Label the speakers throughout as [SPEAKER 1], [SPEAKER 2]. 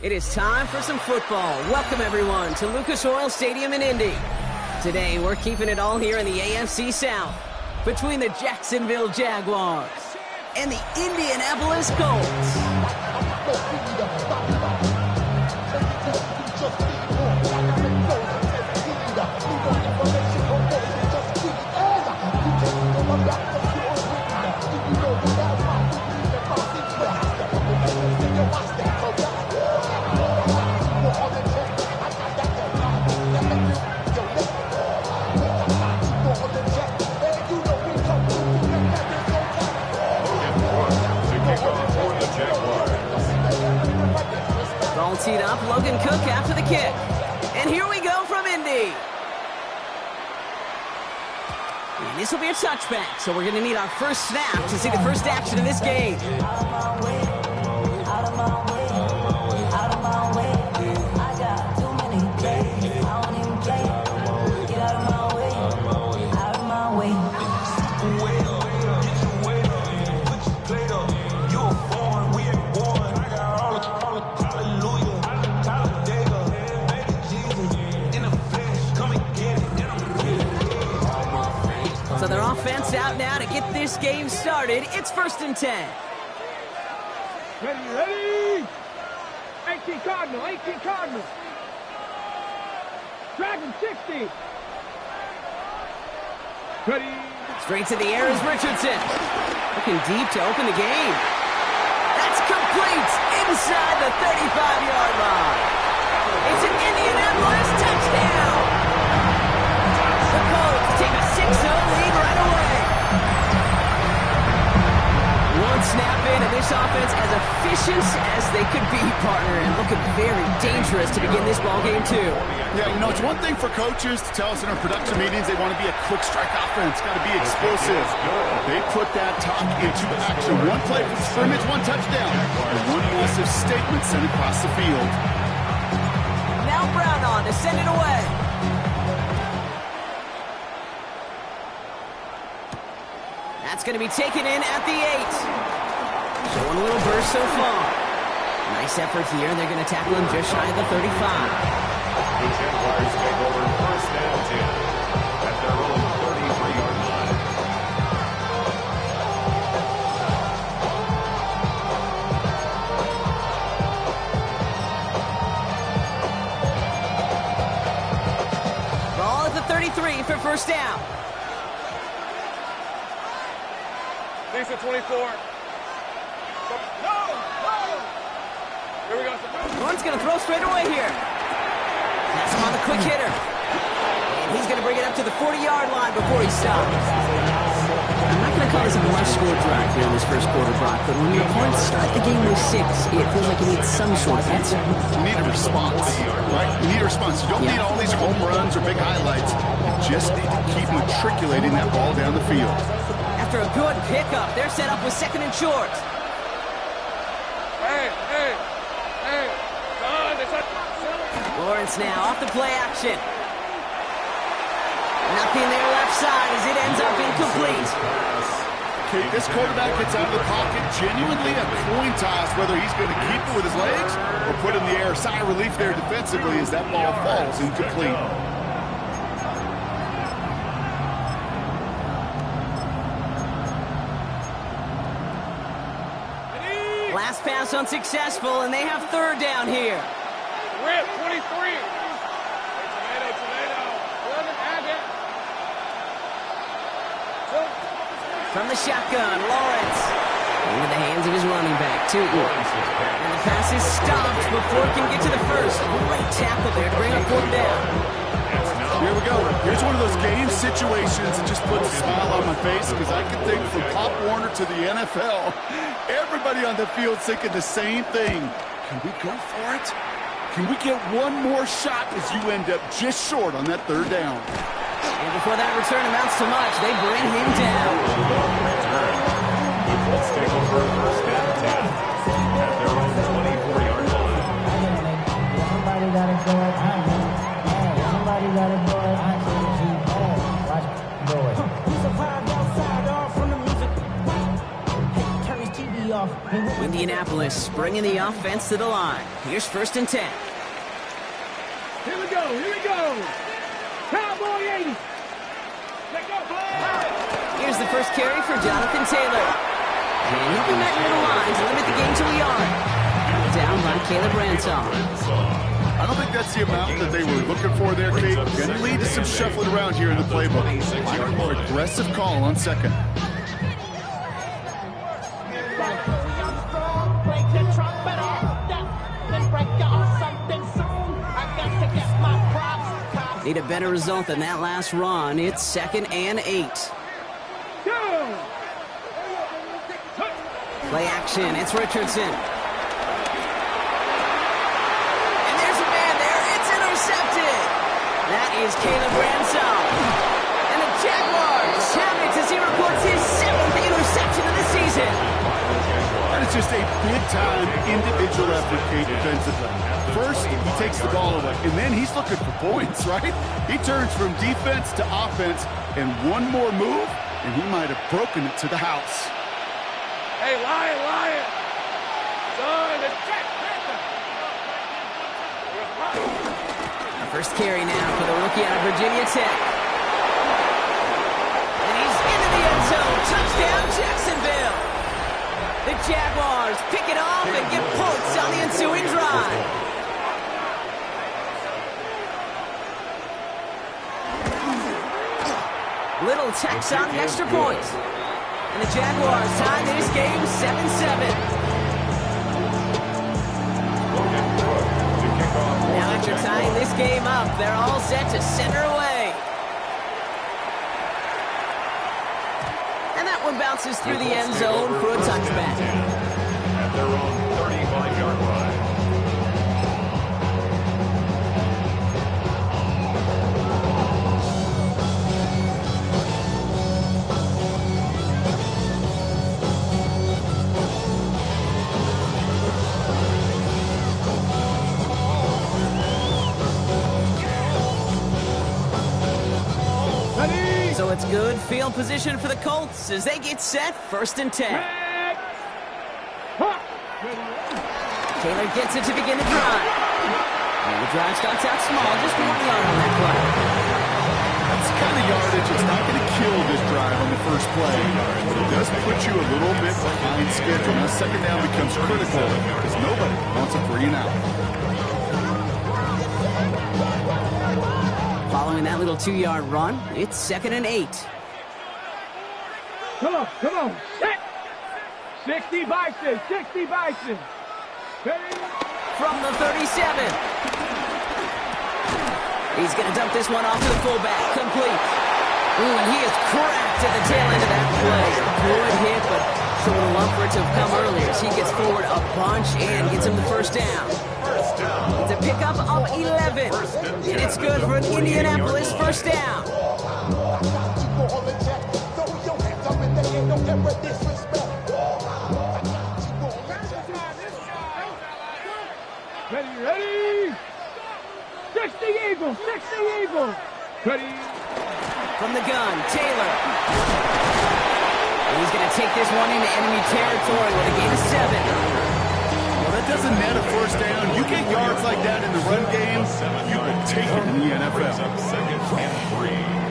[SPEAKER 1] It is time for some football. Welcome, everyone, to Lucas Oil Stadium in Indy. Today, we're keeping it all here in the AFC South between the Jacksonville Jaguars and the Indianapolis Colts. Ball teed up, Logan Cook after the kick. And here we go from Indy. And this will be a touchback, so we're going to need our first snap to see the first action of this game. So their offense out now to get this game started. It's 1st and 10.
[SPEAKER 2] Ready? 18 Cardinal, 18 Cardinal. Dragon 60. Ready?
[SPEAKER 1] Straight to the air is Richardson. Looking deep to open the game. That's complete inside the 35-yard line. It's an Indianapolis touchdown. The Colts take a 6-0 lead right away. One snap in, and this offense as efficient as they could be, partner, and looking very dangerous to begin this ball game too.
[SPEAKER 3] Yeah, you know, it's one thing for coaches to tell us in our production meetings they want to be a quick strike offense, got to be explosive. They put that talk into action. One play from scrimmage, one touchdown, and one massive statement sent across the field.
[SPEAKER 1] Now Brown on to send it away. That's going to be taken in at the 8. Showing a little burst so far. Nice effort here. They're going to tackle him just shy of the 35.
[SPEAKER 4] The Jaguars take over 1st and 10 at their own 33-yard line.
[SPEAKER 1] Ball at the 33 for 1st down.
[SPEAKER 2] Thanks for 24. No! Here we go.
[SPEAKER 1] One's going to throw straight away here. That's him on the quick hitter. And he's going to bring it up to the 40-yard line before he stops. I'm not going to call this a must-score drive here in this first quarter, Brock, but when your opponents start the game with 6, it feels like you need some sort of answer.
[SPEAKER 3] You need a response, right? You need a response. You don't need all these home runs or big highlights. You just need to keep matriculating that ball down the field.
[SPEAKER 1] After a good pickup, they're set up with 2nd and short.
[SPEAKER 2] Hey!
[SPEAKER 1] Lawrence now off the play action. Nothing there left side as it ends up incomplete.
[SPEAKER 3] Okay, this quarterback gets out of the pocket, genuinely a coin toss whether he's going to keep it with his legs or put it in the air. Sigh of relief there defensively as that ball falls incomplete.
[SPEAKER 1] Last pass unsuccessful, and they have 3rd down here.
[SPEAKER 2] Rip, 23. Tomato. 11, add it.
[SPEAKER 1] From the shotgun, Lawrence. Into the hands of his running back, Tootin. And the pass is stopped before it can get to the 1st. Great tackle there to bring up 4th down.
[SPEAKER 3] Here we go. Here's one of those game situations that just puts a smile on my face because I can think from Pop Warner to the NFL, everybody on the field thinking the same thing. Can we go for it? Can we get one more shot as you end up just short on that 3rd down?
[SPEAKER 1] And before that return amounts to much, they bring him down.
[SPEAKER 4] The Colts take over 1st and 10 at their own 24-yard line.
[SPEAKER 5] Somebody got it going. Somebody got it going. Watch it. Go away. He's a vibe outside, all from the music. Hey, turn his TV off.
[SPEAKER 1] Indianapolis bringing the offense to the line. Here's 1st and 10.
[SPEAKER 2] Here we go, here we go. Cowboy 80. Let go,
[SPEAKER 1] Here's the first carry for Jonathan Taylor. And he'll be met near the line to limit the game to a yard. Down by Caleb Ransall.
[SPEAKER 3] I don't think that's the amount that they were looking for there, Kate. Going to lead to some shuffling around here in the playbook. Find a more aggressive call on 2nd.
[SPEAKER 1] Need a better result than that last run. It's 2nd and 8. Play action. It's Richardson. And there's a man there. It's intercepted. That is Caleb Ransall. And the Jaguars have it as he reports his 7th interception of the season.
[SPEAKER 3] That is just a big-time individual effort, Kate, defensively. First, he takes the ball away, and then he's looking for points, right? He turns from defense to offense, and one more move, and he might have broken it to the house.
[SPEAKER 2] Hey, Lion. Son, it's Jack Panther.
[SPEAKER 1] First carry now for the rookie out of Virginia Tech. And he's into the end zone. Touchdown, Jacksonville. The Jaguars pick it off and get points on the ensuing drive. Little Tech's on the extra point. And the Jaguars tie this game 7-7. Now after tying this game up, they're all set to center away. And that one bounces through the end zone for a touchback.
[SPEAKER 4] At their own 35-yard line.
[SPEAKER 1] So it's good field position for the Colts as they get set 1st and 10. Taylor gets it to begin the drive. And the drive starts out small, just 1 yard on that play.
[SPEAKER 3] That's the kind of yardage that's not going to kill this drive on the first play, but it does put you a little bit behind schedule. Now, 2nd down becomes critical because nobody wants a 3 and out.
[SPEAKER 1] Following that little 2-yard run, it's 2nd and 8.
[SPEAKER 2] Come on. Set. 60 Bison. Ready?
[SPEAKER 1] From the 37. He's going to dump this one off to the fullback. Complete. Ooh, and he is cracked at the tail end of that play. Good hit, but sure would love for it to have come earlier as he gets forward a bunch and gets him the 1st down. It's a pickup of 11. And it's good for an Indianapolis 1st down.
[SPEAKER 2] Ready? 60 Eagles. Ready?
[SPEAKER 1] From the gun, Taylor. And he's going to take this one into enemy territory with a gain of 7.
[SPEAKER 3] Well, that doesn't net a 1st down. You get yards like that in the run game, you will take it in the NFL.
[SPEAKER 4] 2nd and 3.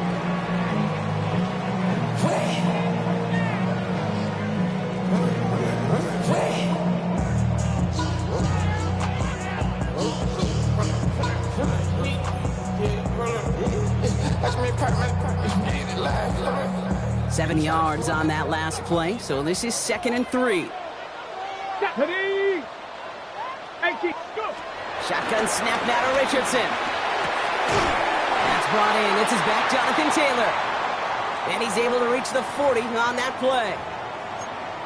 [SPEAKER 1] Seven yards on that last play, so this is 2nd and 3.
[SPEAKER 2] Ready? 18, go!
[SPEAKER 1] Shotgun snap now to Richardson. That's brought in. It's his back, Jonathan Taylor. And he's able to reach the 40 on that play.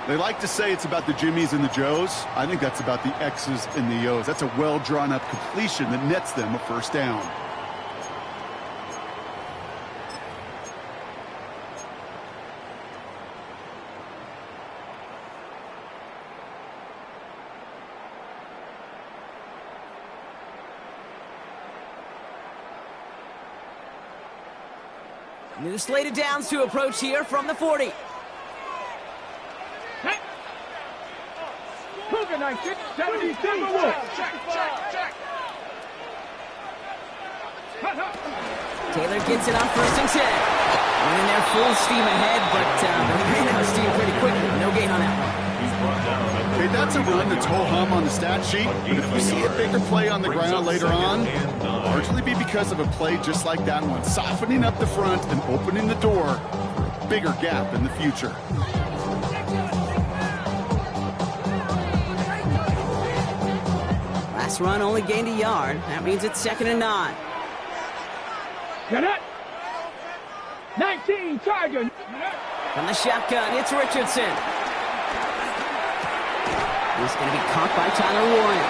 [SPEAKER 3] They like to say it's about the Jimmies and the Joes. I think that's about the X's and the O's. That's a well-drawn-up completion that nets them a 1st down.
[SPEAKER 1] New slated downs to approach here from the 40.
[SPEAKER 2] Cougar 19, 70 Timberwolves.
[SPEAKER 1] Taylor gets it on 1st and 10. Running there full steam ahead, but they ran out of steam pretty quickly. No gain on that one.
[SPEAKER 3] Okay, that's a run that's ho-hum on the stat sheet, but if you see a bigger play on the ground later on, it'll largely be because of a play just like that one, softening up the front and opening the door for a bigger gap in the future.
[SPEAKER 1] Last run only gained a yard. That means it's 2nd and 9.
[SPEAKER 2] Get it. 19, Tiger.
[SPEAKER 1] From the shotgun, it's Richardson. He's going to be caught by Tyler Warren.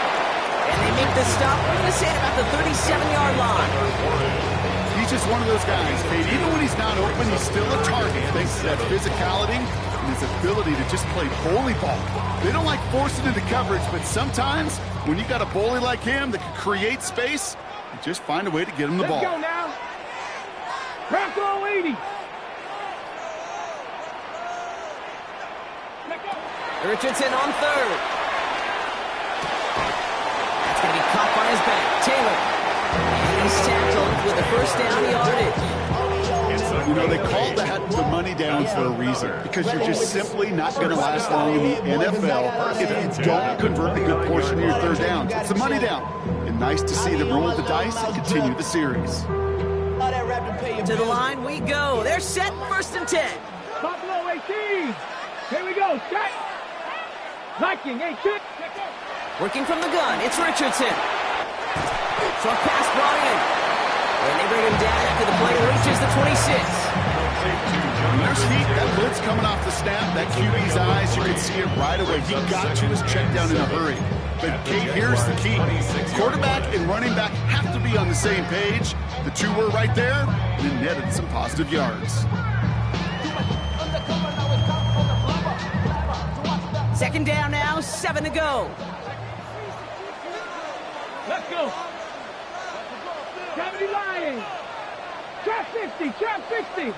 [SPEAKER 1] And they make the stop. We're going to say it about the 37-yard line.
[SPEAKER 3] He's just one of those guys, Kate. Even when he's not open, he's still a target thanks to that physicality and his ability to just play bully ball. They don't like forcing into coverage, but sometimes when you got a bully like him that can create space, you just find a way to get him the ball.
[SPEAKER 2] Let's go now. Bronco 80.
[SPEAKER 1] Richardson on 3rd. That's going to be caught by his back. Taylor. And he's tackled with a 1st down yardage.
[SPEAKER 3] You know, they call that the money down for a reason, because you're just simply not going to last long in the NFL if you don't convert a good portion of your 3rd downs. It's a money down. And nice to see them roll the dice and continue the series.
[SPEAKER 1] To the line we go. They're set, 1st and 10.
[SPEAKER 2] Buffalo 18. Here we go. Set. Viking 18.
[SPEAKER 1] Working from the gun, it's Richardson. Short pass brought in. And they bring him down after the play reaches the 26.
[SPEAKER 3] There's heat. That blitz coming off the snap. That QB's eyes, you can see it right away. He got to his check down in a hurry. But, Kate, here's the key. Quarterback and running back have to be on the same page. The two were right there, and it netted some positive yards.
[SPEAKER 1] 2nd down now, 7 to go.
[SPEAKER 2] Let's go. 70 Lions. Trap 50. Trap 50.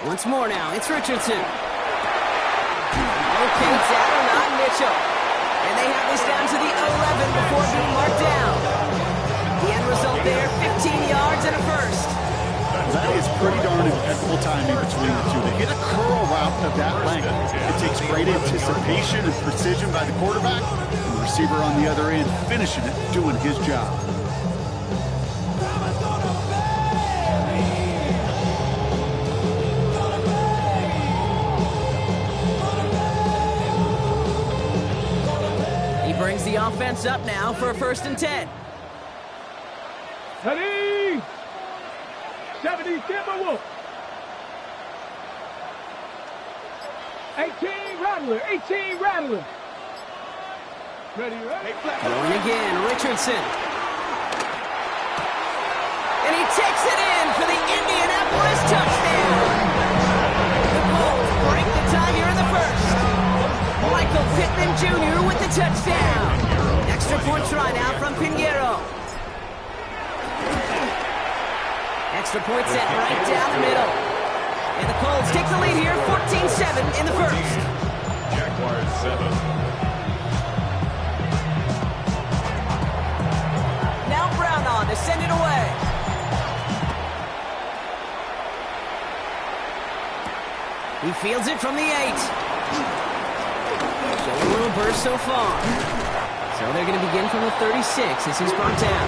[SPEAKER 1] Once more now, it's Richardson. Okay, it's Adam, not Mitchell. And they have this down to the 11 before being marked down. The end result there, 15 yards and a 1st.
[SPEAKER 3] That is pretty darn impeccable timing between the two. To hit a curl route of that length, it takes great anticipation and precision by the quarterback, and the receiver on the other end finishing it, doing his job.
[SPEAKER 1] He brings the offense up now for a 1st and 10.
[SPEAKER 2] Ready. 70 Timberwolves. 18 Rattler. 18 Rattler. Ready, ready.
[SPEAKER 1] Going again, Richardson. And he takes it in for the Indianapolis touchdown. The Colts break the tie here in the 1st. Michael Pittman Jr. with the touchdown. Extra point try now from Pinheiro. Extra point set right down the middle. And the Colts take the lead here, 14-7 in the 1st.
[SPEAKER 4] Jaguars 7.
[SPEAKER 1] Now Brown on to send it away. He fields it from the 8. Showing a little burst so far. So they're going to begin from the 36 as he's brought down.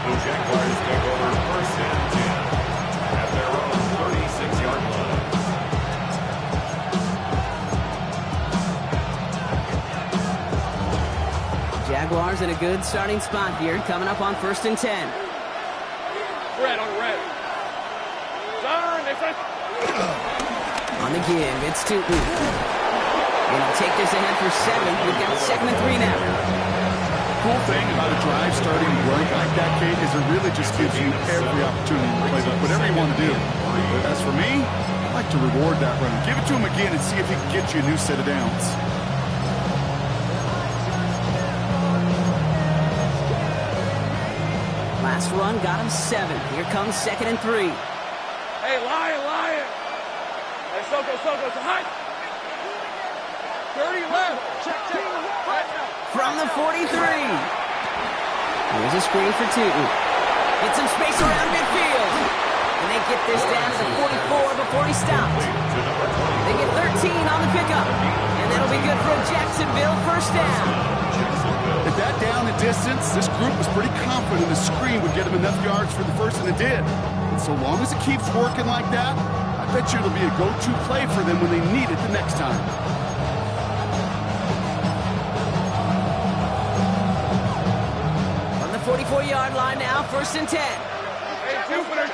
[SPEAKER 4] The Jaguars take over 1st and 10 at their own 36-yard line.
[SPEAKER 1] Jaguars in a good starting spot here, coming up on 1st and 10.
[SPEAKER 2] Red on red.
[SPEAKER 1] On the give, it's Tootin. And he'll take this ahead for 7. We've got 2nd and 3 now.
[SPEAKER 3] Cool thing about a drive starting right like that, Kate, is it really just gives you every opportunity to play whatever you want to do. But as for me, I like to reward that run. Give it to him again and see if he can get you a new set of downs.
[SPEAKER 1] Last run got him 7. Here comes 2nd and 3.
[SPEAKER 2] Hey, Lion. Hey, 30 left. Check.
[SPEAKER 1] From the 43. Here's a screen for Tootin. Get some space around midfield. And they get this down to the 44 before he stops. They get 13 on the pickup. And that'll be good for a Jacksonville first down.
[SPEAKER 3] At that down and distance, this group was pretty confident the screen would get them enough yards for the first, and it did. And so long as it keeps working like that, I bet you it'll be a go-to play for them when they need it the next time.
[SPEAKER 1] On the 44-yard line now, first and 10.
[SPEAKER 2] Hey, Jupiter.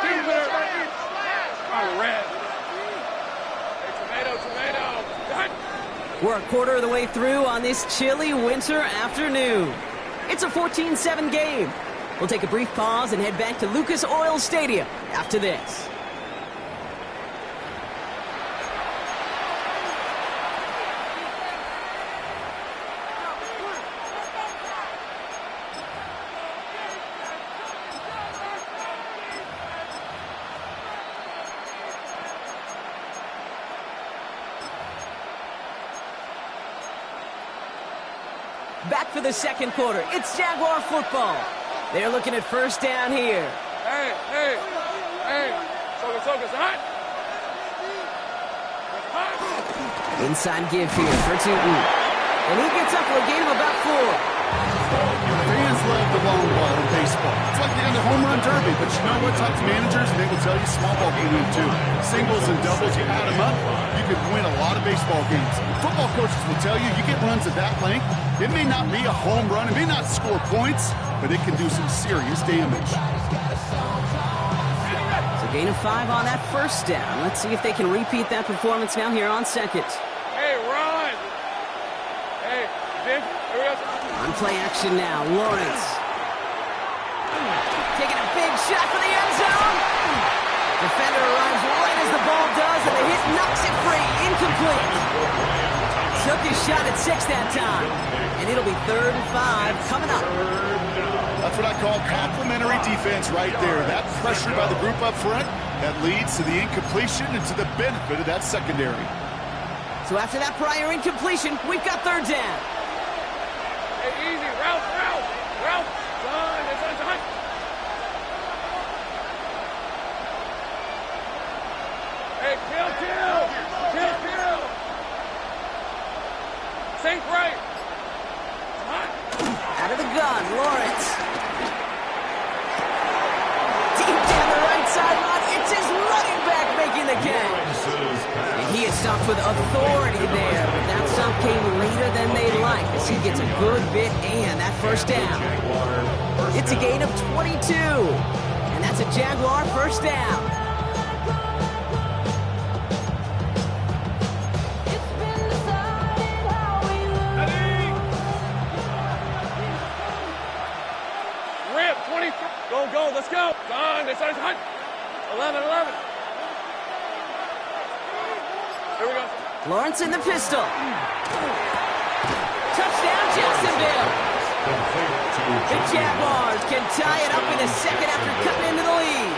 [SPEAKER 2] Oh, red. Hey, tomato. Done.
[SPEAKER 1] We're a quarter of the way through on this chilly winter afternoon. It's a 14-7 game. We'll take a brief pause and head back to Lucas Oil Stadium after this. Back for the second quarter. It's Jaguar football. They're looking at first down here.
[SPEAKER 2] Hey. Focus, hot.
[SPEAKER 1] Inside give here for Tootin. And he gets up for a gain of about 4.
[SPEAKER 3] Fans love the long ball in baseball. It's like the home run derby, but you know what? Talk to managers, and they will tell you small ball can win too. Singles and doubles, you add them up, you can win a lot of baseball games. Football coaches will tell you get runs at that length. It may not be a home run, it may not score points, but it can do some serious damage.
[SPEAKER 1] So gain of 5 on that first down. Let's see if they can repeat that performance now here on second.
[SPEAKER 2] Hey, run. Hey, Jim, here we go.
[SPEAKER 1] On play action now, Lawrence. Taking a big shot for the end zone. Defender arrives right as the ball does, and the hit knocks it free. Incomplete. Took his shot at 6 that time. And it'll be 3rd and 5 coming up.
[SPEAKER 3] That's what I call complimentary defense right there. That pressure by the group up front, that leads to the incompletion and to the benefit of that secondary.
[SPEAKER 1] So after that prior incompletion, we've got 3rd down.
[SPEAKER 2] Hey, easy. Ralph. Son, it's on. Hey, kill. Sink right.
[SPEAKER 1] Out of the gun, Lawrence. Deep down the right sideline, it's his running back making the catch. And he is stopped with authority there, but that stop came later than they'd like as he gets a good bit and that first down. It's a gain of 22, and that's a Jaguar first down.
[SPEAKER 2] Go, let's go. Done. It's on 11. Here we go.
[SPEAKER 1] Lawrence in the pistol. Touchdown, Jacksonville. The Jaguars can tie it up in a second after cutting into the lead.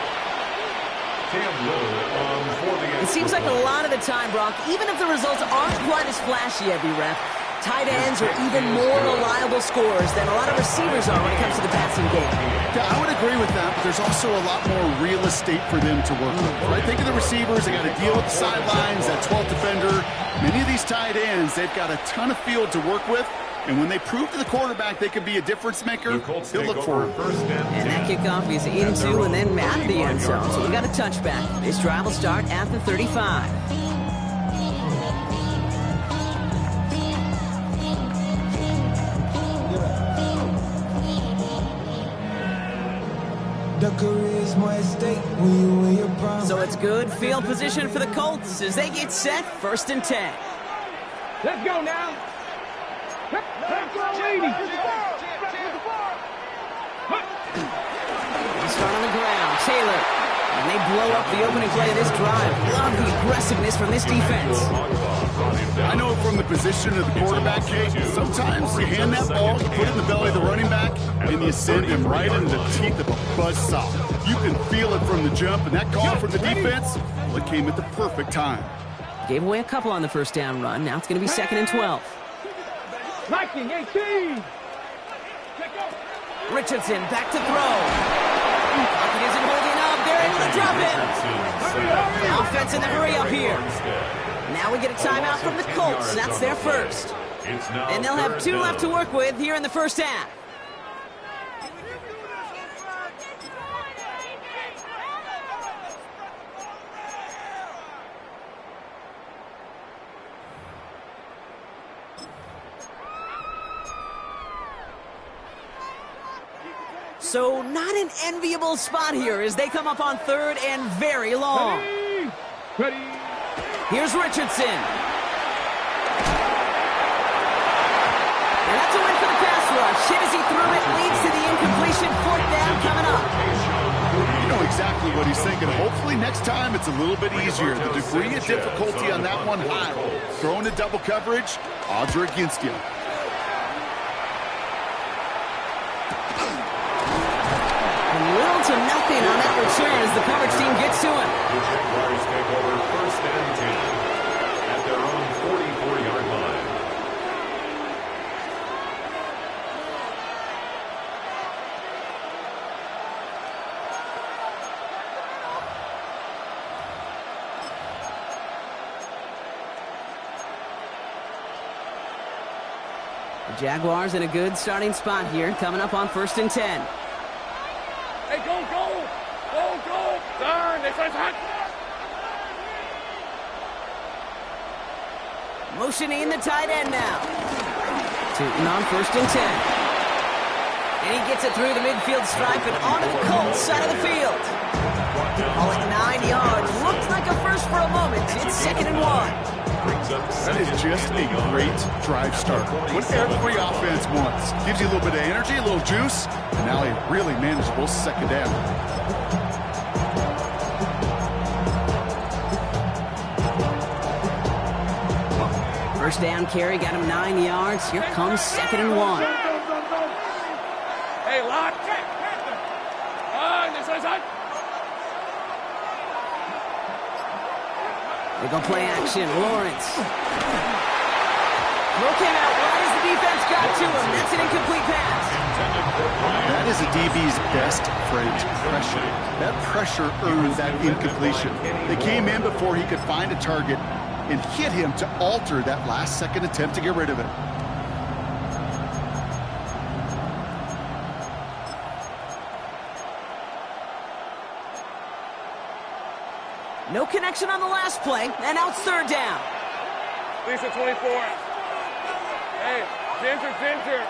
[SPEAKER 1] It seems like a lot of the time, Brock, even if the results aren't quite as flashy every rep, tight ends are even more reliable scorers than a lot of receivers are when it comes to the passing game.
[SPEAKER 3] Yeah, I would agree with that, but there's also a lot more real estate for them to work with. Right? Think of the receivers. They got to deal with the sidelines, that 12th defender. Many of these tight ends, they've got a ton of field to work with. And when they prove to the quarterback they can be a difference maker, he'll look for it.
[SPEAKER 1] And that kickoff is into and then out of the end zone. So we got a touchback. This drive will start at the 35. So it's good field position for the Colts as they get set, 1st and 10.
[SPEAKER 2] Let's go now. Let's go, lady.
[SPEAKER 1] They start on the ground. Taylor. And they blow up the opening play of this drive. Love the aggressiveness from this defense.
[SPEAKER 3] I know from the position of the quarterback, Kate, sometimes you hand that ball, you put it in the belly of the running back, and you send him right into the teeth of a buzzsaw. You can feel it from the jump, and that call from the defense, well, it came at the perfect time.
[SPEAKER 1] Gave away a couple on the first down run. Now it's going to be 2nd and 12.
[SPEAKER 2] Liking 18.
[SPEAKER 1] Richardson back to throw. Pocket isn't holding up. They're able to drop it. The offense in the hurry up here. Now we get a timeout from the Colts. That's their first. And they'll have 2 left to work with here in the first half. So not an enviable spot here as they come up on 3rd and very long.
[SPEAKER 2] Ready.
[SPEAKER 1] Here's Richardson. And that's a win for the pass rush. Hit as he threw it, leads to the incompletion. 4th down coming up.
[SPEAKER 3] You know exactly what he's thinking. Hopefully next time it's a little bit easier. The degree of difficulty on that one high. Throwing to double coverage, odds are against you.
[SPEAKER 1] Little to nothing on that return as the coverage team gets to him.
[SPEAKER 4] The Jaguars take over 1st and 10 at their own 44-yard line.
[SPEAKER 1] The Jaguars in a good starting spot here, coming up on 1st and 10.
[SPEAKER 2] Hey, go! Turn, this is hot.
[SPEAKER 1] Motioning the tight end now. Tootin on 1st and 10. And he gets it through the midfield stripe and onto the Colts side of the field. All at 9 yards. Looked like a first for a moment. It's 2nd and 1.
[SPEAKER 3] That is just a great drive start. What every offense wants. Gives you a little bit of energy, a little juice, and now a really manageable 2nd down.
[SPEAKER 1] First down carry got him 9 yards. Here comes 2nd and 1.
[SPEAKER 2] Hey, lock. This is hot.
[SPEAKER 1] They go play action. Lawrence. Throw came out right as the defense got to him. That's an incomplete pass.
[SPEAKER 3] That is a DB's best friend, pressure. That pressure earned that incompletion. They came in before he could find a target and hit him to alter that last-second attempt to get rid of it.
[SPEAKER 1] No connection on the last play, and now it's 3rd down.
[SPEAKER 2] Lisa 24. Hey, Ginger.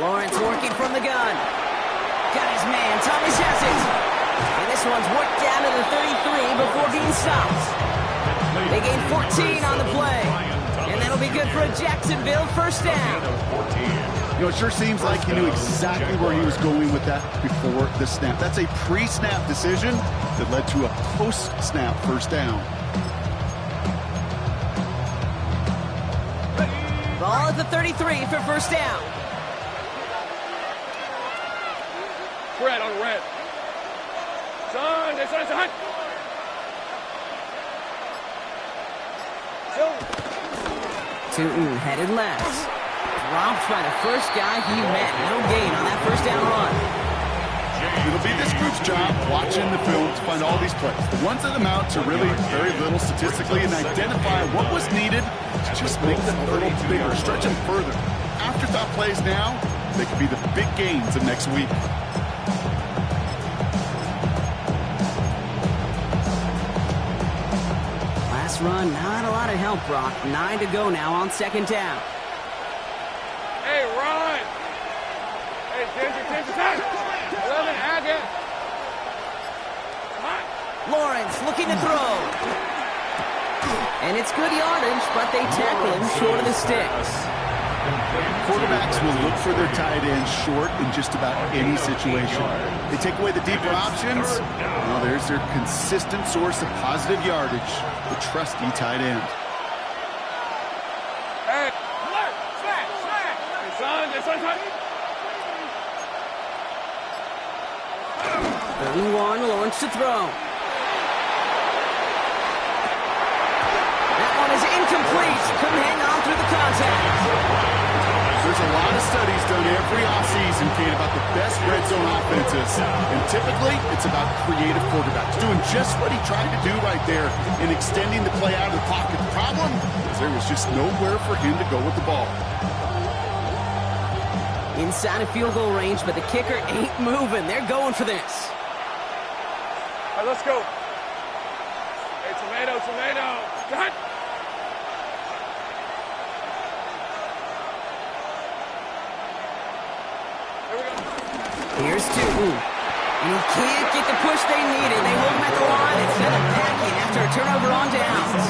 [SPEAKER 1] Lawrence working from the gun. Got his man. Thomas has it. And this one's worked down to the 33 before being stopped. They gain 14 on the play. And that'll be good for a Jacksonville first down.
[SPEAKER 3] You know, it sure seems like he knew exactly where he was going with that before the snap. That's a pre-snap decision that led to a post-snap first down.
[SPEAKER 1] Ball at the 33 for first down.
[SPEAKER 2] Red on red. Son, this is hot.
[SPEAKER 1] Tootin headed left. Dropped by the first guy he met. No gain on that first down run.
[SPEAKER 3] It'll be this group's job watching the film to find all these plays. The ones that amount to really very little statistically and identify what was needed to just make them a little bigger, stretch them further. Afterthought plays now, they could be the big gains of next week.
[SPEAKER 1] Last run, not a lot of help, Brock. 9 to go now on 2nd down.
[SPEAKER 2] Hey, Ron. Hey, Ginger, time. 11, Agate.
[SPEAKER 1] Lawrence looking to throw. And it's good yardage, but they tackle him short of the sticks.
[SPEAKER 3] Quarterbacks will look for their tight end short in just about any situation. They take away the deeper options. Well, there's their consistent source of positive yardage, the trusty tight end.
[SPEAKER 2] Hey, smash. Hey, son, this one's hot.
[SPEAKER 1] 31, Lawrence to throw.
[SPEAKER 3] Kate, about the best red zone offenses. And typically, it's about creative quarterbacks doing just what he tried to do right there and extending the play out of the pocket. The problem is there was just nowhere for him to go with the ball.
[SPEAKER 1] Inside of field goal range, but the kicker ain't moving. They're going for this.
[SPEAKER 2] All right, let's go. Hey, tomato. Cut. Here we go.
[SPEAKER 1] Here's Tootin. And he can't get the push they needed. They hold him at the line instead of backing after a turnover on downs.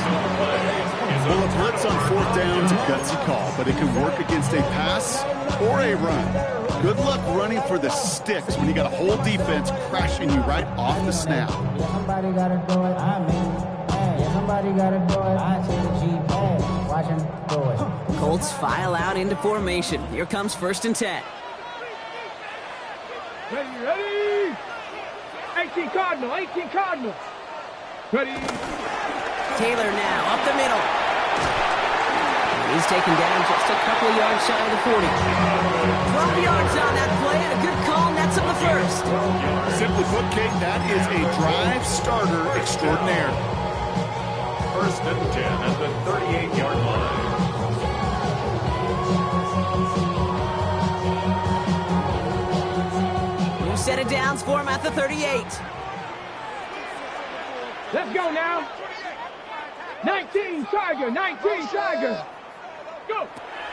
[SPEAKER 3] Well, a blitz on fourth down is a gutsy call, but it can work against a pass or a run. Good luck running for the sticks when you got a whole defense crashing you right off the snap.
[SPEAKER 5] Somebody gotta do it. I mean, hey, somebody gotta do it. I see the G. Hey, watch him do it.
[SPEAKER 1] Colts file out into formation. Here comes 1st and 10.
[SPEAKER 2] Ready? 18 Cardinals. Ready?
[SPEAKER 1] Taylor now up the middle. He's taken down just a couple of yards shy of the 40. 12 yards on that play and a good call, nets up the first.
[SPEAKER 3] Simply put, Kate, that is a drive starter extraordinaire.
[SPEAKER 4] 1st and 10 at the 38-yard line.
[SPEAKER 1] New set of downs for him at the 38.
[SPEAKER 2] Let's go now. 19 Tiger. Go.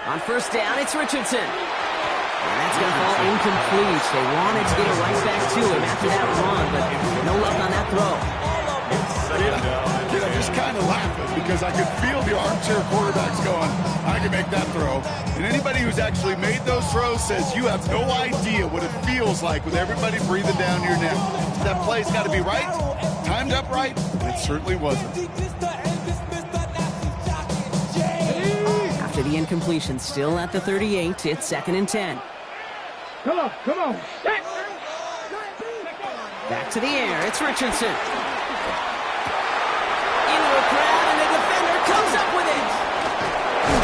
[SPEAKER 1] On 1st down, it's Richardson. And that's going to fall incomplete. They wanted to get it right back to him after that run, but no luck on that throw.
[SPEAKER 3] I'm just kind of laughing because I could feel the armchair quarterbacks going, I can make that throw. And anybody who's actually made those throws says you have no idea what it feels like with everybody breathing down your neck. That play's got to be right, timed up right, and it certainly wasn't.
[SPEAKER 1] After the incompletion, still at the 38, it's 2nd and 10.
[SPEAKER 2] Come on.
[SPEAKER 1] Back to the air, it's Richardson. Into a crowd, and the defender comes up with it.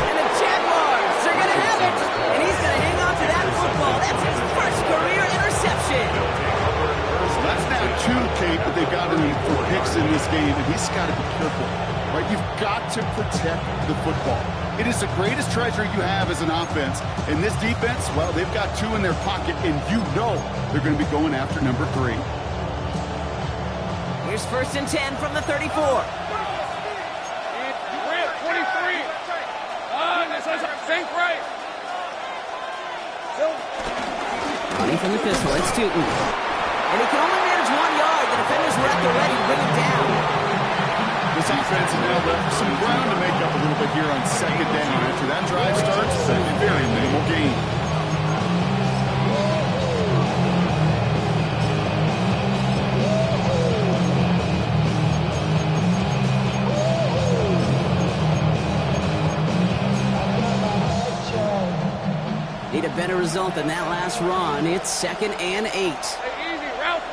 [SPEAKER 1] And the Jaguars, they're going to have it. And he's going to hang on to that football. That's his first career interception.
[SPEAKER 3] So that's now 2, Kate, that they've got him for picks in this game, and he's got to be careful. Right? You've got to protect the football. It is the greatest treasure you have as an offense. And this defense, well, they've got 2 in their pocket, and you know they're going to be going after number 3.
[SPEAKER 1] Here's 1st and 10 from the 34.
[SPEAKER 2] 23. Think right.
[SPEAKER 1] Running from the pistol, it's Tootin. And he can only manage 1 yard. The defenders were at the ready, bring him down.
[SPEAKER 3] This offense has now left some ground to make up a little bit here on 2nd down. After that drive starts, it's a very minimal gain.
[SPEAKER 1] Need a better result than that last run. It's 2nd and 8.
[SPEAKER 2] Hey, easy. Ralph.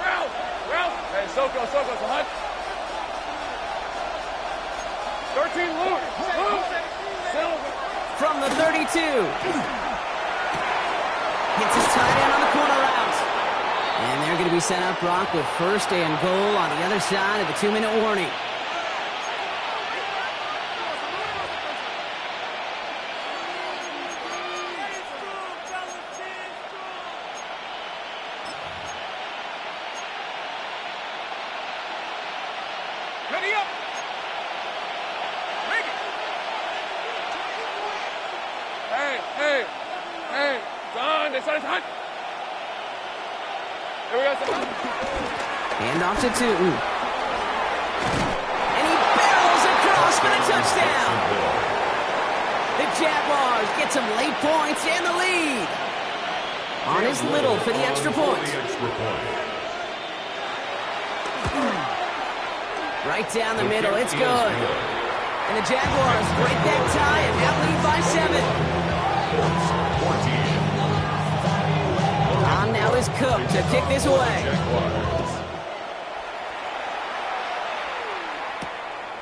[SPEAKER 2] Hey, Soko, Hunt. 13, Luke.
[SPEAKER 1] From the 32. Hits his tight end on the corner route. And they're going to be set up, Brock, with 1st and goal on the other side of the 2-minute warning.
[SPEAKER 2] Ready up. Make it. Hey. John, this is Hunt. Here we go, son.
[SPEAKER 1] Hand off to Tootin. And he barrels across for the touchdown. The Jaguars get some late points and the lead. On his Little for the extra point. Right down the middle, it's good. And the Jaguars break that tie and now lead by 7. On now is Cook to kick this away.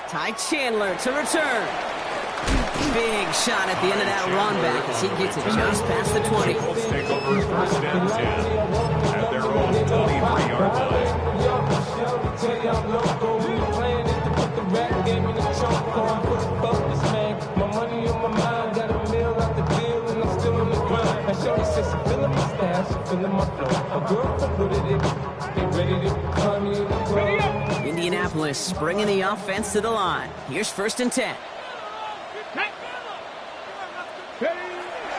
[SPEAKER 1] Ty Chandler to return. big shot at the end of that run back as he gets it just past the 20.
[SPEAKER 4] Let's take over first and 10 at their own 23-yard line.
[SPEAKER 1] Indianapolis bringing the offense to the line. Here's first and 10.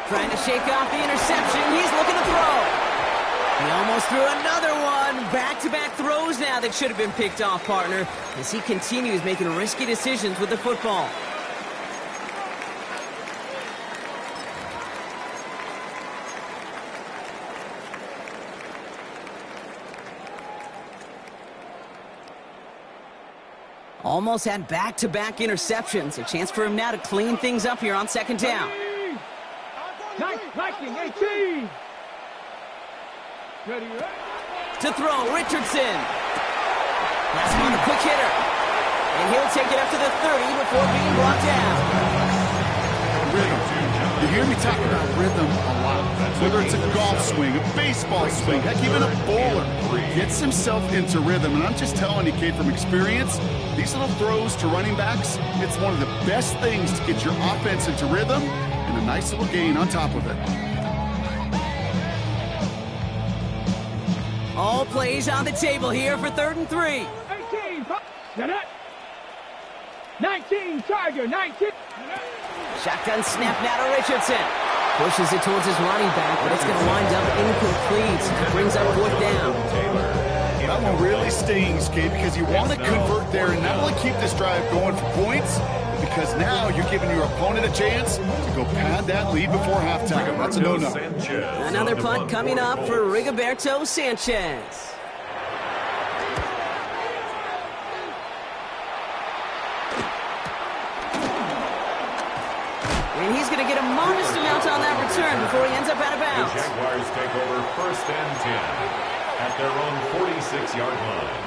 [SPEAKER 1] Trying to shake off the interception. He's looking to throw. He almost threw another one. Back-to-back throws now that should have been picked off, partner, as he continues making risky decisions with the football. Almost had back-to-back interceptions. A chance for him now to clean things up here on second down.
[SPEAKER 2] Nice blocking, 18. Ready,
[SPEAKER 1] To throw, Richardson. That's him on the quick hitter. And he'll take it up to the 30 before being brought down.
[SPEAKER 3] Rhythm. You hear me talk about rhythm a lot. Whether it's a golf swing, a baseball swing, heck, even a bowler gets himself into rhythm. And I'm just telling you, kid, from experience, these little throws to running backs, it's one of the best things to get your offense into rhythm and a nice little gain on top of it.
[SPEAKER 1] All plays on the table here for 3rd and 3.
[SPEAKER 2] 18. 19. Tiger. 19.
[SPEAKER 1] Shotgun snap now to Richardson. Pushes it towards his running back, but it's going to wind up incomplete. It brings up 4th down.
[SPEAKER 3] That one really stings, Kate, because you want to convert there and not only keep this drive going for points, because now you're giving your opponent a chance to go pad that lead before halftime. That's a no-no.
[SPEAKER 1] Another punt coming up for Rigoberto Sanchez. And he's going to get a modest amount on that return before he ends up out of bounds.
[SPEAKER 4] The Jaguars take over 1st and 10 at their own 46-yard line.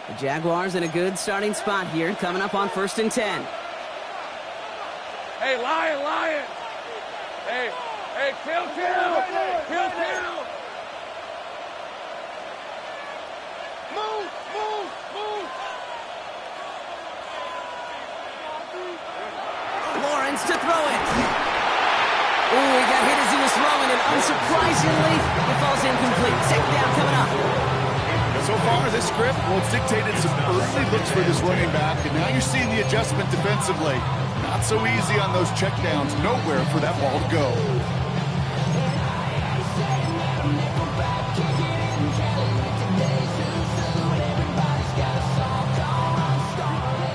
[SPEAKER 1] The Jaguars in a good starting spot here, coming up on 1st and 10.
[SPEAKER 2] Hey, Lion. Hey, kill. Move.
[SPEAKER 1] Lawrence to throw it. Ooh, he got hit as he was throwing it. Unsurprisingly, it falls incomplete. 2nd down coming up.
[SPEAKER 3] So far, this script, well, it's dictated some early looks for this running back, and now you're seeing the adjustment defensively. Not so easy on those checkdowns. Nowhere for that ball to go.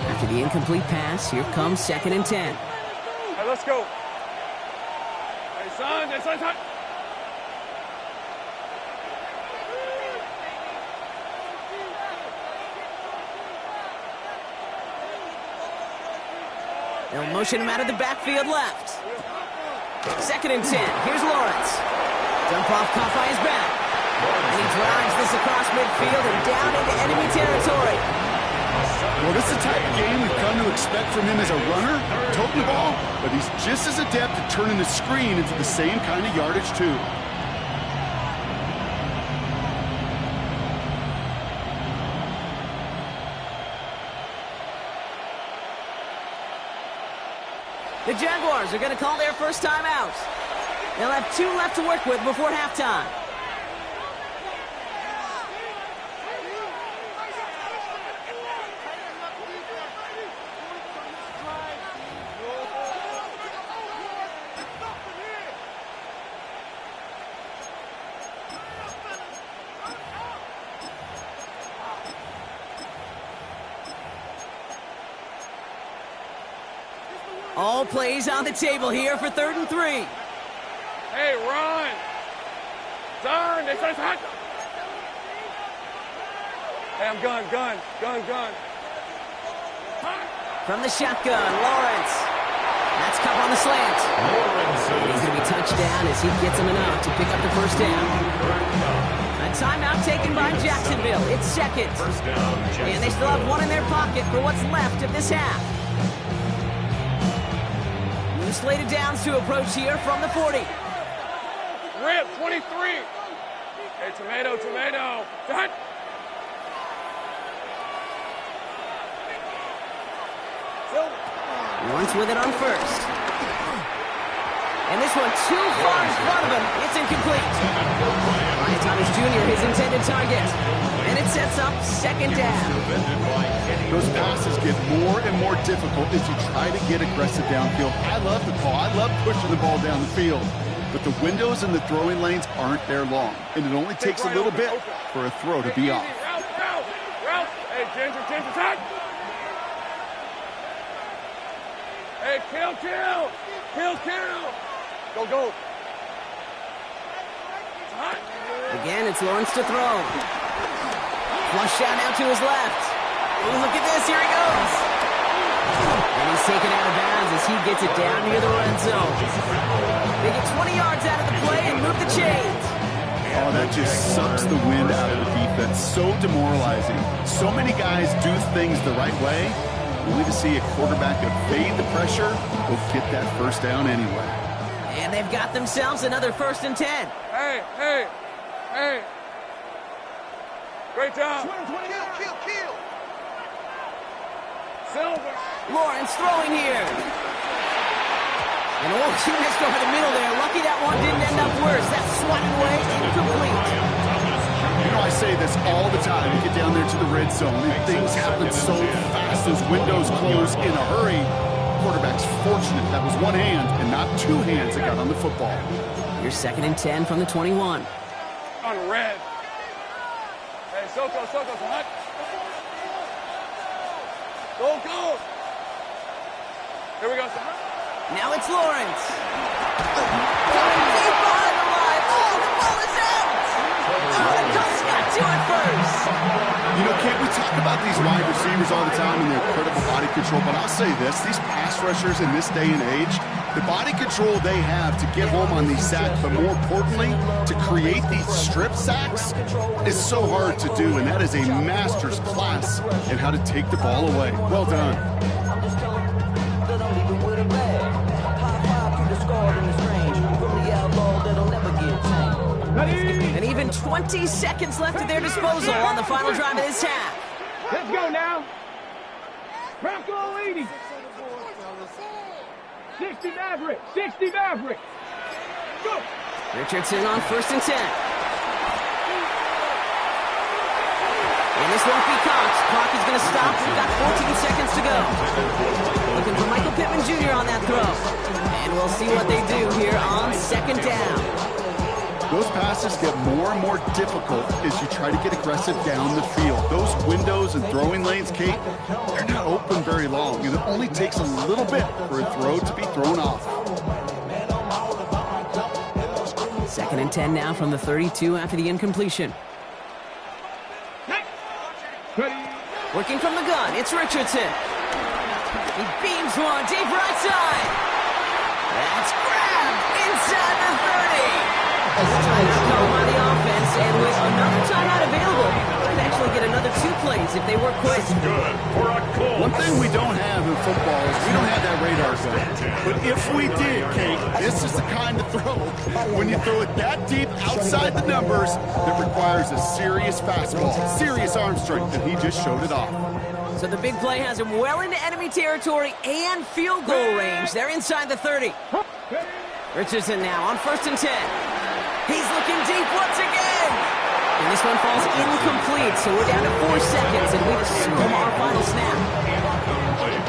[SPEAKER 1] After the incomplete pass, here comes 2nd and 10.
[SPEAKER 2] Hey, let's go. Hey, son.
[SPEAKER 1] They'll motion him out of the backfield left. 2nd and 10. Here's Lawrence. Dump off caught by his back. And he drives this across midfield and down into enemy territory.
[SPEAKER 3] Well, this is the type of game we've come to expect from him as a runner, toting the ball, but he's just as adept at turning the screen into the same kind of yardage, too.
[SPEAKER 1] The Jaguars are going to call their first time out. They'll have 2 left to work with before halftime. All plays on the table here for 3rd and 3.
[SPEAKER 2] Hey, run. Turn. Hey, I'm gun.
[SPEAKER 1] From the shotgun, Lawrence. That's Cup on the slant. He's going to be touchdown as he gets him enough to pick up the first down. A timeout taken by Jacksonville. It's second. And they still have one in their pocket for what's left of this half. New slated downs to approach here from the 40.
[SPEAKER 2] Rip, 23. Hey, tomato. Cut.
[SPEAKER 1] Lawrence with it on first. And this one too far in front of him. It's incomplete. Brian Thomas Jr., his intended target. And it sets up second down.
[SPEAKER 3] Those passes get more and more difficult as you try to get aggressive downfield. I love the call. I love pushing the ball down the field. But the windows in the throwing lanes aren't there long. And it only takes a little bit for a throw to be off.
[SPEAKER 2] Route. Hey, Ginger, touch. Hey, kill. Go. Touch.
[SPEAKER 1] Again, it's Lawrence to throw. Flush out now to his left. Oh, look at this. Here he goes. And he's taken out of bounds as he gets it down near the red zone. They get 20 yards out of the play and move the chains.
[SPEAKER 3] Oh, that just sucks the wind out of the defense. So demoralizing. So many guys do things the right way, only to see a quarterback evade the pressure or get that first down anyway.
[SPEAKER 1] And they've got themselves another 1st and 10.
[SPEAKER 2] Hey. Great job.
[SPEAKER 6] Kill.
[SPEAKER 2] Silver.
[SPEAKER 1] Lawrence throwing here. And he missed over the middle there. Lucky that one didn't end up worse. That's swatted away, incomplete.
[SPEAKER 3] You know, I say this all the time. You get down there to the red zone, and things happen so fast. Those windows close in a hurry. Quarterback's fortunate that was one hand and not two hands that got on the football.
[SPEAKER 1] Your 2nd and 10 from the 21.
[SPEAKER 2] On red. Hey, Soko, hot. Go. Here we go, son.
[SPEAKER 1] Now it's Lawrence. Coming deep behind the line. Oh, the ball is out. Oh, the Colts got to it first.
[SPEAKER 3] You know, can't we talk about these wide receivers all the time and their incredible body control? But I'll say this, these pass rushers in this day and age, the body control they have to get home on these sacks, but more importantly, to create these strip sacks is so hard to do, and that is a master's class in how to take the ball away. Well done.
[SPEAKER 1] And even 20 seconds left at their disposal on the final drive of this half.
[SPEAKER 2] Let's go now. Bronco 80. 60 Maverick. Go.
[SPEAKER 1] Richardson on 1st and 10. And this won't be caught. Clock is going to stop. We've got 14 seconds to go. Looking for Michael Pittman Jr. on that throw. And we'll see what they do here on 2nd down.
[SPEAKER 3] Those passes get more and more difficult as you try to get aggressive down the field. Those windows and throwing lanes, Kate, they're not open very long, and it only takes a little bit for a throw to be thrown off.
[SPEAKER 1] 2nd and 10 now from the 32 after the incompletion. Working from the gun, it's Richardson. He beams one deep right side. That's grabbed inside the 30. Timeout call by the offense, and with another timeout available, might actually get another 2 plays if they work quick.
[SPEAKER 4] Good for a Colts.
[SPEAKER 3] One thing we don't have in football is we don't have that radar gun. But if we did, Kate, this is the kind of throw, when you throw it that deep outside the numbers, that requires a serious fastball, serious arm strength, and he just showed it off.
[SPEAKER 1] So the big play has him well into enemy territory and field goal range. They're inside the 30. Richardson now on 1st and 10. He's looking deep once again. And this one falls incomplete, so we're down to 4 seconds, and we assume our final snap.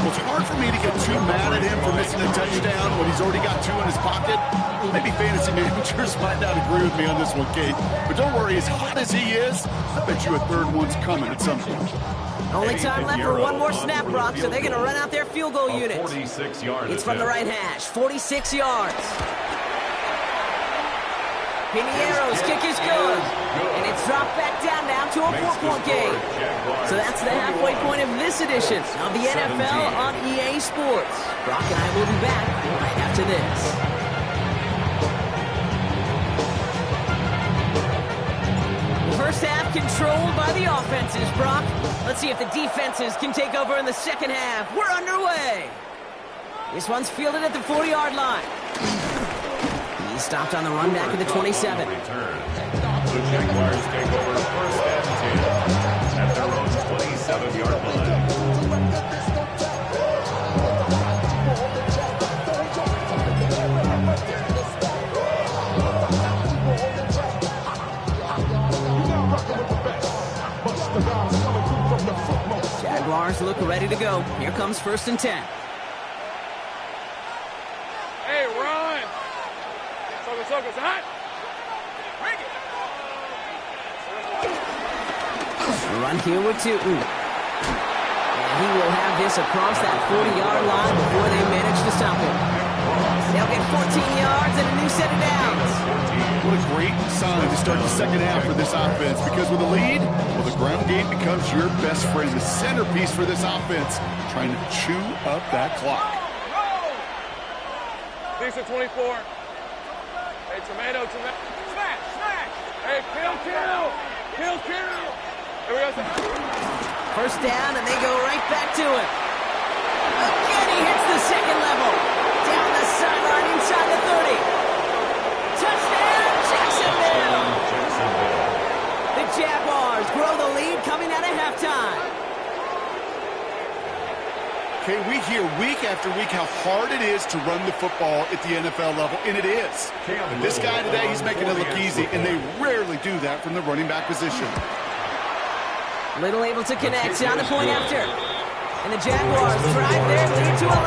[SPEAKER 3] Well, it's hard for me to get too mad at him for missing a touchdown when he's already got 2 in his pocket. Maybe fantasy managers might not agree with me on this one, Kate. But don't worry, as hot as he is, I bet you a 3rd one's coming at some point.
[SPEAKER 1] Only time left for one more snap, Brock, so they're going to run out their field goal unit.
[SPEAKER 4] 46 yards.
[SPEAKER 1] It's from the right hash, 46 yards. Piniero's kick is good. And it's dropped back down now to a 4-point game. So that's the halfway point of this edition of the NFL on EA Sports. Brock and I will be back right after this. First half controlled by the offenses, Brock. Let's see if the defenses can take over in the second half. We're underway. This one's fielded at the 40-yard line. He's stopped on the run back at the 27.
[SPEAKER 4] The Jaguars take over first and 10 at their own 27-yard line.
[SPEAKER 1] Jaguars look ready to go. Here comes first and 10.
[SPEAKER 2] Hey, run! Soka, hot! Bring it!
[SPEAKER 1] Run here with Tootin. And he will have this across that 40-yard line before they manage to stop him. They'll get 14 yards and a new set of downs.
[SPEAKER 3] What a great sign to start the second half for this offense, because with a lead, well, the ground game becomes your best friend, the centerpiece for this offense, trying to chew up that clock.
[SPEAKER 2] Lisa 24. Hey, tomato. Smash! Hey, kill! Here we go.
[SPEAKER 1] First down, and they go right back to it. Again, he hits the second level. Down the sideline inside the 30. Touchdown, Jacksonville! The Jaguars grow the lead coming out of halftime.
[SPEAKER 3] Okay, we hear week after week how hard it is to run the football at the NFL level, and it is. And this guy today, he's making it look easy, and they rarely do that from the running back position.
[SPEAKER 1] Little able to connect on the point after. And the Jaguars drive their lead to 11.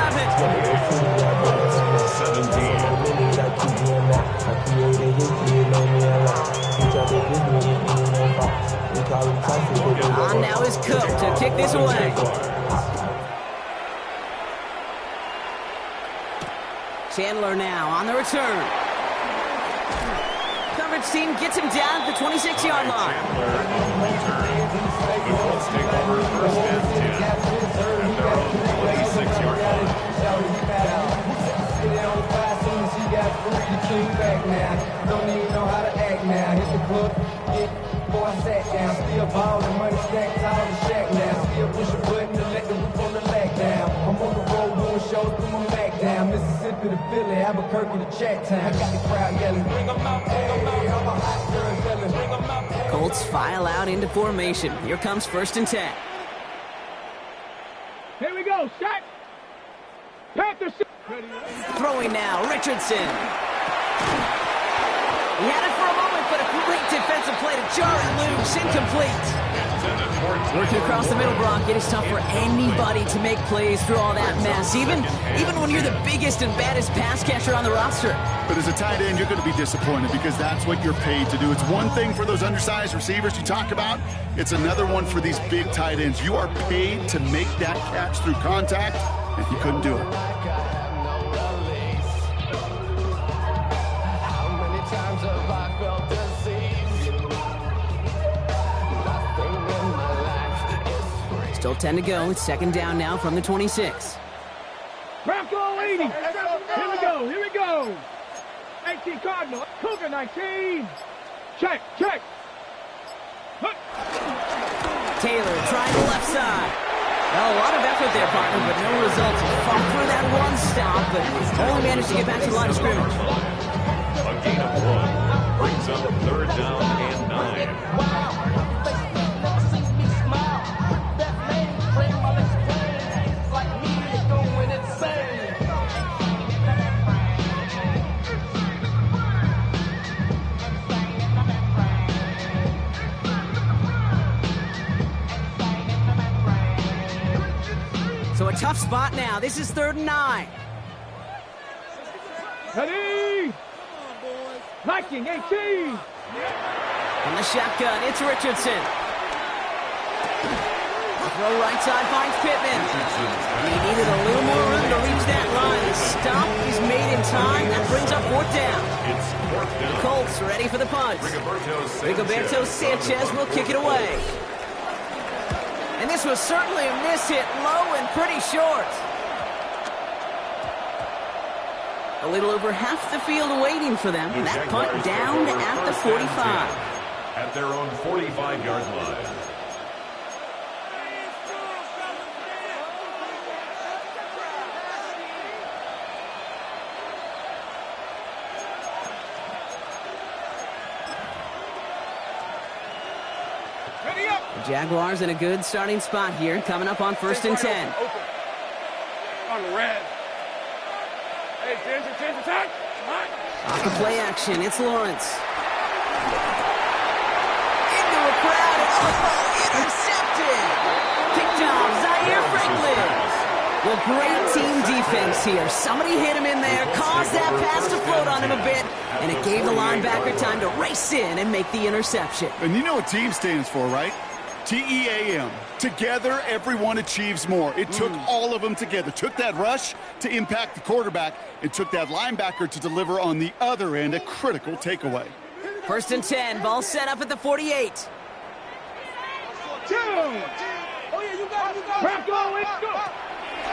[SPEAKER 1] On now is Cook to kick this away. Chandler now on the return. Coverage team gets him down at the 26-yard line.
[SPEAKER 4] Let's take over first and 10 at their own 26-yard line.
[SPEAKER 6] Don't even know how to act now. Hit the club, boy, I sat down. Still ballin', money stacked tall and shack now. Still push a button to let the roof on the lag down. I'm on the road doing shows, put my Mac down. Mississippi to Philly, Albuquerque to Chattown. I got the crowd yelling, bring 'em out, bring 'em out. I'm a hot girl yelling, bring 'em out.
[SPEAKER 1] Colts file out into formation. Here comes first and 10.
[SPEAKER 2] Here we go, shot! Panthers!
[SPEAKER 1] Throwing now, Richardson. He had it for a moment, but a great defensive play to jar it loose. Incomplete. Working across the middle, Brock. It is tough for anybody to make plays through all that mess, even when you're the biggest and baddest pass catcher on the roster.
[SPEAKER 3] But as a tight end, you're going to be disappointed because that's what you're paid to do. It's one thing for those undersized receivers you talk about. It's another one for these big tight ends. You are paid to make that catch through contact, and he couldn't do it.
[SPEAKER 1] Still 10 to go. It's second down now from the 26.
[SPEAKER 2] Bronco 80. Here we go. 18 Cardinal. Cougar 19. Check.
[SPEAKER 1] Taylor trying the left side. Well, a lot of effort there, partner, but no results. Fought through that one stop, but only managed to get back to the line of scrimmage.
[SPEAKER 4] A gain of 1 brings up third down and 9.
[SPEAKER 1] So a tough spot now. This is 3rd and 9.
[SPEAKER 2] Ready? Viking 18.
[SPEAKER 1] From the shotgun, it's Richardson. Throw right side finds Pittman. He needed a little more room to reach that line. The stop is made in time. That brings up 4th down.
[SPEAKER 4] It's 4th down.
[SPEAKER 1] Colts ready for the punt. Rigoberto Sanchez will kick it away. And this was certainly a miss, hit low and pretty short. A little over half the field waiting for them. That punt down at the 45.
[SPEAKER 4] At their own 45-yard line.
[SPEAKER 1] The Jaguars in a good starting spot here, coming up on 1st and 10.
[SPEAKER 2] Open. On the red. Hey, change attack.
[SPEAKER 1] Off the play action, it's Lawrence. Into a crowd, intercepted. Picked off Zaire Franklin. Well, great team defense here. Somebody hit him in there, caused that pass to float on him a bit, and it gave the linebacker time to race in and make the interception.
[SPEAKER 3] And you know what team stands for, right? TEAM. Together, everyone achieves more. It took all of them together. Took that rush to impact the quarterback. It took that linebacker to deliver on the other end a critical takeaway.
[SPEAKER 1] 1st and 10, ball set up at the 48.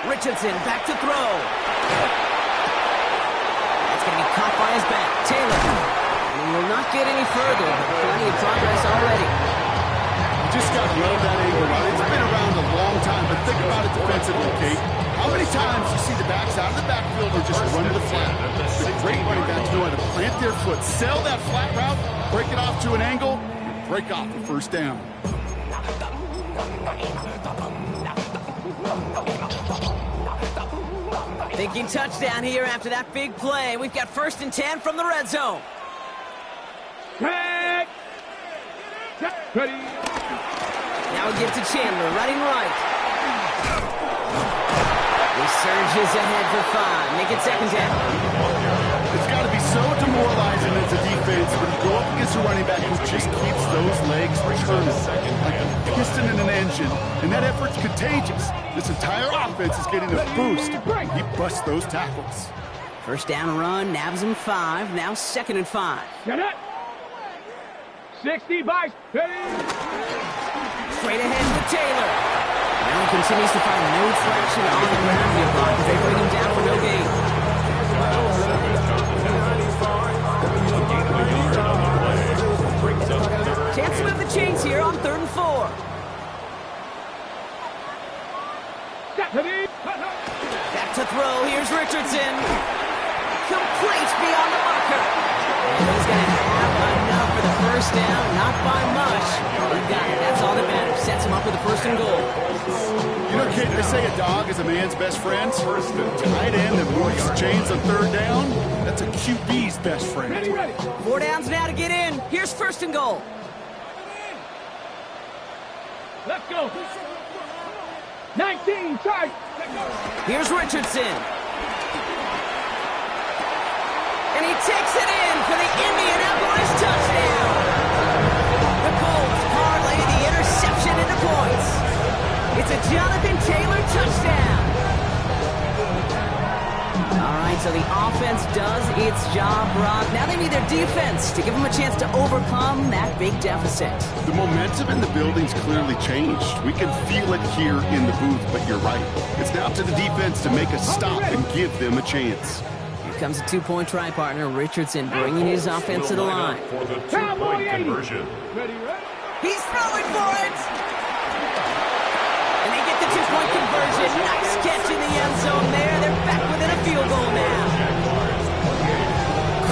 [SPEAKER 1] Richardson back to throw. That's going to be caught by his back. Taylor. And he will not get any further, but plenty of progress already.
[SPEAKER 3] Just got to love that angle route. It's been around a long time, but think about it defensively, Kate. How many times you see the backs out of the backfield or just run to the flat? The great running backs know how to plant their foot, sell that flat route, break it off to an angle, and break off the first down.
[SPEAKER 1] Thinking touchdown here after that big play. We've got 1st and 10 from the red zone.
[SPEAKER 2] Ready.
[SPEAKER 1] Now we give to Chandler, running right. He surges ahead for 5. Make it 2nd down.
[SPEAKER 3] It's got to be so demoralizing as a defense when you go up against a running back who just keeps those legs turning like a piston in an engine. And that effort's contagious. This entire offense is getting a boost. He busts those tackles.
[SPEAKER 1] 1st down run, nabs him 5. Now 2nd and 5.
[SPEAKER 2] Get it. 60 by ready.
[SPEAKER 1] Straight ahead with Taylor. Now he continues to find no traction on the ground here, Brock, as they bring him down for no gain. Chance to move the chains here on 3rd and 4. Back to throw. Here's Richardson. Complete beyond the marker. And he's going to have enough for the 1st down. Not by much. He got it. That's all that matters. Sets him up with a 1st and goal.
[SPEAKER 3] You know, Kate, they say a dog is a man's best friend. Tight end that moves the chains on 3rd down, that's a QB's best friend.
[SPEAKER 2] Ready.
[SPEAKER 1] 4 downs now to get in. Here's 1st and goal.
[SPEAKER 2] Let's go. 19, charge.
[SPEAKER 1] Here's Richardson. And he takes it in for the Indianapolis touchdown. The Colts parlay the interception into points. It's a Jonathan Taylor touchdown. All right, so the offense does its job, Brock. Now they need their defense to give them a chance to overcome that big deficit.
[SPEAKER 3] The momentum in the building's clearly changed. We can feel it here in the booth, but you're right. It's now up to the defense to make a stop and give them a chance.
[SPEAKER 1] Here comes a 2-point try partner, Richardson, bringing his offense to the line.
[SPEAKER 4] For the 2-point conversion.
[SPEAKER 2] Ready.
[SPEAKER 1] He's throwing for it! And they get the 2-point conversion. Nice catch in the end zone there. They're back within a field goal now.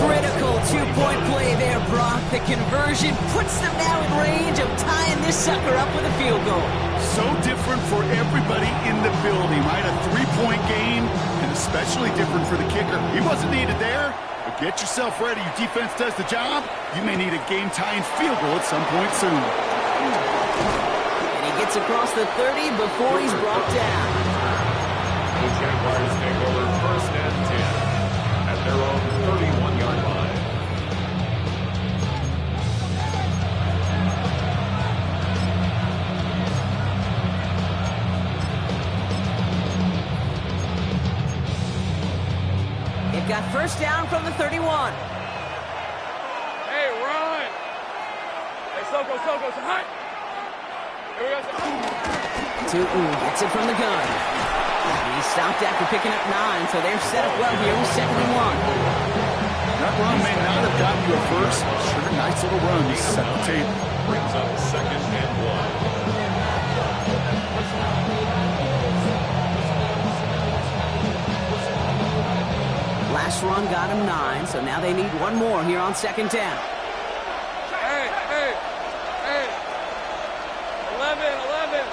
[SPEAKER 1] Critical 2-point play there, Brock. The conversion puts them now in range of tying this sucker up with a field goal.
[SPEAKER 3] So different for everybody in the building, right? A 3-point game, and especially different for the kicker. He wasn't needed there, but get yourself ready. Your defense does the job. You may need a game-tying field goal at some point soon.
[SPEAKER 1] And he gets across the 30 before he's brought down.
[SPEAKER 4] The Jaguars take over 1st and 10 at their own 31-yard line.
[SPEAKER 1] They've got 1st down from the 31. Tootin gets it from the gun. He stopped after picking up 9, so they're set up well here with 2nd and 1.
[SPEAKER 3] That run may not have gotten you a first, but sure, nice little run to set the table.
[SPEAKER 4] Brings up 2nd and 1.
[SPEAKER 1] Last run got him 9, so now they need one more here on 2nd down.
[SPEAKER 2] Hey. 11.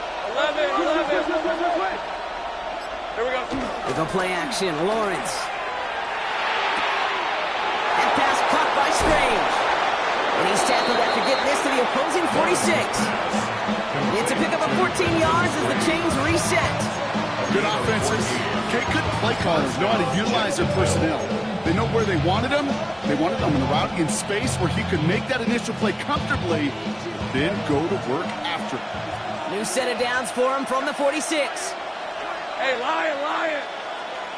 [SPEAKER 2] Here we go.
[SPEAKER 1] They go play action. Lawrence. That pass caught by Strange. And he's tackled after getting this to the opposing 46. It's a pickup of 14 yards as the chains reset.
[SPEAKER 3] Good offenses. Good play callers know how to utilize their personnel. They know where they wanted them. They wanted them on the route in space where he could make that initial play comfortably, then go to work after.
[SPEAKER 1] New set of downs for him from the 46.
[SPEAKER 2] Hey, Lion.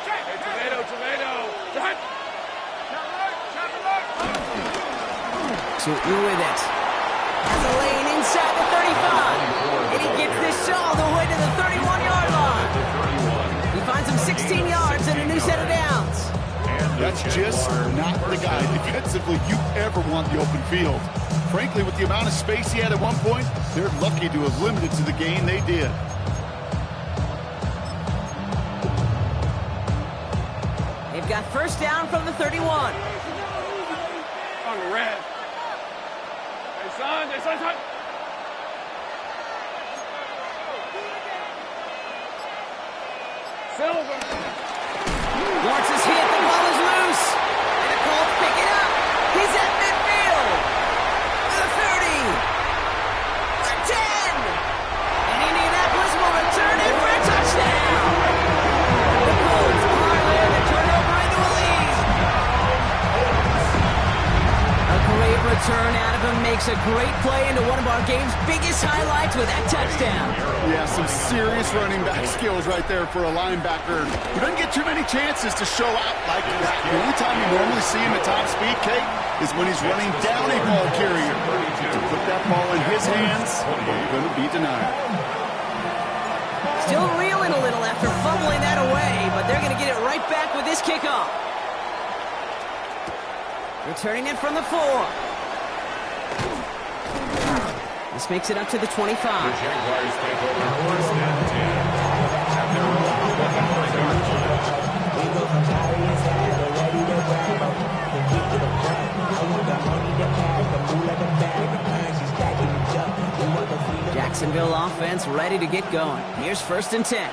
[SPEAKER 2] Hey, tomato.
[SPEAKER 1] Tootin with it. Has a lane inside the 35. And he gets this all the way to the 31-yard line. He finds him 16 yards and a new set of downs.
[SPEAKER 3] That's just not the guy defensively you ever want the open field. Frankly, with the amount of space he had at one point, they're lucky to have limited to the gain they did.
[SPEAKER 1] They've got first down from the 31.
[SPEAKER 2] On the red. Hey, son. Silver.
[SPEAKER 1] Lawrence is hit. The ball is loose. And the Colts pick it up. He's at midfield. The 30. The 10. And Indianapolis will return it for a touchdown. The Colts parlay the turnover into a lead. A great return out of him makes a great play into one of our game's biggest highlights with that touchdown.
[SPEAKER 3] Yeah, some serious running back skills right there for a linebacker. He doesn't get too many chances to show out like that. The only time you normally see him at top speed, Kate, is when he's running down a ball carrier. To put that ball in his hands, you're going to be denied.
[SPEAKER 1] Still reeling a little after fumbling that away, but they're going to get it right back with this kickoff. Returning it from the 4. This makes it up to the 25.
[SPEAKER 4] The Jaguars take over 1st and 10. At their own 25-yard line.
[SPEAKER 1] Jacksonville offense ready to get going. Here's 1st and 10.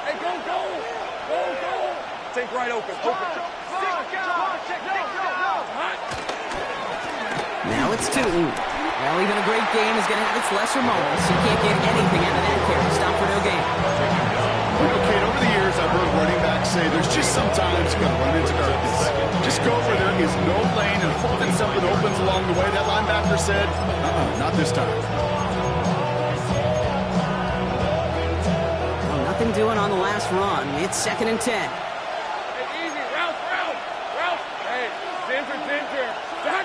[SPEAKER 2] Hey, go. Take right open.
[SPEAKER 1] Now it's Tootin. Well, even a great game is going to have its lesser moments. You can't get anything out of that carry. Stop for no gain.
[SPEAKER 3] Okay, over the years, I've heard running backs say there's just sometimes you're going to run into darkness. Just go where there is no lane and hoping something opens along the way. That linebacker said, not this time.
[SPEAKER 1] Well, nothing doing on the last run. It's 2nd and 10.
[SPEAKER 2] Hey, easy. Route. Hey, Ginger. Back.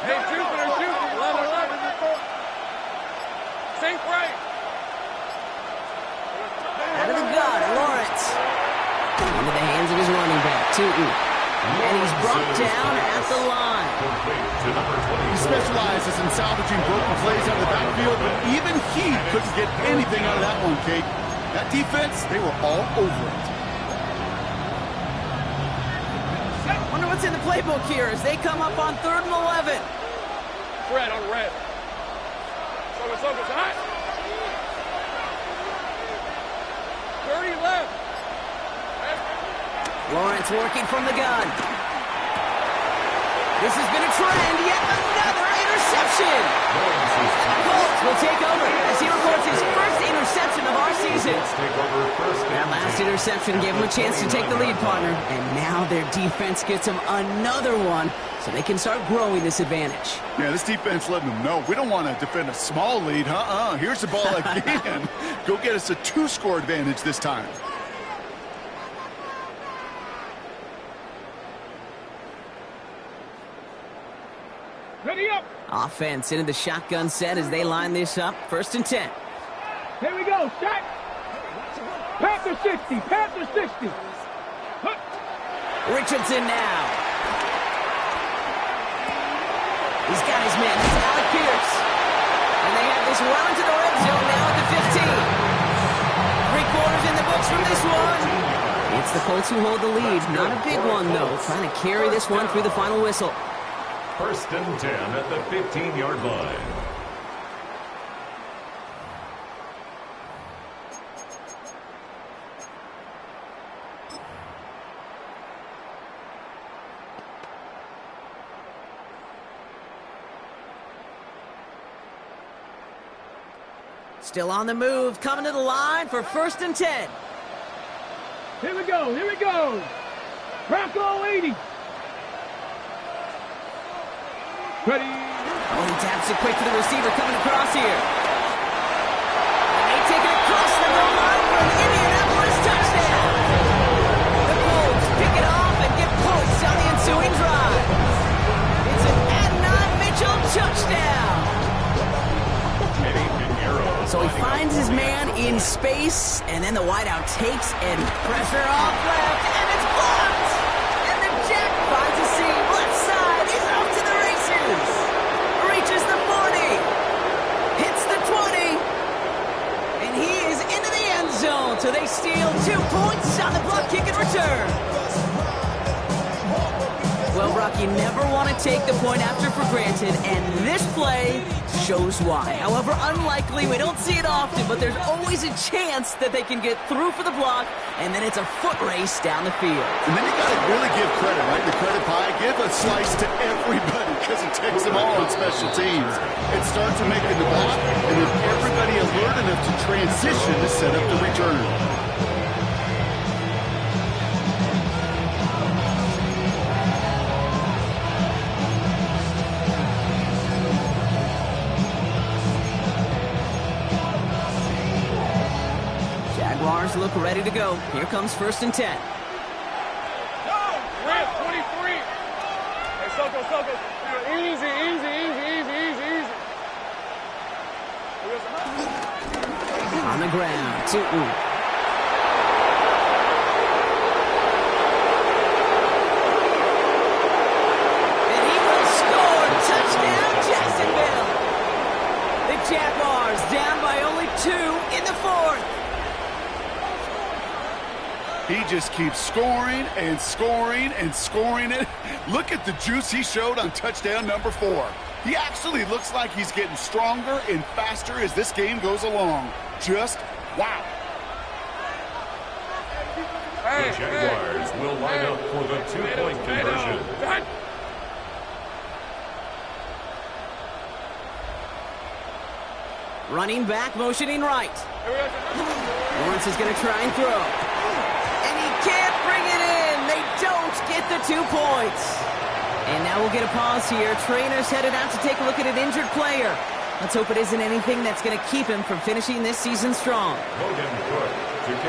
[SPEAKER 2] Hey, Jupiter. 11. Sink right.
[SPEAKER 1] Out of the gun, Lawrence. Into the hands of his running back, Tootin. And he's brought down at the line.
[SPEAKER 3] He specializes in salvaging broken plays out of the backfield, but even he couldn't get anything out of that one, Kate. That defense, they were all over it.
[SPEAKER 1] Wonder what's in the playbook here as they come up on 3rd and 11.
[SPEAKER 2] Red on red. Focus. Hot. 30 left.
[SPEAKER 1] Lawrence working from the gun. This has been a trend. Yet another interception. And the Colts will take over as he records his first interception of our season. That last interception gave him a chance to take the lead, partner. And now their defense gets him another one so they can start growing this advantage.
[SPEAKER 3] Yeah, this defense letting them know we don't want to defend a small lead. Here's the ball again. Go get us a 2-score advantage this time.
[SPEAKER 2] Ready up.
[SPEAKER 1] Offense into the shotgun set as they line this up. 1st and 10.
[SPEAKER 2] Here we go. Shot. Panther 60. Panther 60. Hook.
[SPEAKER 1] Richardson now. He's got his man. He's Alec Pierce. And they have this well into the red zone now at the 15. 3/4 in the books from this one. It's the Colts who hold the lead. Not a big one, though. Trying to carry this one through the final whistle.
[SPEAKER 4] 1st and 10 at the 15-yard line.
[SPEAKER 1] Still on the move, coming to the line for 1st and 10.
[SPEAKER 2] Here we go. Here we go. Bronco 80. Ready.
[SPEAKER 1] Oh, he taps it quick to the receiver coming across here. And they take it across the goal line for an Indianapolis touchdown. The Colts pick it off and get points on the ensuing drive. It's an Adnan Mitchell touchdown. So he finds his man in space, and then the wideout takes and pressure off left, and it's blocked. And the Jack finds a seam left side. He's off to the races. Reaches the 40. Hits the 20. And he is into the end zone. So they steal 2 points on the block kick and return. Well, Brock, you never want to take the point after for granted, and this play shows why. However unlikely, we don't see it often, but there's always a chance that they can get through for the block, and then it's a foot race down the field.
[SPEAKER 3] And then you got to really give credit, right? The credit pie. Give a slice to everybody because it takes them all on special teams. It starts with making the block, and then everybody alert enough to transition to set up the return.
[SPEAKER 1] Jaguars look ready to go. Here comes 1st and 10.
[SPEAKER 2] Red 23. Hey, Soko. Easy.
[SPEAKER 1] On the ground. 2. And he will score. Touchdown, Jacksonville. The Jaguars down by only 2 in the 4th.
[SPEAKER 3] He just keeps scoring and scoring and scoring it. Look at the juice he showed on touchdown number 4. He actually looks like he's getting stronger and faster as this game goes along. Just wow.
[SPEAKER 4] The Jaguars will line up for the 2-point conversion.
[SPEAKER 1] Running back, motioning right. Lawrence is going to try and throw. And he can't bring it in. They don't get the 2 points. And now we'll get a pause here. Trainer's headed out to take a look at an injured player. Let's hope it isn't anything that's going to keep him from finishing this season strong.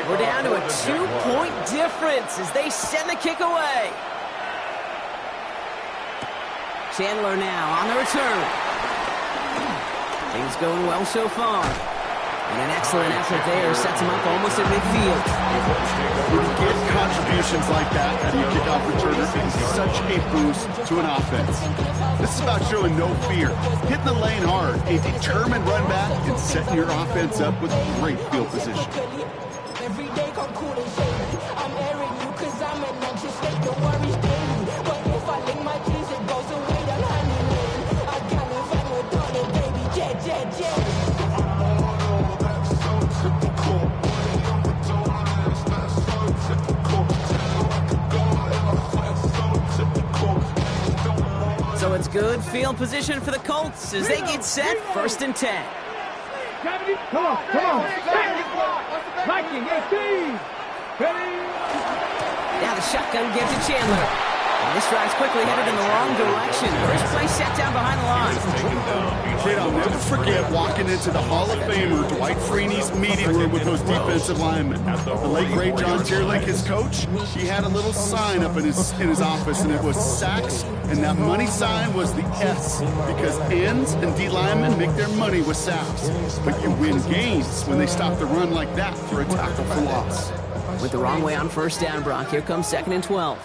[SPEAKER 1] We're down to a 2-point difference as they send the kick away. Chandler now on the return. Things going well so far. And an excellent effort there sets him up almost at midfield.
[SPEAKER 3] When you get contributions like that out of your kickoff returner, it's such a boost to an offense. This is about showing no fear, hitting the lane hard, a determined run back, and setting your offense up with great field position.
[SPEAKER 7] Every day come cool and shady. I'm airing you cause I'm an anxious state. Don't worry daily. But if I link my keys, it goes away. I'm honeymoon. I got me fun with Donnie, baby. Jet.
[SPEAKER 1] So it's good field position for the Colts as they get set. 1st and 10.
[SPEAKER 2] Come on. Viking 18. Ready.
[SPEAKER 1] Now the shotgun gives to Chandler. This drive's quickly headed in the wrong direction. First play set down behind the line.
[SPEAKER 3] Kid, I'll never forget walking into the Hall of Famer Dwight Freeney's meeting room with those defensive linemen. The late great John Tierlink, his coach, he had a little sign up in his office, and it was sacks, and that money sign was the S, because ends and D linemen make their money with sacks. But you win games when they stop the run like that for a tackle for loss.
[SPEAKER 1] With the wrong way on first down, Brock. Here comes 2nd and 12.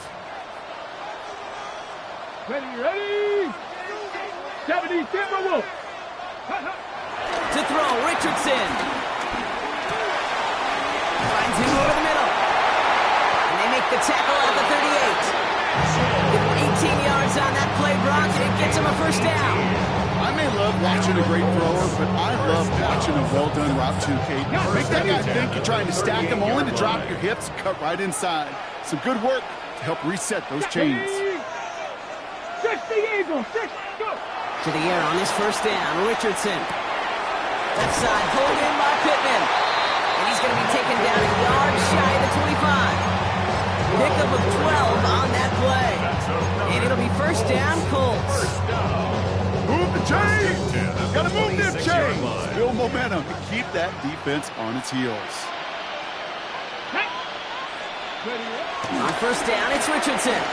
[SPEAKER 2] Ready? 70, Timberwolf.
[SPEAKER 1] To throw, Richardson. Finds him over the middle. And they make the tackle at the 38. 18 yards on that play, Brock, and it gets him a first down.
[SPEAKER 3] I may love watching a great thrower, but I love watching a well-done route too, Kate. Make that guy think you're trying to stack him, only to drop your hips, cut right inside. Some good work to help reset those chains.
[SPEAKER 2] 60 Eagles, 6, go.
[SPEAKER 1] To the air on this first down, Richardson. Left side, pulled in by Pittman. And he's going to be taken down a yard shy of the 25. Pickup of 12 on that play. And it'll be first down, Colts.
[SPEAKER 3] Move the chains! Gotta move them chains! Build momentum and keep that defense on its heels.
[SPEAKER 1] On first down, it's Richardson.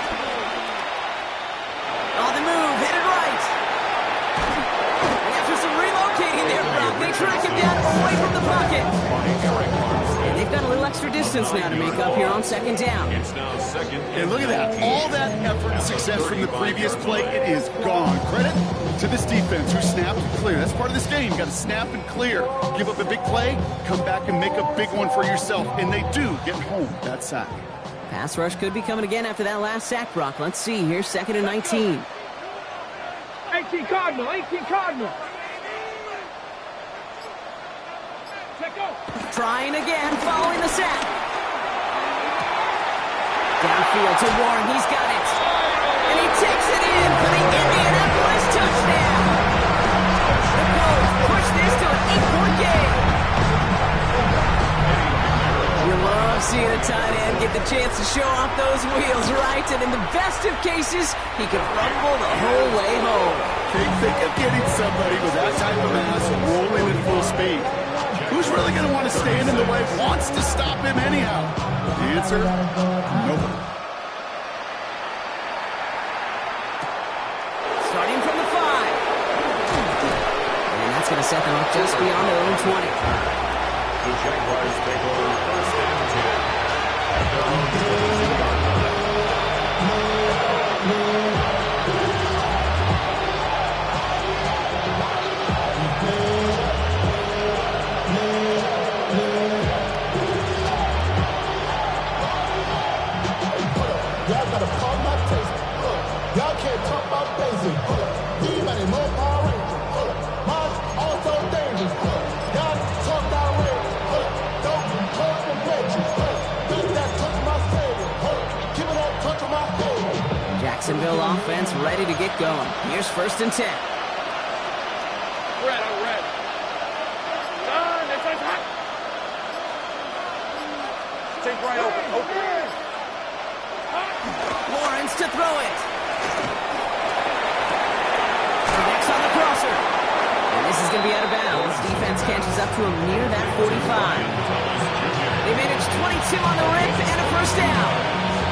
[SPEAKER 1] On the move, headed right. And after some relocating there, Brock, they track him down away from the pocket. And they've got a little extra distance now to make up here on 2nd down.
[SPEAKER 4] It's now 2nd.
[SPEAKER 3] And look at that. All that effort and success from the previous play, it is gone. Credit to this defense who snapped and clear. That's part of this game. You got to snap and clear. Give up a big play, come back and make a big one for yourself. And they do get home that sack.
[SPEAKER 1] Pass rush could be coming again after that last sack, Brock. Let's see here, 2nd and 19.
[SPEAKER 2] 18 Cardinal, 18 Cardinal. Check go.
[SPEAKER 1] Trying again, following the sack. Downfield to Warren, he's got it. And he takes it in for the Indianapolis touchdown. The Colts push this to an 8-point game. You love seeing a tight end get the chance to show off those wheels, right? And in the best of cases, he could rumble the whole way home.
[SPEAKER 3] Think of getting somebody with that type of mass rolling at full speed. Who's really going to want to stand in the way, wants to stop him anyhow? The answer, nobody.
[SPEAKER 1] Starting from the 5. And that's going to set them up just beyond their own 20.
[SPEAKER 4] The Jaguars take over first and 10. At their own 22-yard line.
[SPEAKER 8] Y'all gotta call my taste. Y'all can't talk about basic. Anybody know Power Rangers? Mine's also dangerous. Y'all talk that way. Don't talk the legends. Beat that touch my stadium. Give me that touch of my head.
[SPEAKER 1] Jacksonville offense ready to get going. Here's 1st and 10.
[SPEAKER 2] Red, I'm red. This is hot. Take right open.
[SPEAKER 1] Lawrence to throw it. Next on the crosser. And this is going to be out of bounds. Defense catches up to him near that 45. They manage 22 on the rip and a first down.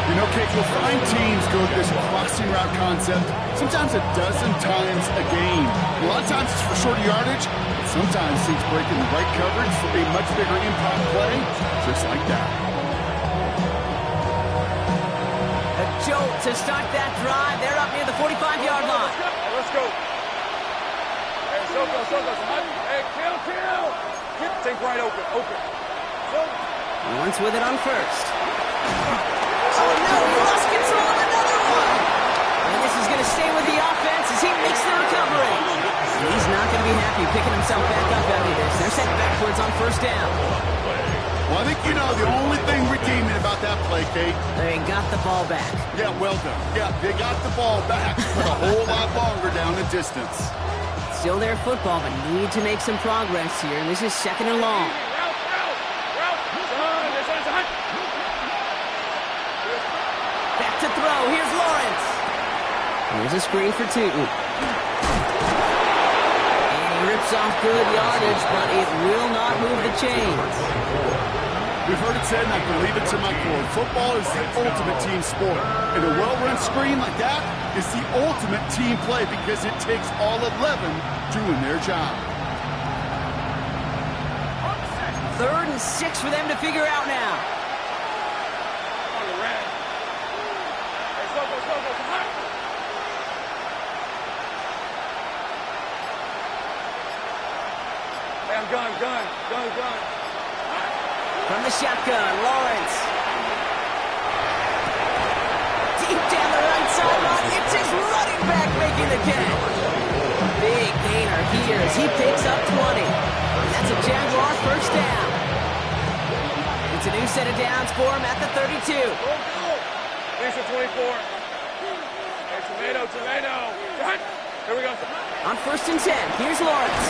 [SPEAKER 3] You know, Kate, you'll find teams go to this crossing route concept sometimes a dozen times a game. A lot of times it's for shorter yardage. Sometimes teams break in the right coverage for a much bigger impact play, just like that.
[SPEAKER 1] A jolt to start that drive. They're up near the 45-yard line.
[SPEAKER 2] Let's go. Hey, Hey, kill. Take right open.
[SPEAKER 1] Lawrence with it on first. Oh no, he lost control of another one. And this is going to stay with the offense as he makes the recovery. He's not going to be happy picking himself back up after this. They're set backwards on first down.
[SPEAKER 3] Well, I think you know the only thing redeeming about that play, Kate.
[SPEAKER 1] They got the ball back.
[SPEAKER 3] Yeah, well done. Yeah, they got the ball back, but a whole lot longer down the distance.
[SPEAKER 1] Still their football, but need to make some progress here. And this is 2nd and long. Back to throw. Here's Lawrence. Here's a screen for Tootin. And he rips off good yardage, but it will not move the chains.
[SPEAKER 3] We've heard it said, and I believe it to my core. Football is the ultimate team sport. And a well-run screen like that is the ultimate team play because it takes all 11 doing their job.
[SPEAKER 1] 3rd and 6 for them to figure out now.
[SPEAKER 2] Gun.
[SPEAKER 1] From the shotgun, Lawrence. Deep down the right sideline, it's his running back making the catch. Big gainer here as he picks up 20. That's a Jaguar first down. It's a new set of downs for him at the 32.
[SPEAKER 2] Here's the 24. Hey, tomato. Here we go.
[SPEAKER 1] On 1st and 10, here's Lawrence.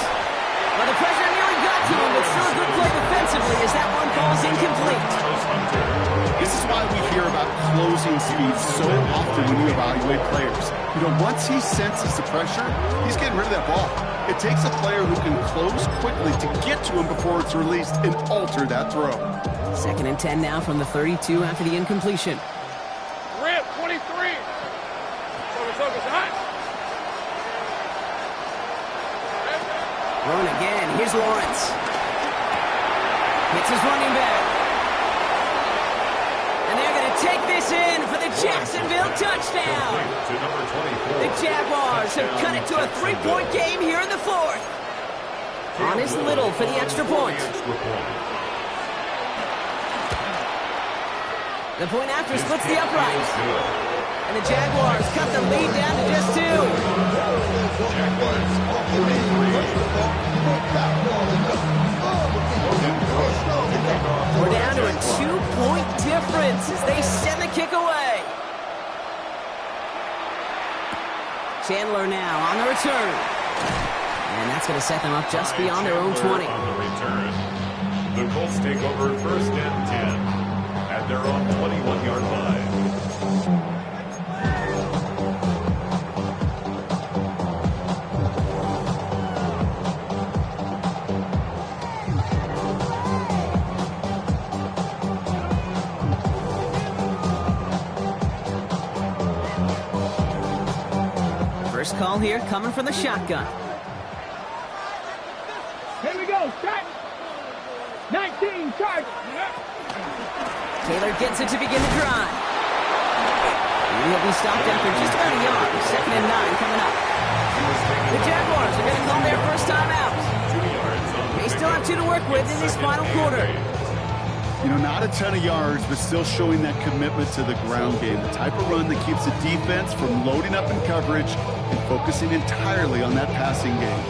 [SPEAKER 1] Well, the pressure nearly got to him, but still a good play defensively as that one falls incomplete.
[SPEAKER 3] This is why we hear about closing speed so often when you evaluate players. You know, once he senses the pressure, he's getting rid of that ball. It takes a player who can close quickly to get to him before it's released and alter that throw.
[SPEAKER 1] 2nd and 10 now from the 32 after the incompletion.
[SPEAKER 2] Rip, 23. Focus, hot.
[SPEAKER 1] Throwing again. Here's Lawrence. Hits his running back. And they're going to take this in for the Jacksonville touchdown. The Jaguars have cut it to a 3-point game here in the 4th. On is Little for the extra point. The point after splits the uprights. And the Jaguars cut the lead down to just 2. We're down to a 2-point difference as they send the kick away. Chandler now on the return. And that's going to set them up just beyond their own 20.
[SPEAKER 4] On the return. The Colts take over 1st and 10 at their own 21-yard line.
[SPEAKER 1] First call here coming from the shotgun.
[SPEAKER 2] Here we go, set. 19, charge.
[SPEAKER 1] Taylor gets it to begin the drive. He'll be stopped after just about a yard. 2nd and 9 coming up. The Jaguars are going to call their first time out. They still have 2 to work with in this final quarter.
[SPEAKER 3] You know, not a ton of yards, but still showing that commitment to the ground game. The type of run that keeps the defense from loading up in coverage and focusing entirely on that passing game.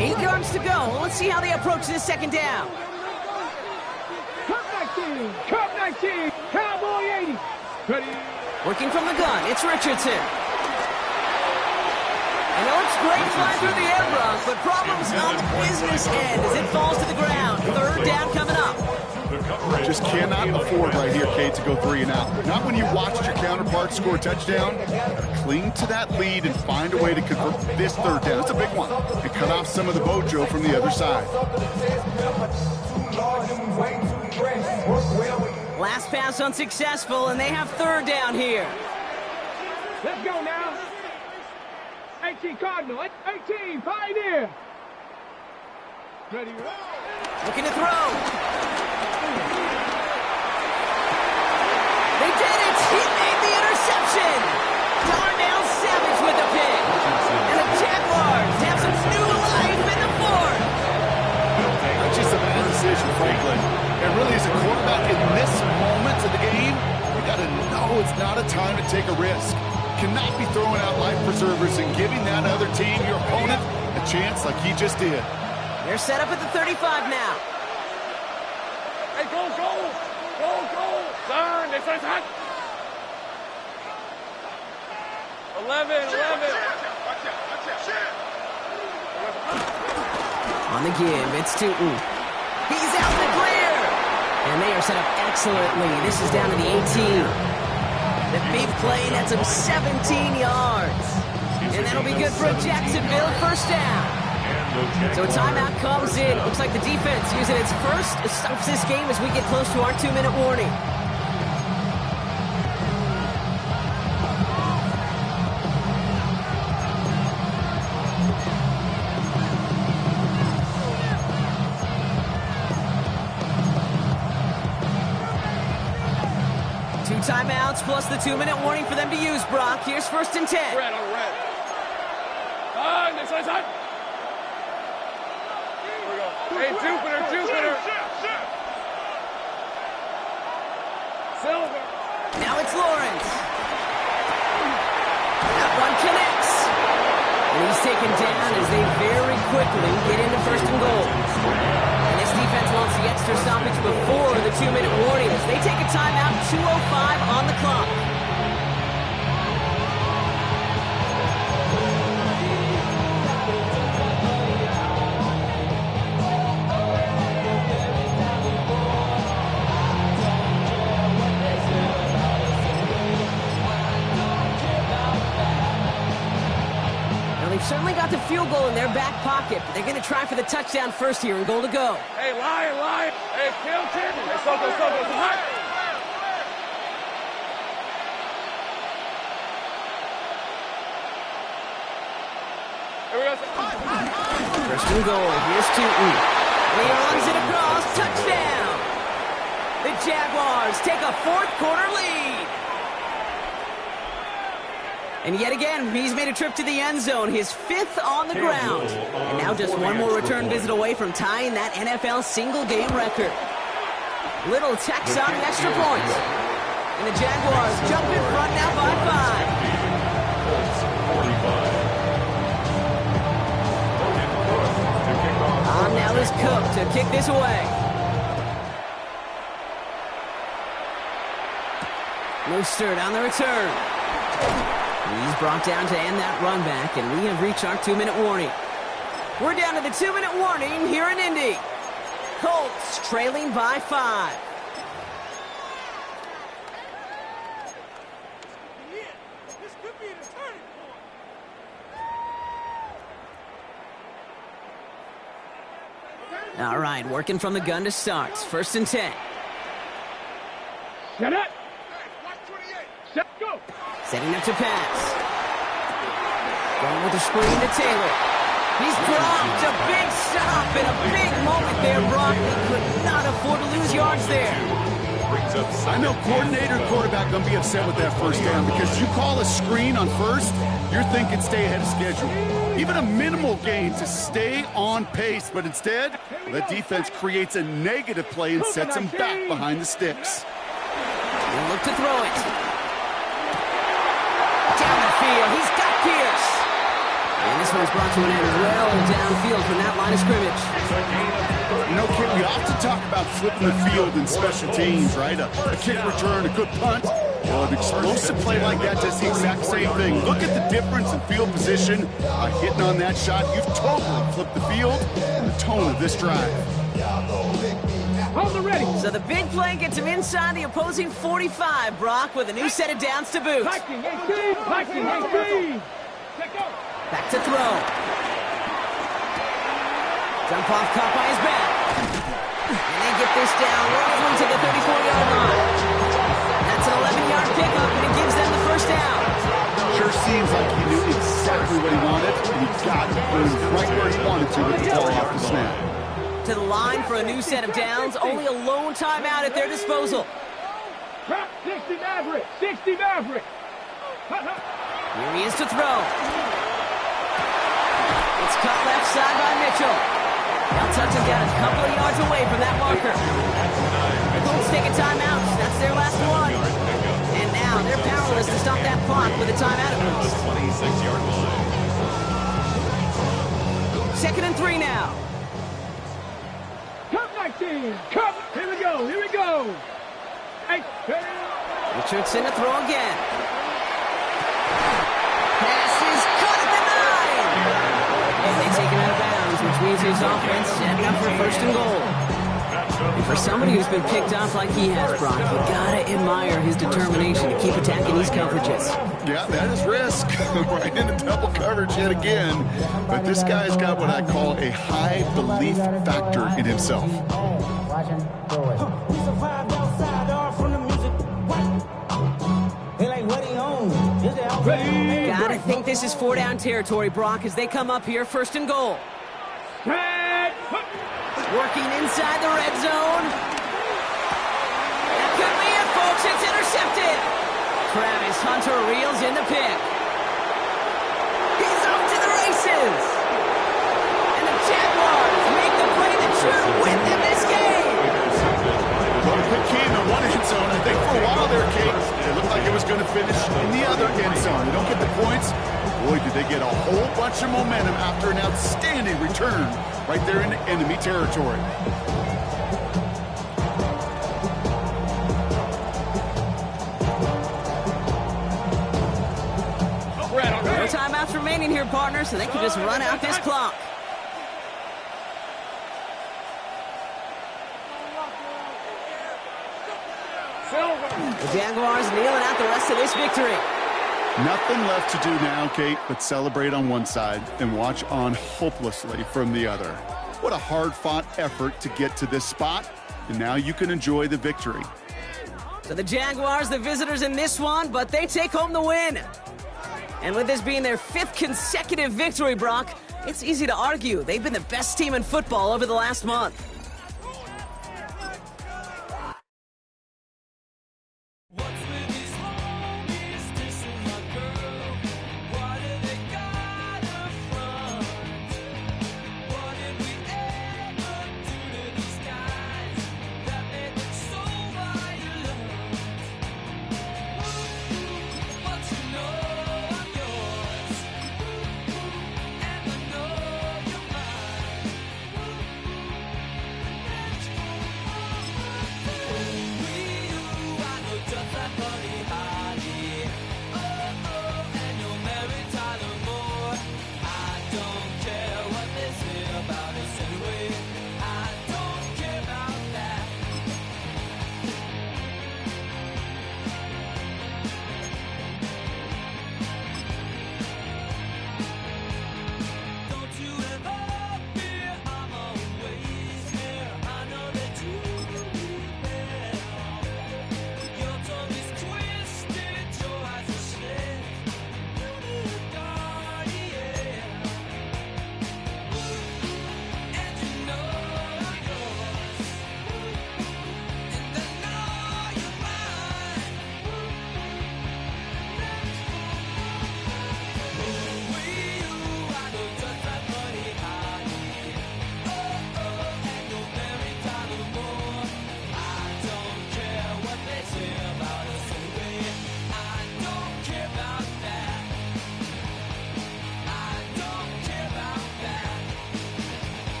[SPEAKER 1] 8 yards to go. Let's see how they approach this 2nd down.
[SPEAKER 2] Cup 19, Cowboy 80. Ready.
[SPEAKER 1] Working from the gun, it's Richardson. And it looks great flying through the air, Bronx, but problems on the business end as it falls to the ground. 3rd down coming up.
[SPEAKER 3] Just cannot afford right here, Kate, to go 3 and out. Not when you watched your counterpart score a touchdown. Cling to that lead and find a way to convert this 3rd down. It's a big one. And cut off some of the mojo from the other side.
[SPEAKER 1] Last pass unsuccessful, and they have 3rd down here.
[SPEAKER 2] Let's go now. 18 Cardinal, 18 Pioneer. Ready,
[SPEAKER 1] Looking to throw. They did it! He made the interception! Darnell Savage with the pick. And the Jaguars have some new life in the 4th.
[SPEAKER 3] That's just a bad decision, Franklin. And really, as a quarterback in this moment of the game, you got to know it's not a time to take a risk. Cannot be throwing out life preservers and giving that other team, your opponent, a chance like he just did.
[SPEAKER 1] They're set up at the 35 now.
[SPEAKER 2] Hey, go. Turn, this is hot. 11.
[SPEAKER 1] On the give, it's Tootin. He's out in the clear! And they are set up excellently. This is down to the 18. The A big play nets him 17 yards. And that'll be good for a Jacksonville first down. So a timeout comes in. Looks like the defense using its first stops this game as we get close to our 2-minute warning. Timeouts plus the 2-minute warning for them to use, Brock. Here's 1st and 10.
[SPEAKER 2] Red on red. Next side. Here we go. Hey, Jupiter. Silver.
[SPEAKER 1] Now it's Lawrence. That one connects. And he's taken down as they very quickly get into 1st and goal. And this defense wants the extra stoppage before the 2-minute warning as they take a timeout, 2:05 on the clock. They've certainly got the field goal in their back pocket, but they're going to try for the touchdown first here and goal to go.
[SPEAKER 2] Hey, Lion. Hey, Kilton. Hey, Soto. Hot. Here we go.
[SPEAKER 1] First and goal. Here's Tootin. And he runs it across. Touchdown. The Jaguars take a 4th-quarter lead. And yet again, he's made a trip to the end zone, his 5th on the ground. And now just one more return visit away from tying that NFL single-game record. Little tacks on extra points. And the Jaguars jump in front now by 5. On now is Cook to kick this away. Mostert on the return. He's brought down to end that run back, and we have reached our 2-minute warning. We're down to the 2-minute warning here in Indy. Colts trailing by 5.
[SPEAKER 2] This could be the turning point.
[SPEAKER 1] All right, working from the gun to start. 1st and 10.
[SPEAKER 2] Shut up. Set, go.
[SPEAKER 1] Setting up to pass. Going with the screen to Taylor. He's dropped. A big stop and a big moment there, Brock. They could not afford to lose yards there.
[SPEAKER 3] I know coordinator quarterback going to be upset with that first down because you call a screen on first, you're thinking stay ahead of schedule. Even a minimal gain to stay on pace, but instead, the defense creates a negative play and sets him back behind the sticks.
[SPEAKER 1] He'll look to throw it. Down the field, he's got Pierce. And this one's brought to an end well downfield from that line of scrimmage.
[SPEAKER 3] You know, Kid, we often talk about flipping the field in special teams, right? A kick return, a good punt. Well, an explosive play like that does the exact same thing. Look at the difference in field position. By hitting on that shot, you've totally flipped the field and the tone of this drive.
[SPEAKER 2] Hold the ready.
[SPEAKER 1] So the big play gets him inside the opposing 45, Brock, with a new set of downs to boot.
[SPEAKER 2] Hiking, 18. Let go.
[SPEAKER 1] Back to throw. Jump off, caught by his back. And they get this down right to the 34-yard line. That's an 11-yard pickup, and it gives them the first down.
[SPEAKER 3] Sure seems like he knew exactly what he wanted, and he got it right where he wanted to with the ball off the snap.
[SPEAKER 1] To the line for a new set of downs, only a lone timeout at their disposal.
[SPEAKER 2] 60 Maverick.
[SPEAKER 1] Here he is to throw. It's cut left side by Mitchell. Now touches down a couple of yards away from that marker. The Colts take a timeout. That's their last one. And now they're powerless to stop that clock with a timeout at least.
[SPEAKER 4] 26-yard line.
[SPEAKER 1] 2nd and 3 now.
[SPEAKER 2] Cup 19. Cup. Here we go. Hey.
[SPEAKER 1] Richardson to throw again. Pass is caught at the 9. And they take him out of bounds, which means his offense setting up for 1st and goal. And for somebody who's been picked off like he has, Brock, you gotta admire his determination to keep attacking these coverages.
[SPEAKER 3] Yeah, that is risk. Right into double coverage yet again. But this guy's got what I call a high belief factor in himself.
[SPEAKER 5] Watch him throw it.
[SPEAKER 7] We survived outside, all from the music. What? They like, what he own? Is it out there?
[SPEAKER 1] Gotta think this is 4-down territory, Brock, as they come up here, 1st and goal. Working inside the red zone. That could be it, folks. It's intercepted. Travis Hunter reels in the pick. He's off to the races. And the Jaguars make the play that should win them this game.
[SPEAKER 3] Well, the pick came in one end zone. I think for a while there, Kate, it looked like it was going to finish in the other end zone. They don't get the points. Boy, did they get a whole bunch of momentum after an outstanding return right there into enemy territory.
[SPEAKER 1] No timeouts remaining here, partner, so they can just run out this clock. The Jaguars kneeling out the rest of this victory.
[SPEAKER 3] Nothing left to do now, Kate, but celebrate on one side and watch on hopelessly from the other. What a hard-fought effort to get to this spot, and now you can enjoy the victory.
[SPEAKER 1] So the Jaguars, the visitors in this one, but they take home the win. And with this being their 5th consecutive victory, Brock, it's easy to argue they've been the best team in football over the last month.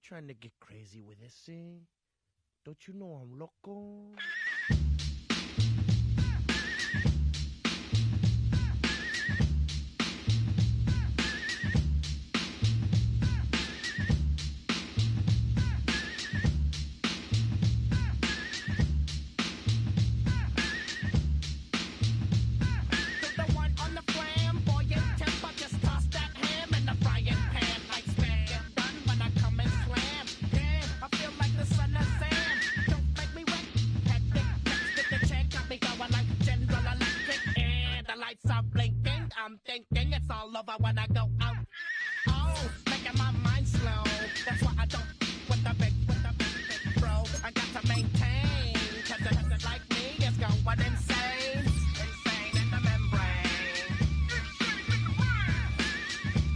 [SPEAKER 9] Trying to get crazy with this thing? Don't you know I'm loco?
[SPEAKER 7] The sun
[SPEAKER 10] lights are blinking. I'm thinking it's all over when I go out. Oh, making my mind slow. That's why I don't with the big bro. I got to maintain, cause a person like me is going insane. Insane in the membrane.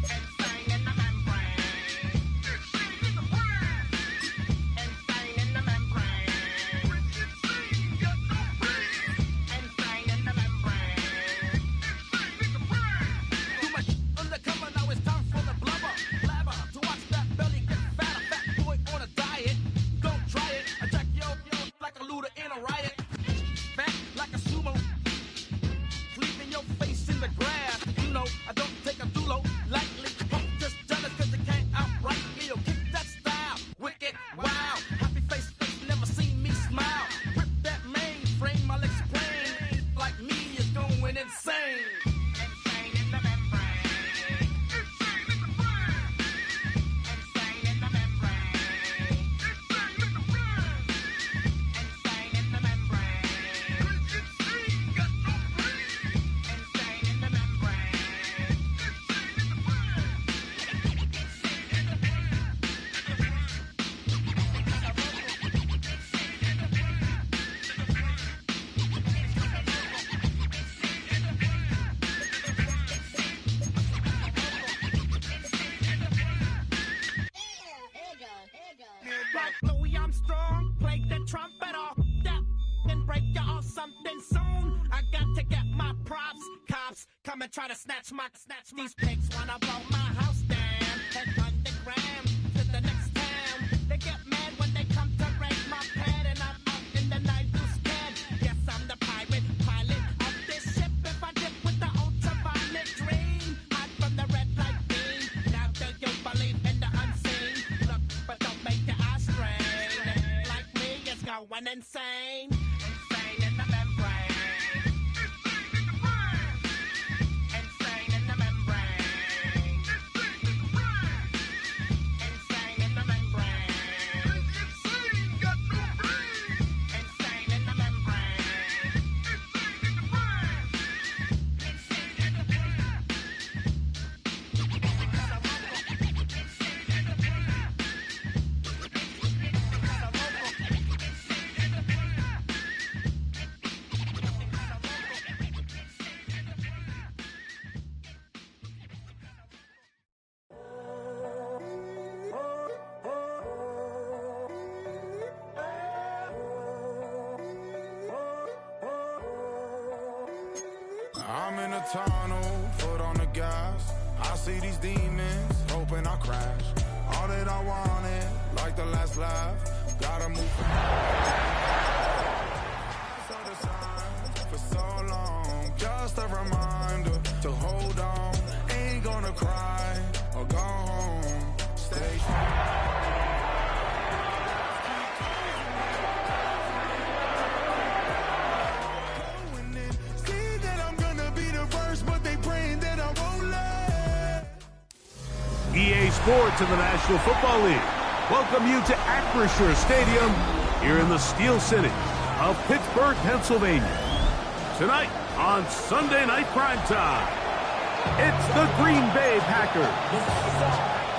[SPEAKER 10] Insane in the membrane. Insane in the membrane. Insane in the membrane. Too much undercover, now it's time for the blubber. Blabber, to watch that belly get fat. A fat boy on a diet. Don't try it. Attack yo like a looter in a riot. Fat like a sumo. Cleaving your face in the grass. You know, I don't take a dulo lightly. Punk just jealous cause they can't outright me. Yo, kick that style. Wicked, wow. Happy face, never seen me smile. Rip that mainframe, I'll explain. Like me is going insane. Insane in the membrane. Insane in the brain. Insane in the membrane. Insane in the brain. Insane in the membrane. Insane got no brain. Insane in the membrane. Insane in the brain. Insane in the brain. Like Louis Armstrong, play the trumpet off that and break you off something soon. I got to get my props. Cops come and try to snatch these pigs wanna blow my house down. Head underground to the next town. They get mad when they come to raid my pad and I'm out in the night too scared. Yes, I'm the pirate pilot of this ship. If I dip with the ultraviolet dream, hide from the red light beam. Now do you believe in the unseen? Look, but don't make your eyes strain. Like me, it's going insane. Insane in the membrane. Insane in the membrane. Insane in the membrane. Insane got no brain. Insane in the membrane. Insane in the brain. Insane in the brain.
[SPEAKER 11] I'm in a tunnel, foot on the gas. I see these demons, hoping I crash. All that I wanted, like the last laugh. Gotta move saw the signs for so long. Just a reminder to hold on. Ain't gonna cry or go home. Stay strong.
[SPEAKER 12] EA Sports and the National Football League welcome you to Acrisure Stadium here in the Steel City of Pittsburgh, Pennsylvania. Tonight on Sunday Night Primetime, it's the Green Bay Packers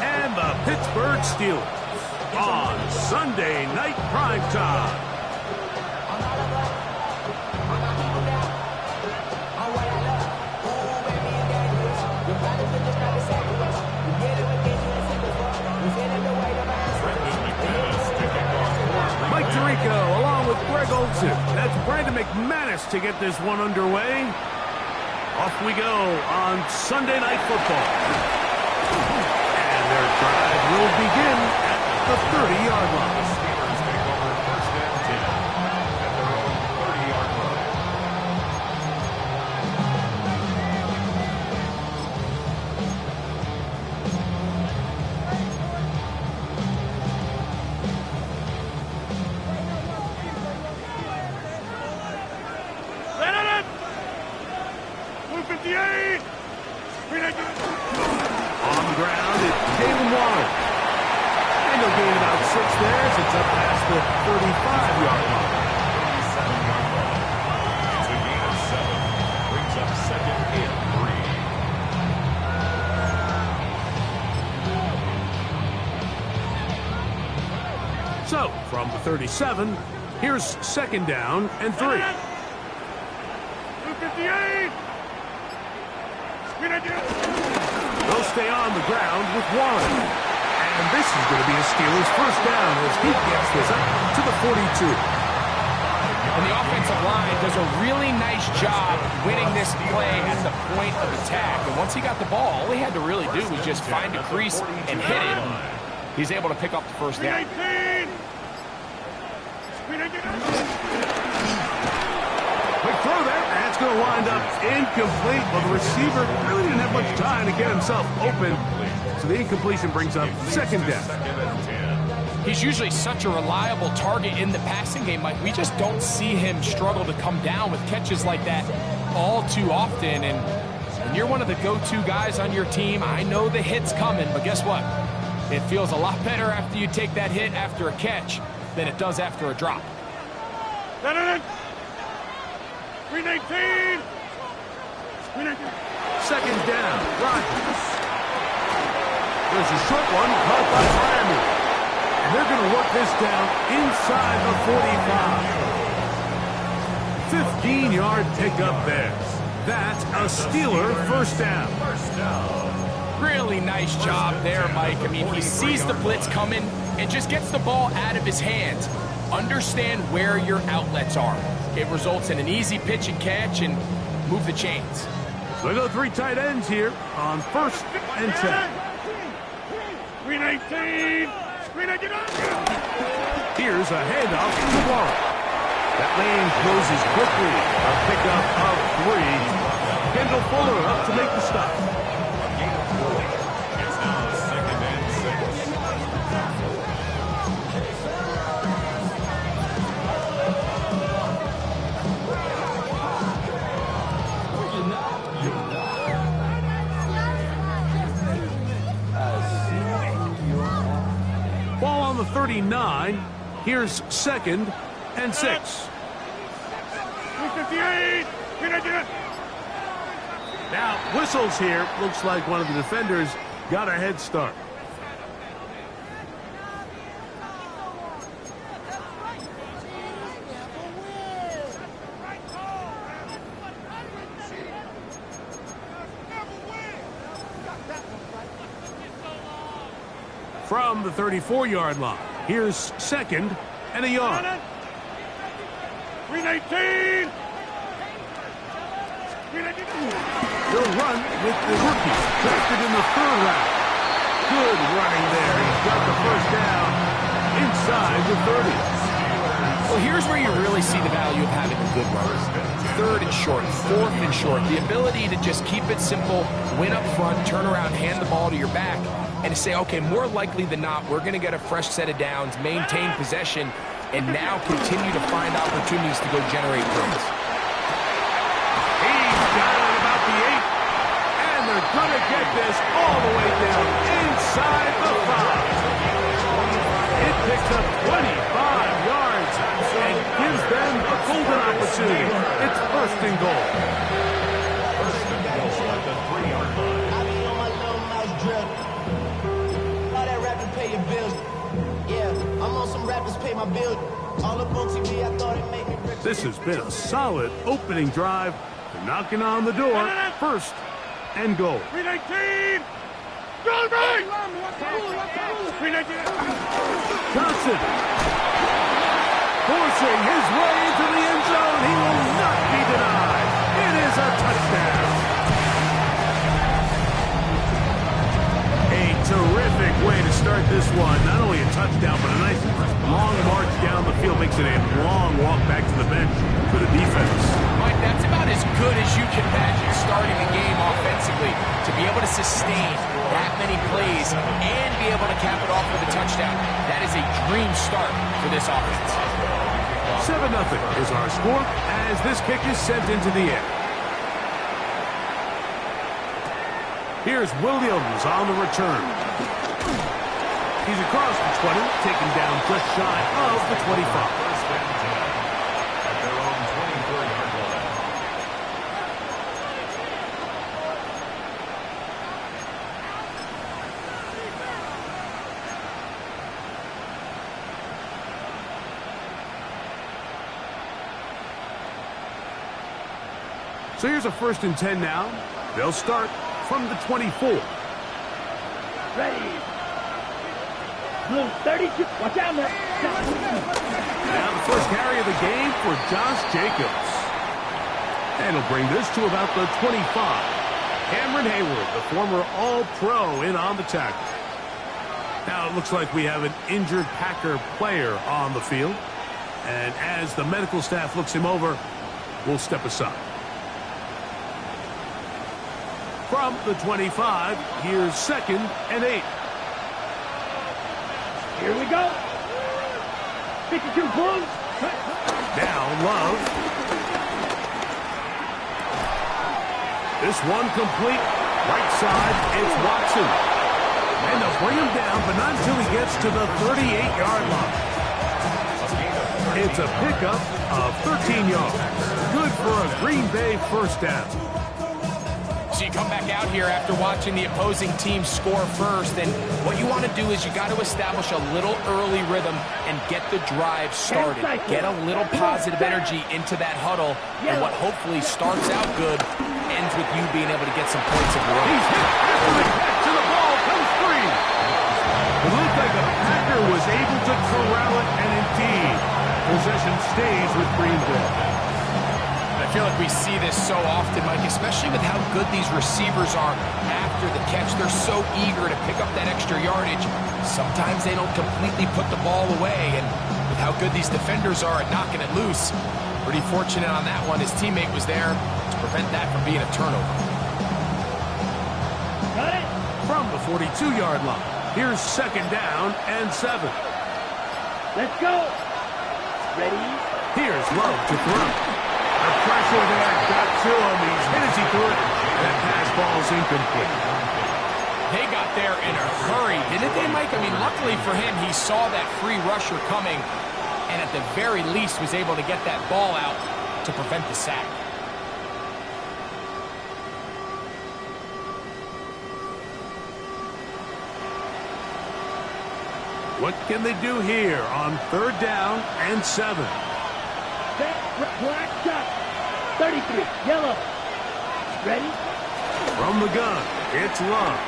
[SPEAKER 12] and the Pittsburgh Steelers on Sunday Night Primetime. Mike Tirico along with Greg Olson. That's Brandon McManus to get this one underway. Off we go on Sunday Night Football. And their drive will begin at the 30-yard line.
[SPEAKER 4] Steelers take over first and 10 at their own 30-yard line.
[SPEAKER 12] On the ground, it's Jalen Waddle. And they'll gain about 6 there as it's up past the 35-yard line.
[SPEAKER 4] 37-yard line. It's a gain of 7. Brings up second in
[SPEAKER 12] So, from the 37, here's second down and 3.
[SPEAKER 2] 258.
[SPEAKER 12] They'll stay on the ground with Warren. And this is going to be a Steelers first down as he gets this up to the 42.
[SPEAKER 13] And the offensive line does a really nice job winning this play at the point of attack. And once he got the ball, all he had to really do was just find a crease and hit it. He's able to pick up the first down.
[SPEAKER 12] Quick throw there. That's going to wind up incomplete. Well, the receiver really didn't have much time to get himself open. So the incompletion brings up second down.
[SPEAKER 13] He's usually such a reliable target in the passing game, Mike. We just don't see him struggle to come down with catches like that all too often. And when you're one of the go-to guys on your team, I know the hit's coming, but guess what? It feels a lot better after you take that hit after a catch than it does after a drop.
[SPEAKER 2] 319.
[SPEAKER 12] Second down, Rodgers. There's a short one caught by Miami. And they're going to work this down inside the 45. 15-yard pickup there. That's a Steeler first down.
[SPEAKER 13] Really nice job there, Mike. I mean, he sees the blitz coming and just gets the ball out of his hands. Understand where your outlets are. It results in an easy pitch and catch and move the chains.
[SPEAKER 12] So they go 3 tight ends here on first and 10.
[SPEAKER 2] 319.
[SPEAKER 12] Here's a handoff to Warren. That lane closes quickly. A pickup of 3. Kendall Fuller up to make the stop.
[SPEAKER 4] It's now second and
[SPEAKER 12] 6. Ball on the 39. Here's second and 6.
[SPEAKER 2] 358.
[SPEAKER 12] Now, whistles here. Looks like one of the defenders got a head start. From the 34-yard line, here's second and a yard.
[SPEAKER 2] 319.
[SPEAKER 12] They'll run with the rookie, drafted in the 3rd round. Good running there. He's got the first down inside the 30.
[SPEAKER 13] Well, here's where you really see the value of having a good run. 3rd and short, 4th and short. The ability to just keep it simple, win up front, turn around, hand the ball to your back, and to say, okay, more likely than not, we're going to get a fresh set of downs, maintain possession, and now continue to find opportunities to go generate runs.
[SPEAKER 12] He's got it about the 8, and they're going to get this all the way down inside the 5. It picks up 25 yards and gives them a golden opportunity. It's first and goal.
[SPEAKER 4] First and goal at the 3-yard line.
[SPEAKER 14] I be on my little mouse drill. All that rapping pay your bills. Yeah, I'm on some rappers pay my bills. All up on TV, I thought it made me rich.
[SPEAKER 12] This has been a solid opening drive. They're knocking on the door. First and goal.
[SPEAKER 2] 319. Goldberg! 319.
[SPEAKER 12] Johnson forcing his way into the end zone. He will not be denied. It is a touchdown. A terrific way to start this one. Not only a touchdown, but a nice long march down the field. Makes it a long walk back to the bench for the defense.
[SPEAKER 13] Mike, that's about as good as you can imagine starting the game offensively. To be able to sustain that many plays and be able to cap it off with a touchdown, that is a dream start for this offense.
[SPEAKER 12] 7-0 is our score as this kick is sent into the air. Here's Williams on the return. He's across the 20, taken down just shy of the 25.
[SPEAKER 4] First and 10 at their own 24-yard line.
[SPEAKER 12] So here's a 1st and 10 now. They'll start from the 24.
[SPEAKER 2] Ready. Blue 32. Watch out, man.
[SPEAKER 12] Now the first carry of the game for Josh Jacobs. And he'll bring this to about the 25. Cameron Hayward, the former All-Pro, in on the tackle. Now it looks like we have an injured Packer player on the field. And as the medical staff looks him over, we'll step aside. From the 25, here's 2nd and 8.
[SPEAKER 2] Here we go. 52 Blues.
[SPEAKER 12] Now Love. This one complete. Right side, it's Watson. And they'll bring him down, but not until he gets to the 38-yard line. It's a pickup of 13 yards. Good for a Green Bay 1st down.
[SPEAKER 13] So you come back out here after watching the opposing team score first, and what you want to do is you got to establish a little early rhythm and get the drive started. Get a little positive energy into that huddle, and what hopefully starts out good ends with you being able to get some points of your own.
[SPEAKER 12] He's hit after the catch, and the ball comes free. It looked like the Packer was able to corral it, and indeed, possession stays with Green Bay.
[SPEAKER 13] I feel like we see this so often, Mike, especially with how good these receivers are after the catch. They're so eager to pick up that extra yardage. Sometimes they don't completely put the ball away, and with how good these defenders are at knocking it loose, pretty fortunate on that one. His teammate was there to prevent that from being a turnover.
[SPEAKER 2] Got it.
[SPEAKER 12] From the 42-yard line, here's 2nd down and 7.
[SPEAKER 2] Let's go. Ready.
[SPEAKER 12] Here's Love to throw. The pressure there got to him. He's hit as he threw it. That pass ball's incomplete.
[SPEAKER 13] They got there in a hurry, didn't they, Mike? I mean, luckily for him, he saw that free rusher coming, and at the very least was able to get that ball out to prevent the sack.
[SPEAKER 12] What can they do here on 3rd down and 7?
[SPEAKER 2] Black shot. 33. Yellow. Ready?
[SPEAKER 12] From the gun, it's Love.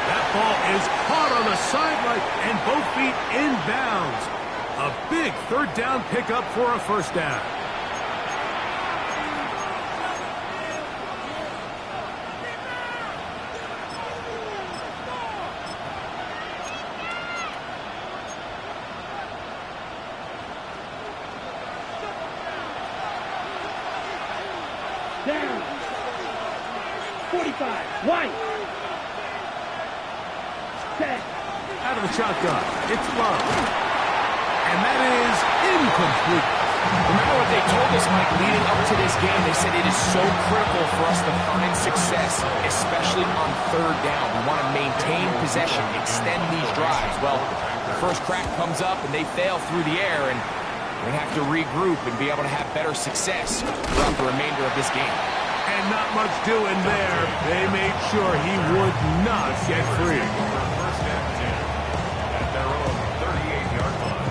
[SPEAKER 12] That ball is caught on the sideline and both feet inbounds. A big 3rd down pickup for a 1st down.
[SPEAKER 2] Down. 45. White. Set.
[SPEAKER 12] Out of the shotgun, it's Love. And that is incomplete.
[SPEAKER 13] Remember what they told us, Mike, leading up to this game? They said it is so critical for us to find success, especially on 3rd down. We want to maintain possession, extend these drives. Well, the first crack comes up and they fail through the air, and we're going to have to regroup and be able to have better success throughout the remainder of this game.
[SPEAKER 12] And not much doing there. They made sure he would not get free.
[SPEAKER 4] First and 10 at their own 38-yard line.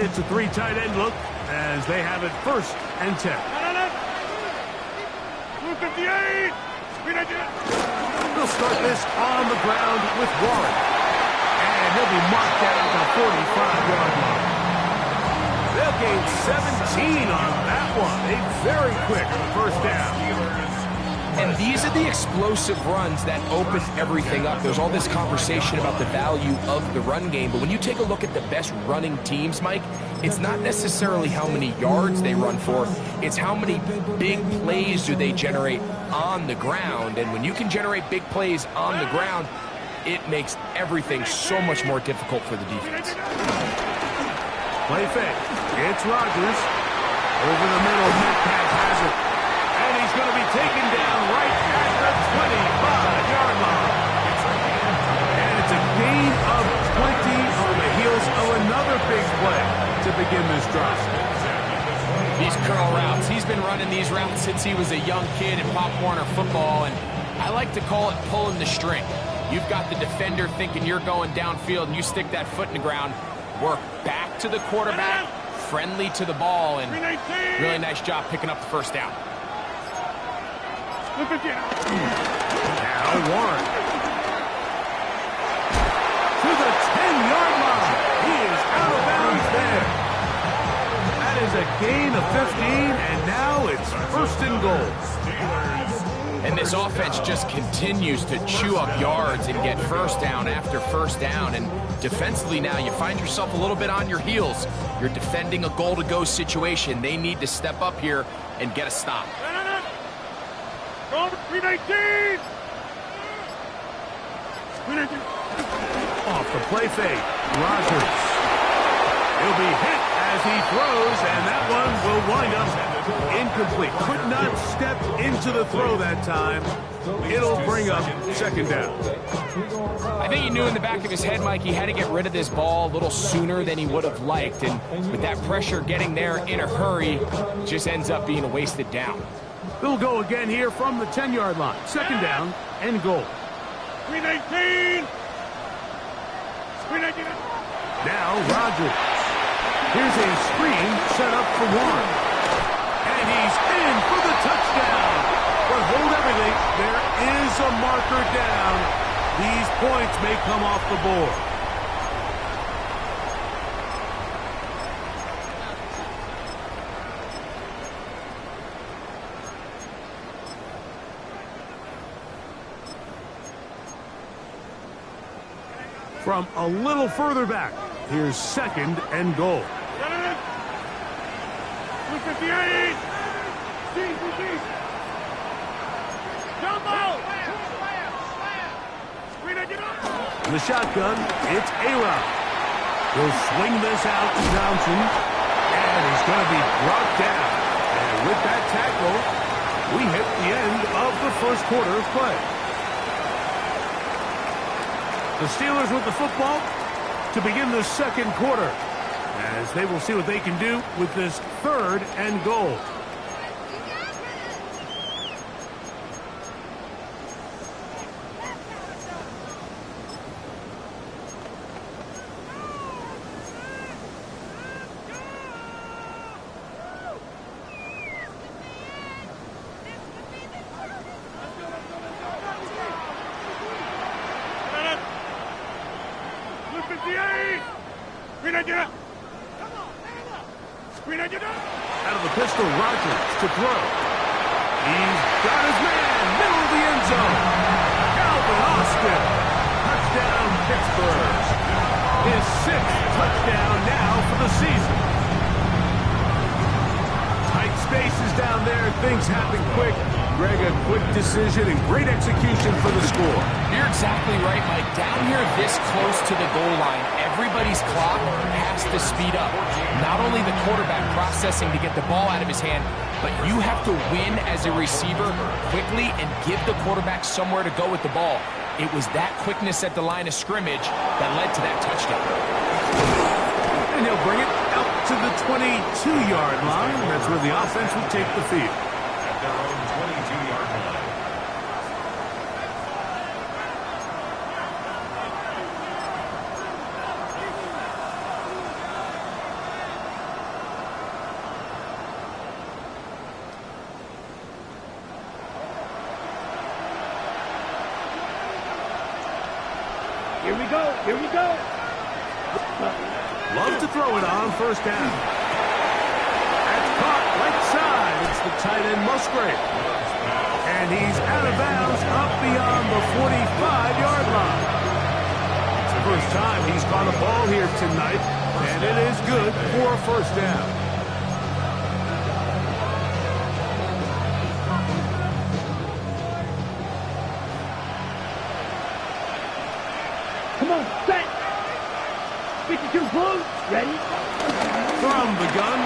[SPEAKER 12] It's a 3 tight end look as they have it 1st and 10.
[SPEAKER 2] 58.
[SPEAKER 12] They'll start this on the ground with Warren. And he'll be marked down at the 45-yard line. They'll gain 17 on that one. A very quick 1st down.
[SPEAKER 13] And these are the explosive runs that open everything up. There's all this conversation about the value of the run game, but when you take a look at the best running teams, Mike, it's not necessarily how many yards they run for, it's how many big plays do they generate on the ground. And when you can generate big plays on the ground, it makes everything so much more difficult for the defense.
[SPEAKER 12] Play fake. It's Rodgers. Over the middle, Metcalf has it. And he's going to be taken down right at the 25-yard line. And it's a gain of 20 on the heels of another big play to begin this drive.
[SPEAKER 13] These curl routes. He's been running these routes since he was a young kid in Pop Warner football, and I like to call it pulling the string. You've got the defender thinking you're going downfield, and you stick that foot in the ground, work back to the quarterback, friendly to the ball, and really nice job picking up the first down.
[SPEAKER 12] Now Warren. To the 10-yard line. He is out of bounds there. That is a gain of 15, and now it's first and goal.
[SPEAKER 13] And this offense just continues to chew up yards and get first down after first down. And defensively now, you find yourself a little bit on your heels. You're defending a goal-to-go situation. They need to step up here and get a stop.
[SPEAKER 12] Off the play fake, Rodgers. He'll be hit as he throws, and that one will wind up incomplete. Could not step into the throw that time. It'll bring up second down.
[SPEAKER 13] I think he knew in the back of his head, Mike, he had to get rid of this ball a little sooner than he would have liked. And with that pressure getting there in a hurry, it just ends up being a wasted down.
[SPEAKER 12] They'll go again here from the 10-yard line. Second down and goal.
[SPEAKER 2] 319.
[SPEAKER 12] Now Rodgers. Here's a screen set up for Warren. And he's in for the touchdown. But hold everything. There is a marker down. These points may come off the board. From a little further back, here's second and goal.
[SPEAKER 2] 258. Jumbo.
[SPEAKER 12] In the shotgun, it's A-Rod. He'll swing this out to Johnson, and he's going to be brought down. And with that tackle, we hit the end of the first quarter of play. The Steelers with the football to begin the second quarter, as they will see what they can do with this third and goal. Out of the pistol, Rodgers to throw. He's got his man, middle of the end zone. Calvin Austin. Touchdown, Pittsburgh. His 6th touchdown now for the season. Tight spaces down there. Things happen quick. Greg, a quick decision and great execution for the score.
[SPEAKER 13] You're exactly right, Mike. Down here this close to the goal line, everybody's clock has to speed up. Not only the quarterback processing to get the ball out of his hand, but you have to win as a receiver quickly and give the quarterback somewhere to go with the ball. It was that quickness at the line of scrimmage that led to that touchdown.
[SPEAKER 12] And he'll bring it out to the 22-yard line. That's where the offense will take the field.
[SPEAKER 4] At their own 22-yard line.
[SPEAKER 2] Here we go. Here we go.
[SPEAKER 12] Love to throw it on first down. That's caught right side. It's the tight end Musgrave. And he's out of bounds up beyond the 45-yard line. It's the first time he's caught a ball here tonight, and it is good for a first down.
[SPEAKER 2] Come on, set. 52 close. Ready?
[SPEAKER 12] From the gun,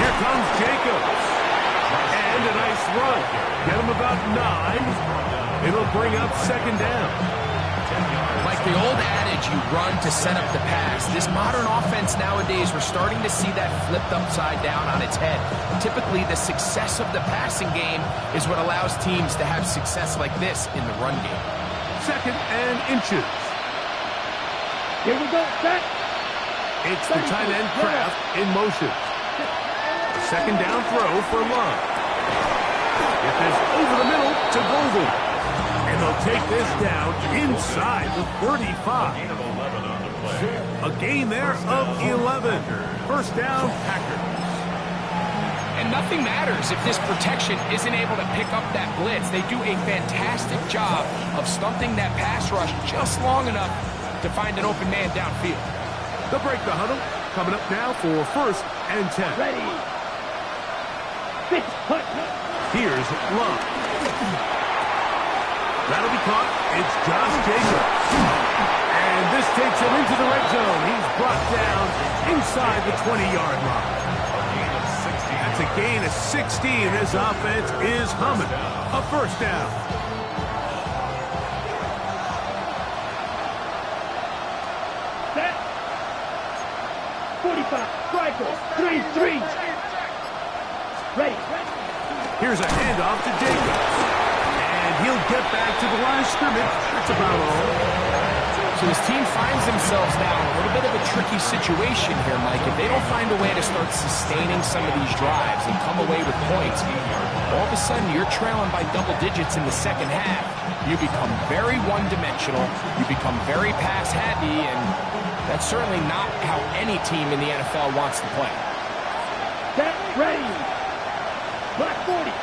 [SPEAKER 12] here comes Jacobs. And a nice run. Get him about 9. It'll bring up second down.
[SPEAKER 13] Like the old adage, advantage, you run to set up the pass. This modern offense nowadays, we're starting to see that flipped upside down on its head. Typically, the success of the passing game is what allows teams to have success like this in the run game.
[SPEAKER 12] 2nd and inches.
[SPEAKER 2] Here we go, set.
[SPEAKER 12] It's the tight end Kraft in motion. A 2nd down throw for Love. Get this over the middle to Golden. And they'll take this down inside the 35. A gain there of 11. 1st down, Packers.
[SPEAKER 13] And nothing matters if this protection isn't able to pick up that blitz. They do a fantastic job of stunting that pass rush just long enough to find an open man downfield.
[SPEAKER 12] They'll break the huddle. Coming up now for 1st and 10.
[SPEAKER 2] Ready. Pitch, putt.
[SPEAKER 12] Here's Love. That'll be caught. It's Josh Jacobs. And this takes him into the red zone. He's brought down inside the 20-yard line. That's a gain of 16. This offense is humming. A 1st down.
[SPEAKER 2] Set. 45. Striker. 3-3. Ready.
[SPEAKER 12] Here's a handoff to Jacobs. He'll get back to the line of scrimmage. That's about all.
[SPEAKER 13] So his team finds themselves now in a little bit of a tricky situation here, Mike. If they don't find a way to start sustaining some of these drives and come away with points, all of a sudden you're trailing by double digits in the 2nd half. You become very one-dimensional. You become very pass-heavy, and that's certainly not how any team in the NFL wants to play.
[SPEAKER 2] Set, ready. Block 40.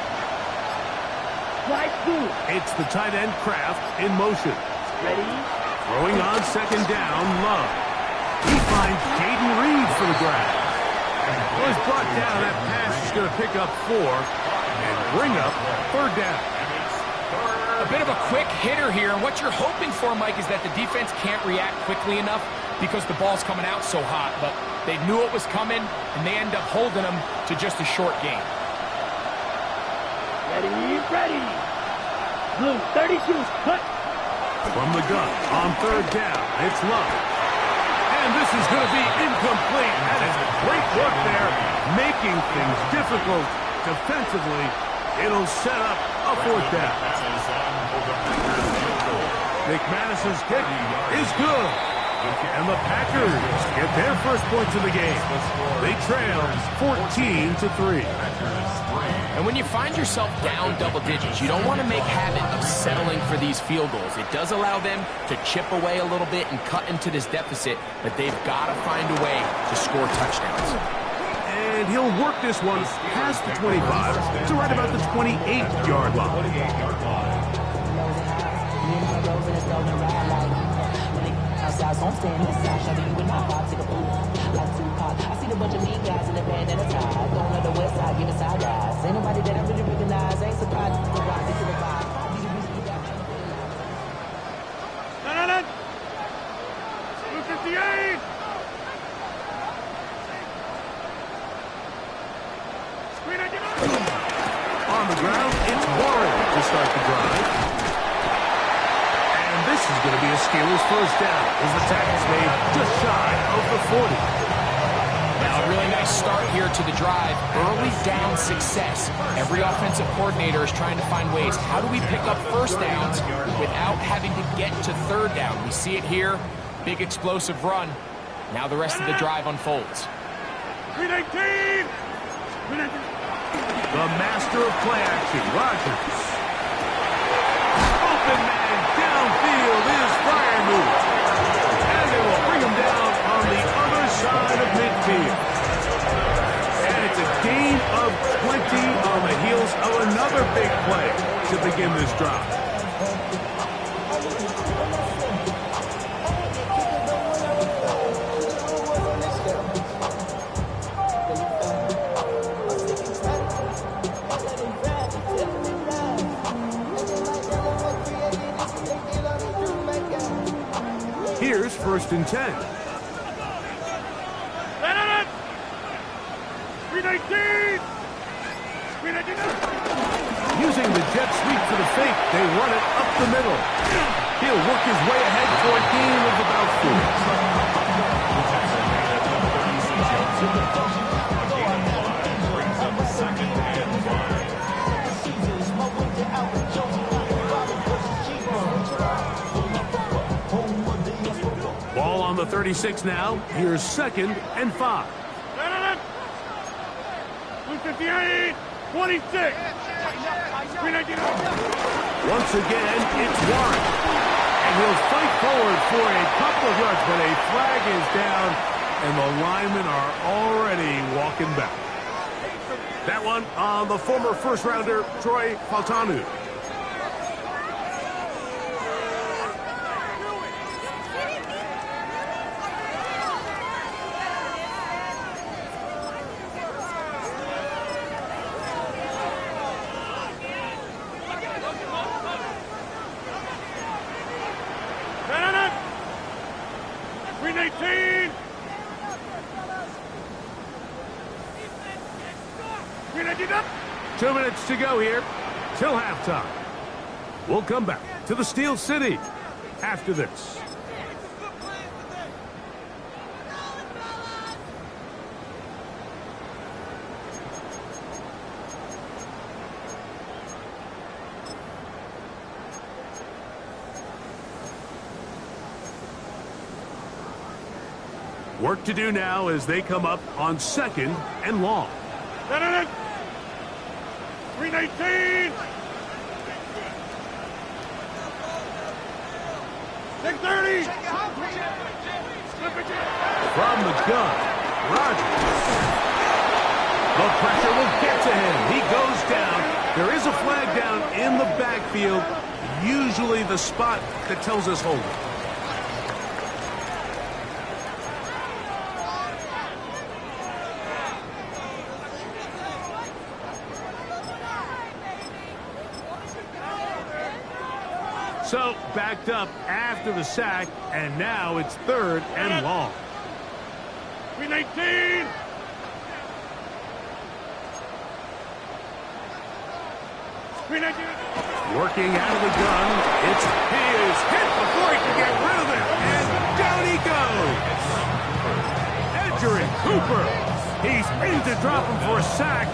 [SPEAKER 12] It's the tight end Kraft in motion.
[SPEAKER 2] Ready.
[SPEAKER 12] Throwing on 2nd down, Love. He finds Jaden Reed for the grab. Well, he's brought down. That pass is going to pick up 4 and bring up 3rd down.
[SPEAKER 13] A bit of a quick hitter here, and what you're hoping for, Mike, is that the defense can't react quickly enough because the ball's coming out so hot, but they knew it was coming, and they end up holding them to just a short gain.
[SPEAKER 2] Ready, ready. Blue, 32, cut.
[SPEAKER 12] From the gun on 3rd down, it's Love. And this is going to be incomplete. That is great work there, making things difficult defensively. It'll set up a 4th down. McManus's kick is good. And the Packers get their first points of the game. They trail 14-3.
[SPEAKER 13] And when you find yourself down double digits, you don't want to make habit of settling for these field goals. It does allow them to chip away a little bit and cut into this deficit, but they've got to find a way to score touchdowns.
[SPEAKER 12] And he'll work this one past the 25 to right about the 28-yard line.
[SPEAKER 5] Outside, so I'm standing inside, shouting you and I to the pool. Like Tupac, I see the bunch of mean guys in the band and a tie. Going on the west side, giving side guys. Ain't nobody that I really recognize. Ain't surprised to rock into the vibe.
[SPEAKER 2] Blue 58.
[SPEAKER 12] On the ground, it's Warren to start the drive. This is going to be a Steelers 1st down as the tackle's made just shy of the 40.
[SPEAKER 13] Now a really nice start here to the drive. Early down success. Every offensive coordinator is trying to find ways. How do we pick up 1st downs without having to get to 3rd down? We see it here. Big explosive run. Now the rest of the drive unfolds.
[SPEAKER 2] 319.
[SPEAKER 12] The master of play action, Rodgers. Open man downfield is Freiermuth. And they will bring him down on the other side of midfield. And it's a gain of 20 on the heels of another big play to begin this drive. Here's 1st and 10.
[SPEAKER 2] 319.
[SPEAKER 12] Using the jet sweep for the fake, they run it up the middle. He'll work his way ahead for a gain of about 4.
[SPEAKER 4] The tackle made at the 36-yard line. A gain of 5 brings up a 2nd and 5.
[SPEAKER 12] Ball on the 36 now. Here's 2nd and 5.
[SPEAKER 2] 158, 26.
[SPEAKER 12] Once again, it's Warren. And he'll fight forward for a couple of yards, but a flag is down, and the linemen are already walking back. That one on the former first-rounder, Troy Fautanu. To go here till halftime. We'll come back to the Steel City after this. Work to do now as they come up on 2nd and long.
[SPEAKER 2] 319! 630!
[SPEAKER 12] From the gun, Rodgers. The pressure will get to him. He goes down. There is a flag down in the backfield, usually the spot that tells us hold. So, backed up after the sack, and now it's 3rd and long.
[SPEAKER 2] 319!
[SPEAKER 12] Working out of the gun, he is hit before he can get rid of it, and down he goes. Edgerrin Cooper, he's in to drop him for a sack,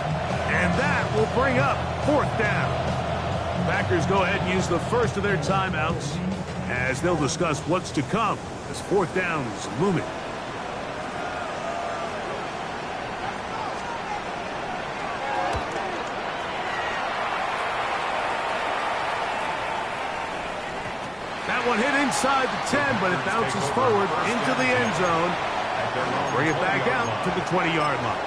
[SPEAKER 12] and that will bring up 4th down. Packers go ahead and use the first of their timeouts as they'll discuss what's to come as 4th down is looming. That one hit inside the 10, but it bounces forward into the end zone. Bring it back out to the 20-yard line.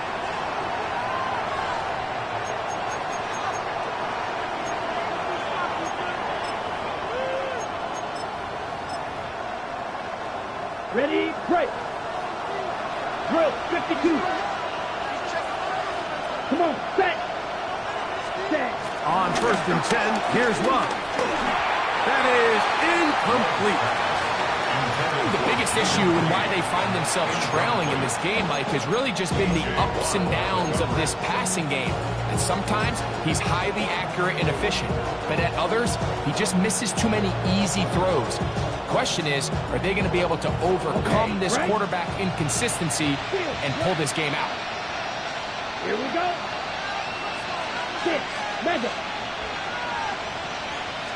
[SPEAKER 2] Ready, break. Drill, 52. Come on, set. Set.
[SPEAKER 12] On 1st and 10, here's Love. That is incomplete.
[SPEAKER 13] The biggest issue and why they find themselves trailing in this game, Mike, has really just been the ups and downs of this passing game. And sometimes he's highly accurate and efficient, but at others, he just misses too many easy throws. Question is, are they going to be able to overcome this quarterback inconsistency and pull this game out?
[SPEAKER 2] Here we go. 6, mega.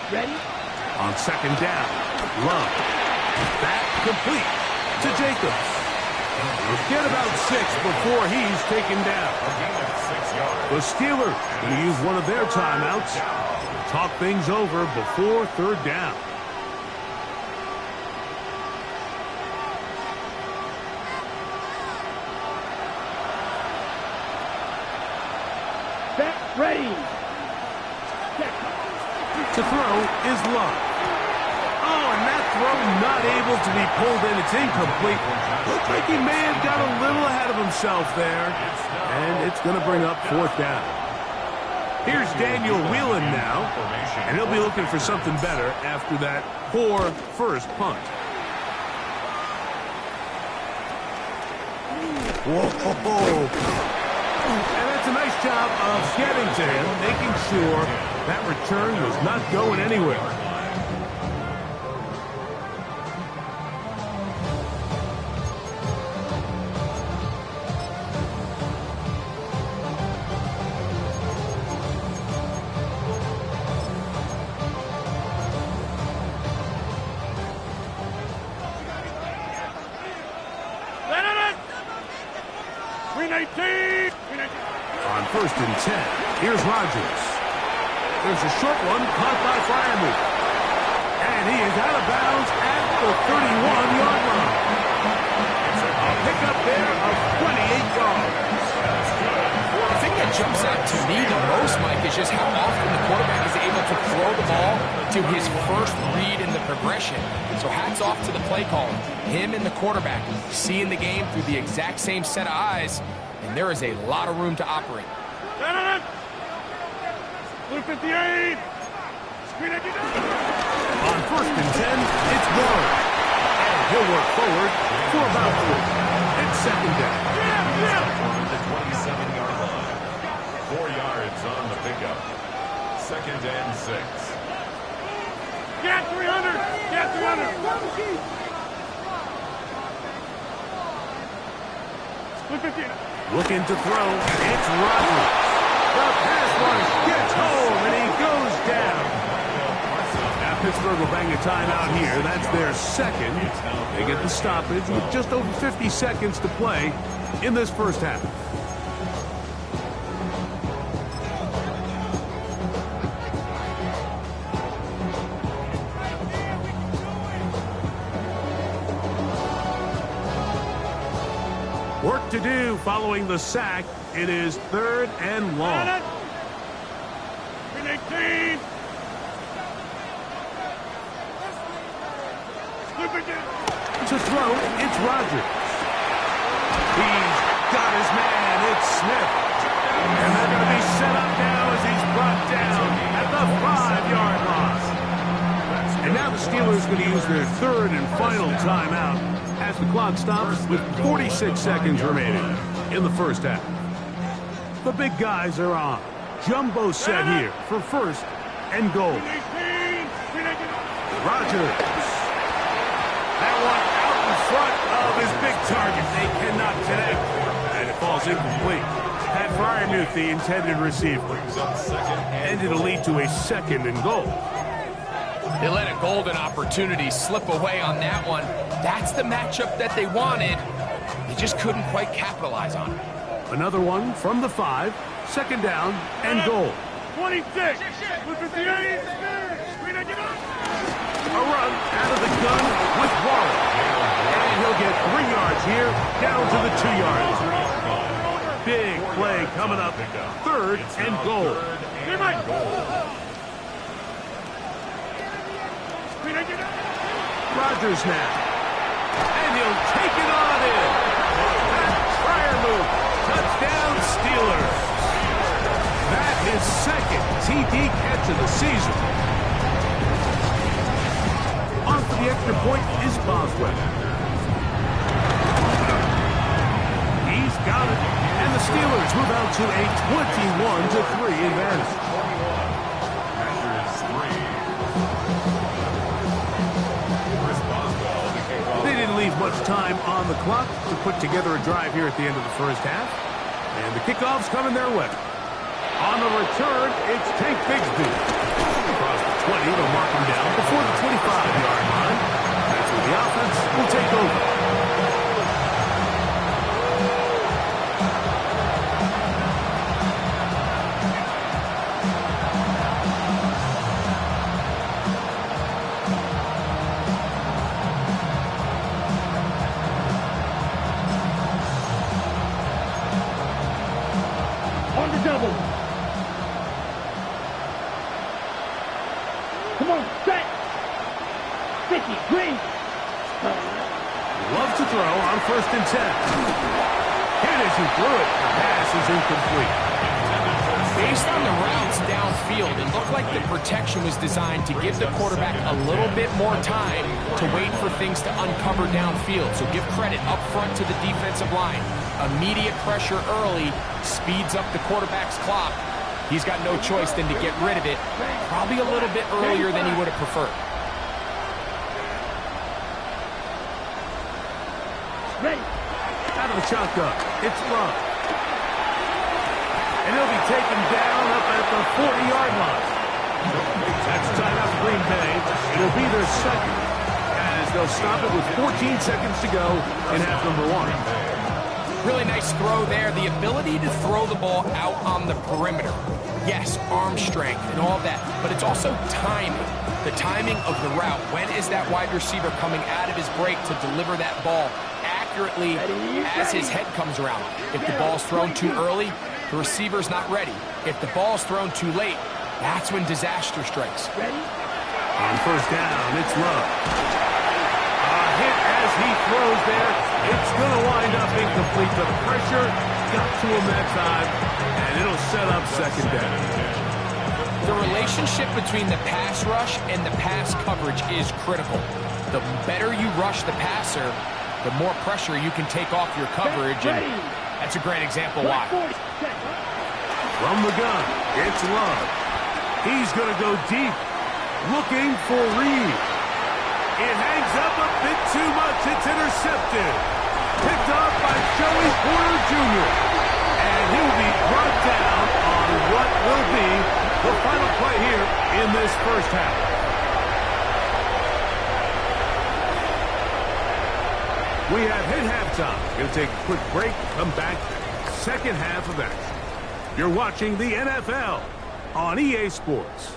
[SPEAKER 2] Ready?
[SPEAKER 12] On 2nd down, Love. That complete to Jacobs. Get about 6 before he's taken down. The Steelers going to use one of their timeouts to talk things over before 3rd down.
[SPEAKER 2] Ready.
[SPEAKER 12] To throw is Love. Oh, and that throw not able to be pulled in. It's incomplete. Looks like he may have got a little ahead of himself there. And it's going to bring up 4th down. Here's Daniel Whelan now. And he'll be looking for something better after that poor first punt. Whoa. And that's a nice job of getting to him, making sure that return was not going anywhere. On 1st and 10, here's Rodgers. There's a short one caught by Freiermuth. And he is out of bounds at the 31-yard line. A pickup there of 28 yards.
[SPEAKER 13] The thing that jumps out to me the most, Mike, is just how often the quarterback is able to throw the ball to his first read in the progression. So hats off to the play caller. Him and the quarterback seeing the game through the exact same set of eyes, and there is a lot of room to operate.
[SPEAKER 2] Blue 58.
[SPEAKER 12] On 1st and 10, it's Warren. And he'll work forward for about 3. It's 2nd down.
[SPEAKER 4] On the 27-yard line. 4 yards on the pickup. 2nd and 6.
[SPEAKER 2] Get 300. Get 300. Blue 58.
[SPEAKER 12] Looking to throw. It's Rodgers. The pass rush gets home, and he goes down. Now Pittsburgh will bang a timeout here. That's their 2nd. They get the stoppage with just over 50 seconds to play in this first half. Work to do following the sack. It is 3rd and long.
[SPEAKER 2] 18.
[SPEAKER 12] To throw, it's Rodgers. He's got his man. It's Smith. And they're going to be set up now as he's brought down at the 5-yard line. And now the Steelers are going to use their 3rd and final timeout as the clock stops with 46 seconds remaining in the first half. The big guys are on. Jumbo set here for 1st and goal. Rodgers. That one out in front of his big target. They cannot connect. And it falls incomplete. Pat Freiermuth, the intended receiver. And it'll lead to a 2nd and goal.
[SPEAKER 13] They let a golden opportunity slip away on that one. That's the matchup that they wanted. They just couldn't quite capitalize on it.
[SPEAKER 12] Another one from the 5. 2nd down and goal.
[SPEAKER 2] 26. Blue 58.
[SPEAKER 12] A run out of the gun with Warren. And he'll get 3 yards here, down to the 2-yard line. Big play coming up. 3rd and goal. Rodgers now. And he'll take it on in. Freiermuth. Touchdown Steelers. That is 2nd TD catch of the season. On for the extra point is Boswell. He's got it. And the Steelers move out to a 21-3 advantage. They didn't leave much time on the clock to put together a drive here at the end of the first half. And the kickoff's coming their way. On the return, it's Tank Bigsby. Across the 20, they'll mark him down before the 25-yard line. That's where the offense will take over.
[SPEAKER 2] On the double. Come on, set. Sticky, green.
[SPEAKER 12] Love to throw on 1st and 10. Hit as he threw it. The pass is incomplete.
[SPEAKER 13] Based on the routes downfield, it looked like the protection was designed to give the quarterback a little bit more time to wait for things to uncover downfield. So give credit up front to the defensive line. Immediate pressure early speeds up the quarterback's clock. He's got no choice than to get rid of it, probably a little bit earlier than he would have preferred.
[SPEAKER 12] Out of the shotgun, it's Love. And he'll be taken down up at the 40-yard line. That's time out for Green Bay. It'll be their 2nd, as they'll stop it with 14 seconds to go in half number 1.
[SPEAKER 13] Really nice throw there. The ability to throw the ball out on the perimeter. Yes, arm strength and all that, but it's also timing. The timing of the route. When is that wide receiver coming out of his break to deliver that ball accurately as his head comes around? If the ball's thrown too early, the receiver's not ready. If the ball's thrown too late, that's when disaster strikes.
[SPEAKER 12] On first down, it's Love. A hit as he throws there. It's going to wind up incomplete. The pressure got to him that time, and it'll set up second down.
[SPEAKER 13] The relationship between the pass rush and the pass coverage is critical. The better you rush the passer, the more pressure you can take off your coverage, and that's a great example why.
[SPEAKER 12] From the gun, it's Love. He's going to go deep, looking for Reed. It hangs up a bit too much. It's intercepted. Picked up by Joey Porter Jr. And he'll be brought down on what will be the final play here in this first half. We have hit halftime. Going to take a quick break. Come back. Second half of action. You're watching the NFL on EA Sports.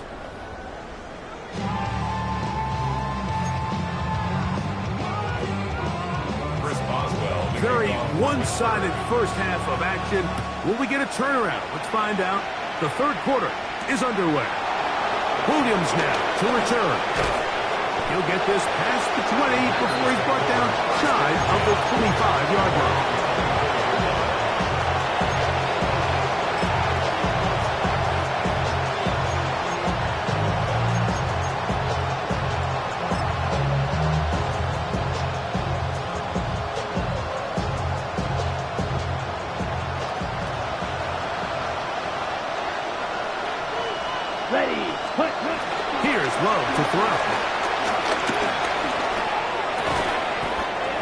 [SPEAKER 12] Very one-sided first half of action. Will we get a turnaround? Let's find out. The third quarter is underway. Williams now to return. He'll get this past the 20 before he's brought down shy of the 25-yard line. Here's Love to throw.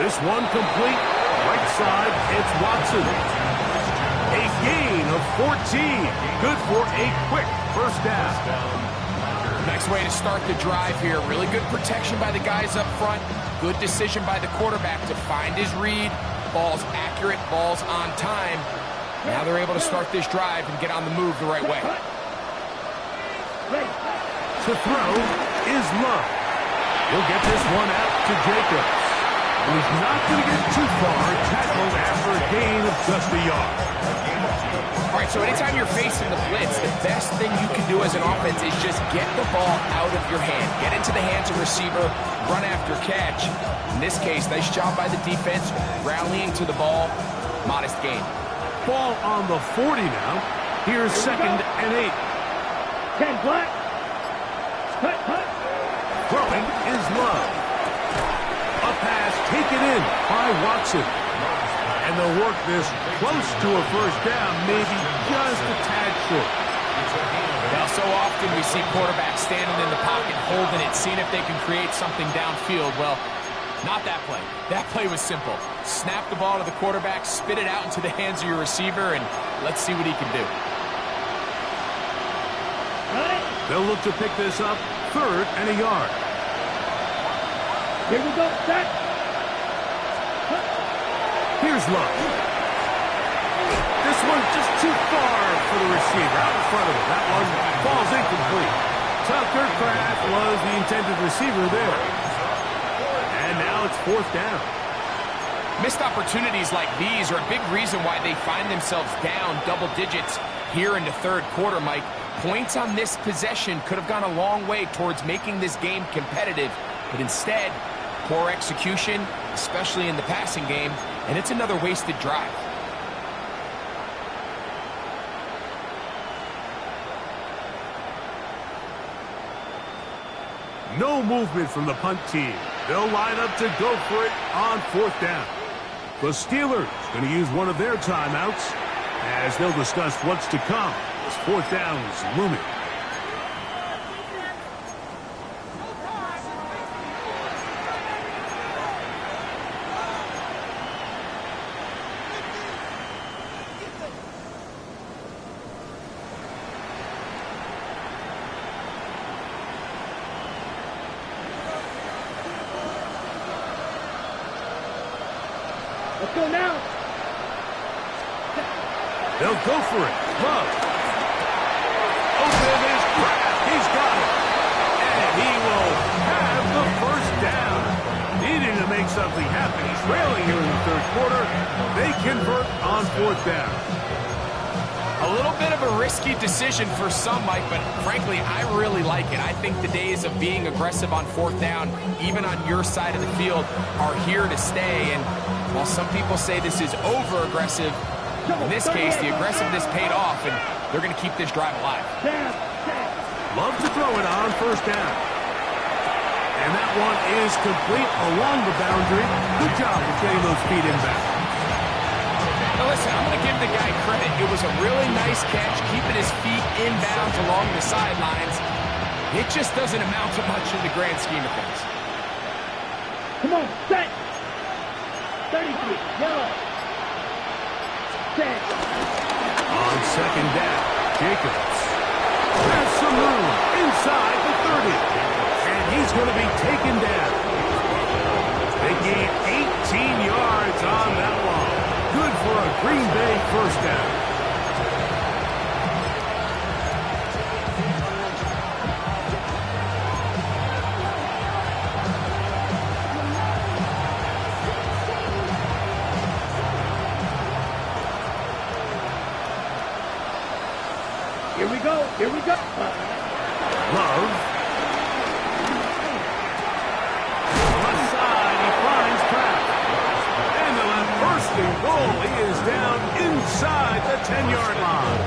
[SPEAKER 12] This one complete. Right side, it's Watson. A gain of 14. Good for a quick first down.
[SPEAKER 13] Nice way to start the drive here. Really good protection by the guys up front. Good decision by the quarterback to find his read. Ball's accurate, ball's on time. Now they're able to start this drive and get on the move the right way.
[SPEAKER 12] To throw is Love. He'll get this one out to Jacobs. And he's not going to get too far, tackled after a gain of just a yard.
[SPEAKER 13] All right, so anytime you're facing the blitz, the best thing you can do as an offense is just get the ball out of your hand. Get into the hands of the receiver, run after catch. In this case, nice job by the defense, rallying to the ball. Modest gain.
[SPEAKER 12] Ball on the 40 now. Here's second and 8.
[SPEAKER 2] 10 black. Cut.
[SPEAKER 12] Throwing is Love. A pass taken in by Watson. And they'll work this close to a first down, maybe just a tad short.
[SPEAKER 13] Well, so often we see quarterbacks standing in the pocket, holding it, seeing if they can create something downfield. Well, not that play. That play was simple. Snap the ball to the quarterback, spit it out into the hands of your receiver, and let's see what he can do.
[SPEAKER 12] They'll look to pick this up, third and a yard.
[SPEAKER 2] Here we go, set.
[SPEAKER 12] Here's Love. This one's just too far for the receiver out in front of him. That one falls incomplete. Tucker Kraft was the intended receiver there. And now it's fourth down.
[SPEAKER 13] Missed opportunities like these are a big reason why they find themselves down double digits here in the third quarter, Mike. Points on this possession could have gone a long way towards making this game competitive, but instead, poor execution, especially in the passing game, and it's another wasted drive.
[SPEAKER 12] No movement from the punt team. They'll line up to go for it on fourth down. The Steelers going to use one of their timeouts as they'll discuss what's to come as fourth down is looming.
[SPEAKER 2] Let's go now.
[SPEAKER 12] They'll go for it. Love. Open is Kraft. He's got it. And he will have the first down. Needing to make something happen. He's trailing here in the third quarter. They convert on fourth down.
[SPEAKER 13] A little bit of a risky decision for some, Mike, but frankly, I really like it. I think the days of being aggressive on fourth down, even on your side of the field, are here to stay. And while some people say this is over-aggressive, in this case, the aggressiveness paid off, and they're going to keep this drive alive.
[SPEAKER 12] Love to throw it on first down. And that one is complete along the boundary. Good job of getting those feet in back.
[SPEAKER 13] Now listen, I'm going to give the guy credit. It was a really nice catch, keeping his feet inbounds along the sidelines. It just doesn't amount to much in the grand scheme of things.
[SPEAKER 2] Come on, set. 33, yellow. Set.
[SPEAKER 12] On second down, Jacobs has some room inside the 30. And he's going to be taken down. They gain 18 yards on that one. Good for a Green Bay first down.
[SPEAKER 2] Here we go. Here we go.
[SPEAKER 12] Love. Left side, he finds Kraft. And they'll have first and goal. He is down inside the 10-yard line.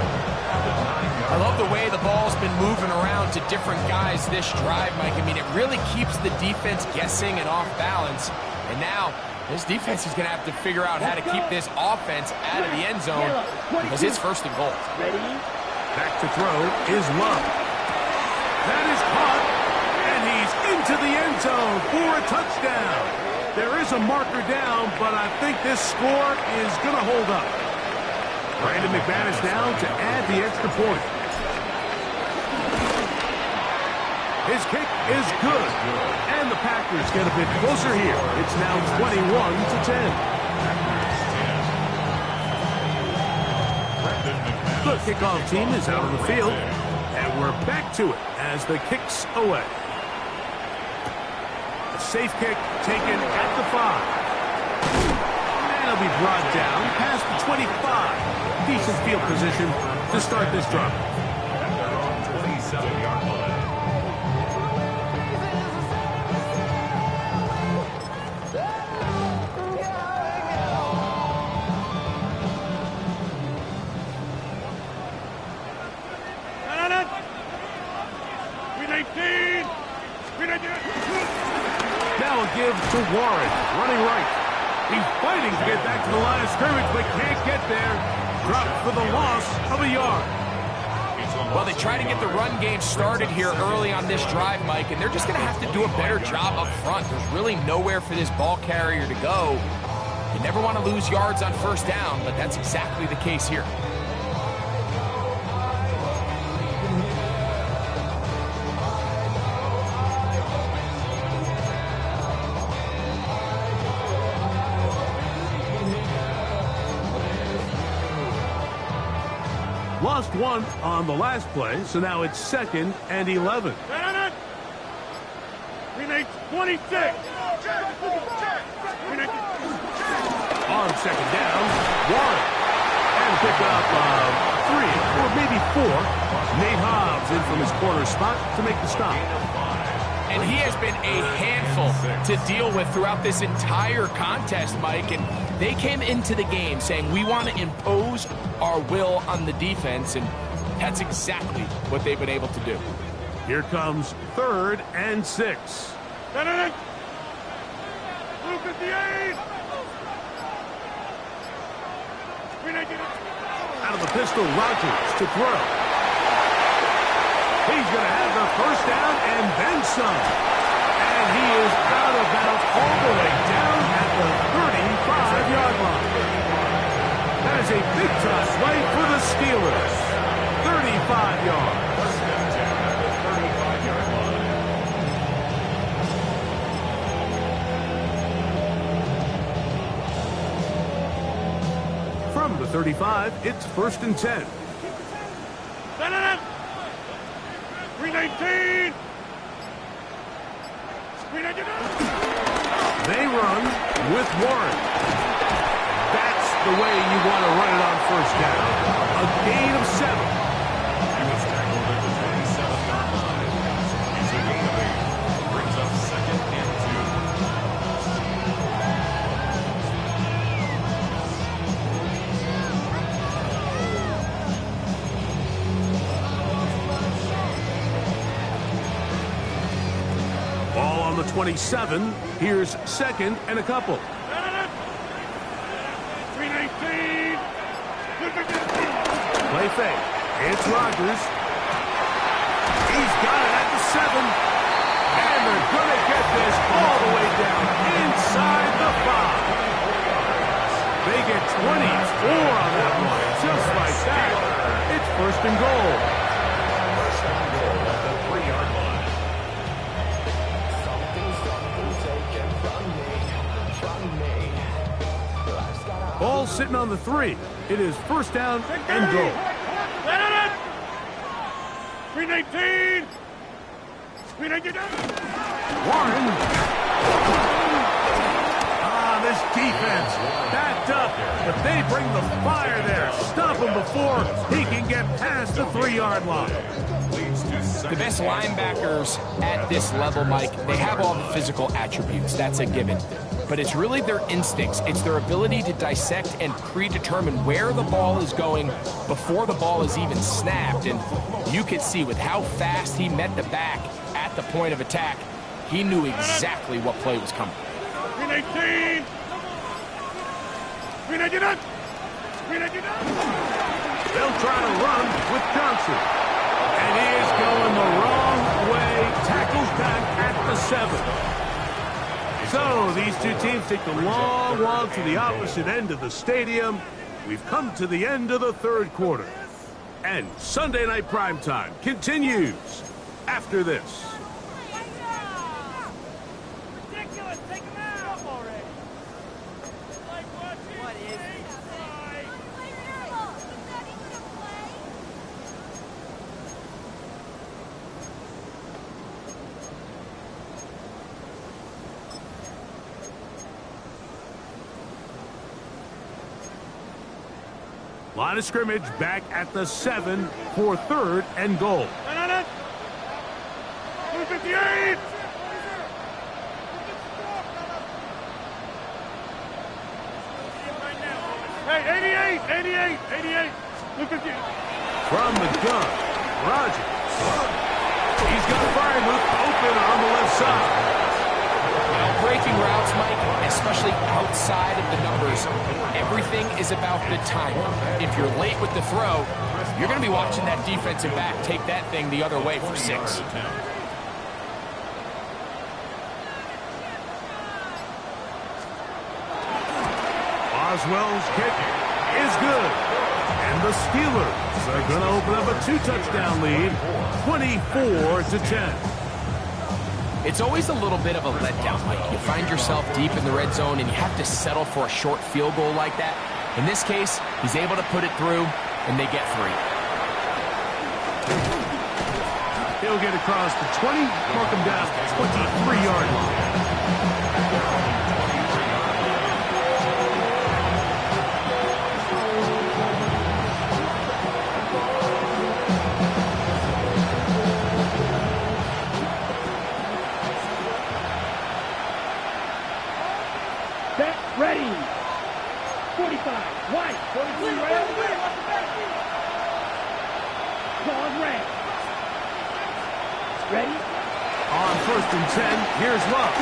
[SPEAKER 13] I love the way the ball's been moving around to different guys this drive, Mike. I mean, it really keeps the defense guessing and off balance. And now, this defense is going to have to figure out how to keep this offense out of the end zone because it's first and goal.
[SPEAKER 2] Ready?
[SPEAKER 12] Back to throw is Love. That is caught, and he's into the end zone for a touchdown. There is a marker down, but I think this score is going to hold up. Brandon McManus now to add the extra point. His kick is good, and the Packers get a bit closer here. It's now 21-10. The kickoff team is out on the field, and we're back to it as the kick's away. A safe kick taken at the 5. And it'll be brought down past the 25. Decent field position to start this drive.
[SPEAKER 4] At their own 27-yard line.
[SPEAKER 12] Now a give to Warren, running right. He's fighting to get back to the line of scrimmage, but can't get there. Dropped for the loss of a yard.
[SPEAKER 13] Well, they try to get the run game started here early on this drive, Mike, and they're just going to have to do a better job up front. There's really nowhere for this ball carrier to go. You never want to lose yards on first down, but that's exactly the case here.
[SPEAKER 12] Lost one on the last play, so now it's 2nd and 11.
[SPEAKER 2] Renate 26.
[SPEAKER 12] On second down, Warren. And pick up 3 or maybe 4. Nate Hobbs in from his corner spot to make the stop.
[SPEAKER 13] And he has been a handful to deal with throughout this entire contest, Mike. And they came into the game saying, we want to impose our will on the defense. And that's exactly what they've been able to do.
[SPEAKER 12] Here comes 3rd and 6. Out of the pistol, Rodgers to throw. He's going to have the first down and then some. And he is out of bounds all the way down at the 35-yard line. That is a big-time play for the Steelers. 35 yards. From the 35, it's 1st and 10.
[SPEAKER 2] 319!
[SPEAKER 12] They run with Warren. That's the way you want to run it on 1st down. A gain of 7.
[SPEAKER 4] He was tackled at the 27-yard line. He's a gain of 8. Brings up 2nd and
[SPEAKER 12] 2. Ball on the 27. Here's 2nd and a couple.
[SPEAKER 2] 319!
[SPEAKER 12] Play fake. It's Rodgers. He's got it at the 7. And they're going to get this all the way down inside the 5. They get 24 on that one. Just like that. It's 1st and goal.
[SPEAKER 4] 1st and goal at the 3-yard line.
[SPEAKER 12] Ball sitting on the 3. It is 1st down and goal.
[SPEAKER 2] 319! 319!
[SPEAKER 12] Warren. This defense backed up, but they bring the fire there. Stop him before he can get past the 3-yard line.
[SPEAKER 13] The best linebackers at this level, Mike, they have all the physical attributes. That's a given. But it's really their instincts. It's their ability to dissect and predetermine where the ball is going before the ball is even snapped. And you could see with how fast he met the back at the point of attack, he knew exactly what play was coming.
[SPEAKER 2] 319! 319! 319!
[SPEAKER 12] They'll try to run with Johnson. And he is going the wrong way. Tackles back at the 7. So these two teams take the long walk to the opposite end of the stadium. We've come to the end of the 3rd quarter. And Sunday Night Primetime continues after this.
[SPEAKER 2] Ridiculous! Take him out already! What is it?
[SPEAKER 12] Line of scrimmage back at the 7 for 3rd and goal.
[SPEAKER 2] 258! Hey, 88! 258!
[SPEAKER 12] From the gun, Rodgers. He's got Freiermuth open on the left side.
[SPEAKER 13] Breaking routes, Mike, especially outside of the numbers, everything is about the timing. If you're late with the throw, you're going to be watching that defensive back take that thing the other way for 6.
[SPEAKER 12] Boswell's kick is good. And the Steelers are going to open up a 2-touchdown lead, 24-10.
[SPEAKER 13] It's always a little bit of a letdown, Mike. You find yourself deep in the red zone and you have to settle for a short field goal like that. In this case, he's able to put it through, and they get 3.
[SPEAKER 12] He'll get across the 20, mark him down at the 23-yard line.
[SPEAKER 2] Ready! 45, white, 43, red. Pause, red. Ready?
[SPEAKER 12] On 1st and 10, here's Love.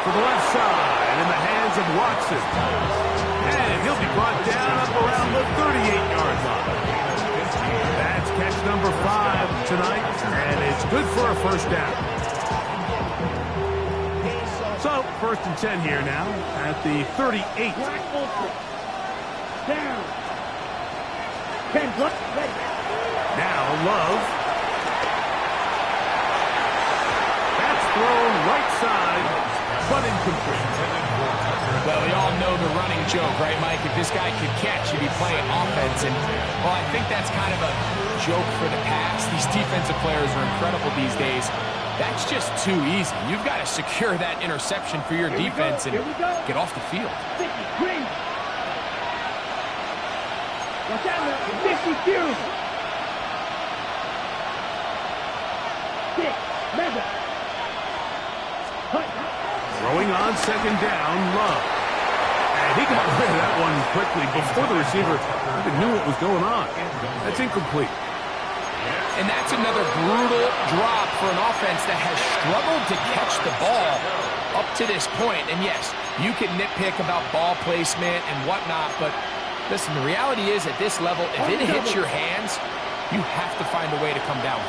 [SPEAKER 12] For the left side, in the hands of Watson. And he'll be brought down up around the 38-yard line. That's catch number 5 tonight, and it's good for a 1st down. So, 1st and 10 here now at the 38.
[SPEAKER 2] Down. 10, ready.
[SPEAKER 12] Now Love. That's thrown right side, but incomplete.
[SPEAKER 13] Well, we all know know the running joke, right, Mike? If this guy could catch, he'd be playing offense. And, well, I think that's kind of a joke for the past. These defensive players are incredible these days. That's just too easy. You've got to secure that interception for your defense and get off the field.
[SPEAKER 2] Watch out now. 50 Fury. 6. Mega.
[SPEAKER 12] Throwing on second down, Love. And he got rid of that one quickly before the receiver even knew what was going on. That's incomplete.
[SPEAKER 13] And that's another brutal drop for an offense that has struggled to catch the ball up to this point. And yes, you can nitpick about ball placement and whatnot, but listen, the reality is at this level, if it hits your hands, you have to find a way to come down.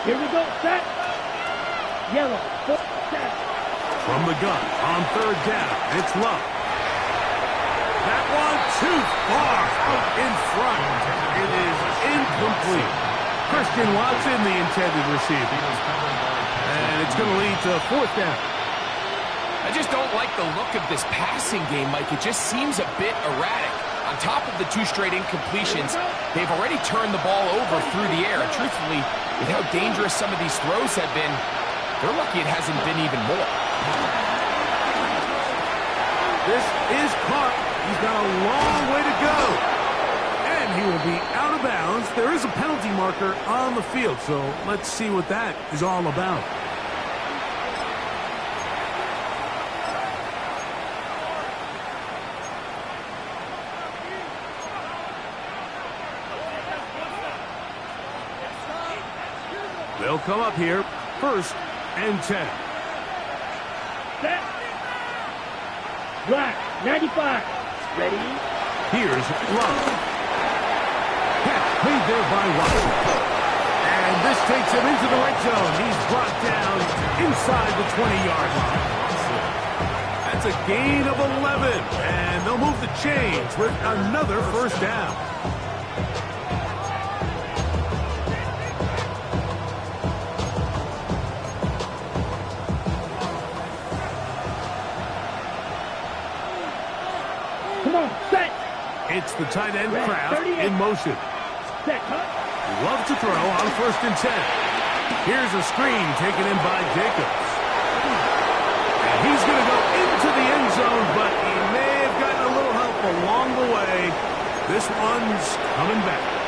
[SPEAKER 2] Here we go, set. Yellow, set.
[SPEAKER 12] From the gun, on third down, it's Love. That one too far out in front. It is incomplete. Christian Watson, the intended receiver. And it's going to lead to fourth down.
[SPEAKER 13] I just don't like the look of this passing game, Mike. It just seems a bit erratic. On top of the 2 straight incompletions, they've already turned the ball over through the air. And truthfully, with how dangerous some of these throws have been, they're lucky it hasn't been even more.
[SPEAKER 12] This is caught. He's got a long way to go. And he will be out of bounds. There is a penalty marker on the field, so let's see what that is all about. They'll come up here, 1st and 10.
[SPEAKER 2] Set. Black, 95. Ready?
[SPEAKER 12] Here's Love. Catch made there by Watson. And this takes him into the red zone. He's brought down inside the 20-yard line. That's a gain of 11. And they'll move the chains with another 1st down. It's the tight end Kraft in motion. Love to throw on 1st and 10. Here's a screen taken in by Jacobs. And he's going to go into the end zone, but he may have gotten a little help along the way. This one's coming back.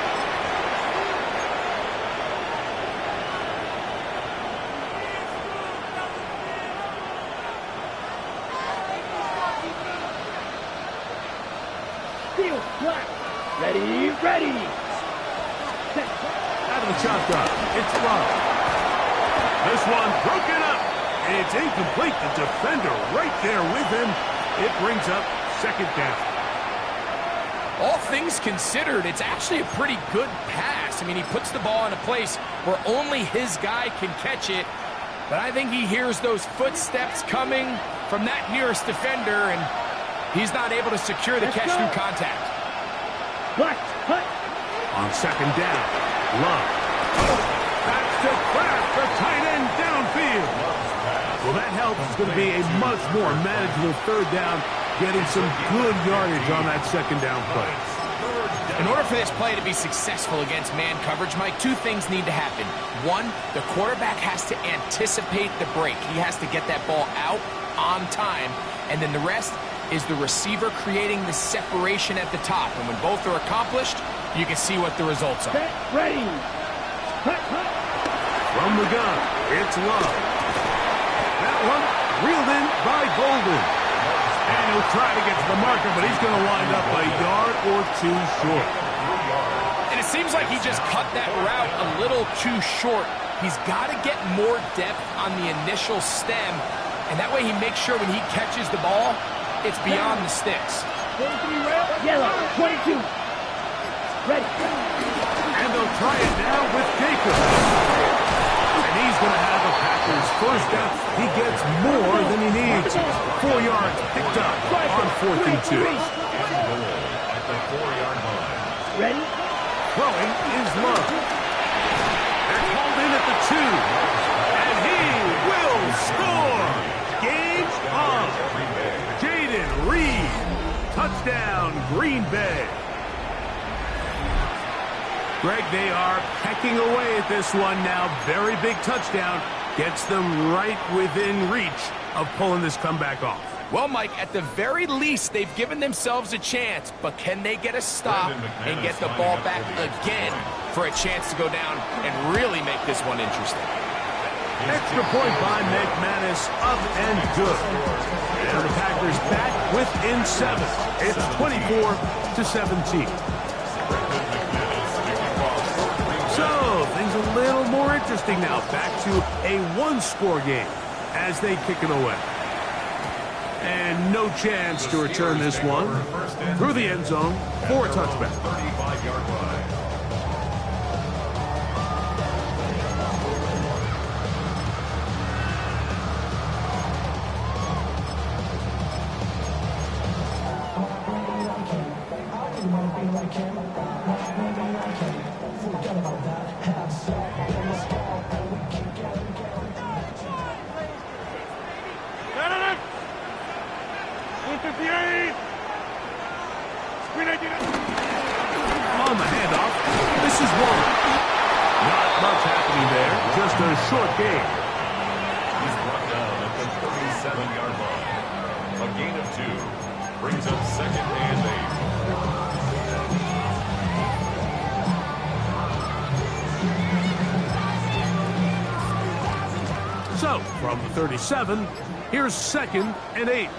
[SPEAKER 2] Ready.
[SPEAKER 12] Out of the shotgun, it's Love. This one broken up. It's incomplete. The defender right there with him. It brings up 2nd down.
[SPEAKER 13] All things considered, it's actually a pretty good pass. I mean, he puts the ball in a place where only his guy can catch it. But I think he hears those footsteps coming from that nearest defender, and he's not able to secure the catch through contact.
[SPEAKER 12] On 2nd down, Love. Back to Kraft, the tight end downfield. Well, that helps. It's going to be a much more manageable 3rd down, getting some good yardage on that 2nd down play.
[SPEAKER 13] In order for this play to be successful against man coverage, Mike, 2 things need to happen. 1, the quarterback has to anticipate the break. He has to get that ball out on time. And then the rest is the receiver creating the separation at the top. And when both are accomplished, you can see what the results are.
[SPEAKER 2] Ready.
[SPEAKER 12] From the gun, it's Love. That one reeled in by Golden. And he'll try to get to the marker, but he's going to wind up a yard or 2 short.
[SPEAKER 13] And it seems like he just cut that route a little too short. He's got to get more depth on the initial stem, and that way he makes sure when he catches the ball, it's beyond the sticks.
[SPEAKER 2] 23 rail, yellow, 22. Ready.
[SPEAKER 12] And they'll try it now with Jacobs. And he's going to have the Packers 1st down. He gets more than he needs. 4 yards picked up on 4th and 2.
[SPEAKER 4] At the 4-yard line.
[SPEAKER 2] Ready?
[SPEAKER 12] Throwing is Love. They're called in at the 2. And he will score. Game on. Jaden Green Bay. Greg, they are pecking away at this one now. Very big touchdown. Gets them right within reach of pulling this comeback off.
[SPEAKER 13] Well, Mike, at the very least, they've given themselves a chance, but can they get a stop and get the ball back again for a chance to go down and really make this one interesting?
[SPEAKER 12] Extra point by McManus, up and good. And the Packers back within 7. It's 24-17. So, things a little more interesting now. Back to a one-score game as they kick it away. And no chance to return this one through the end zone for a touchback.
[SPEAKER 4] 35-yard line.
[SPEAKER 12] On the handoff, this is one. Not much happening there, just a short game.
[SPEAKER 4] He's brought down at the 37-yard line. A gain of 2 brings up 2nd and
[SPEAKER 12] 8. So, from the 37, here's 2nd and 8.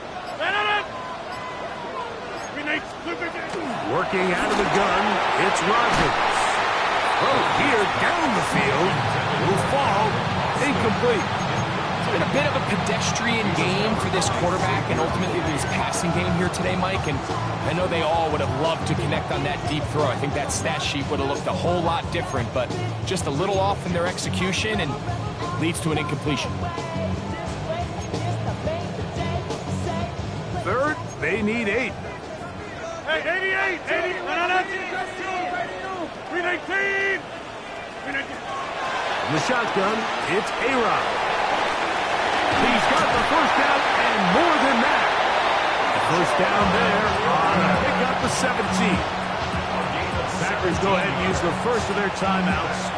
[SPEAKER 12] Working out of the gun, it's Rodgers. Oh, here down the field, will fall, incomplete.
[SPEAKER 13] It's been a bit of a pedestrian game for this quarterback and ultimately this passing game here today, Mike. And I know they all would have loved to connect on that deep throw. I think that stat sheet would have looked a whole lot different, but just a little off in their execution and leads to an incompletion.
[SPEAKER 12] 3rd, they need 8.
[SPEAKER 2] Hey, 88, 80, 319.
[SPEAKER 12] The shotgun, it's A-Rod. He's got the first down and more than that. The first down there on a pickup of 17. Packers go ahead and use the first of their timeouts.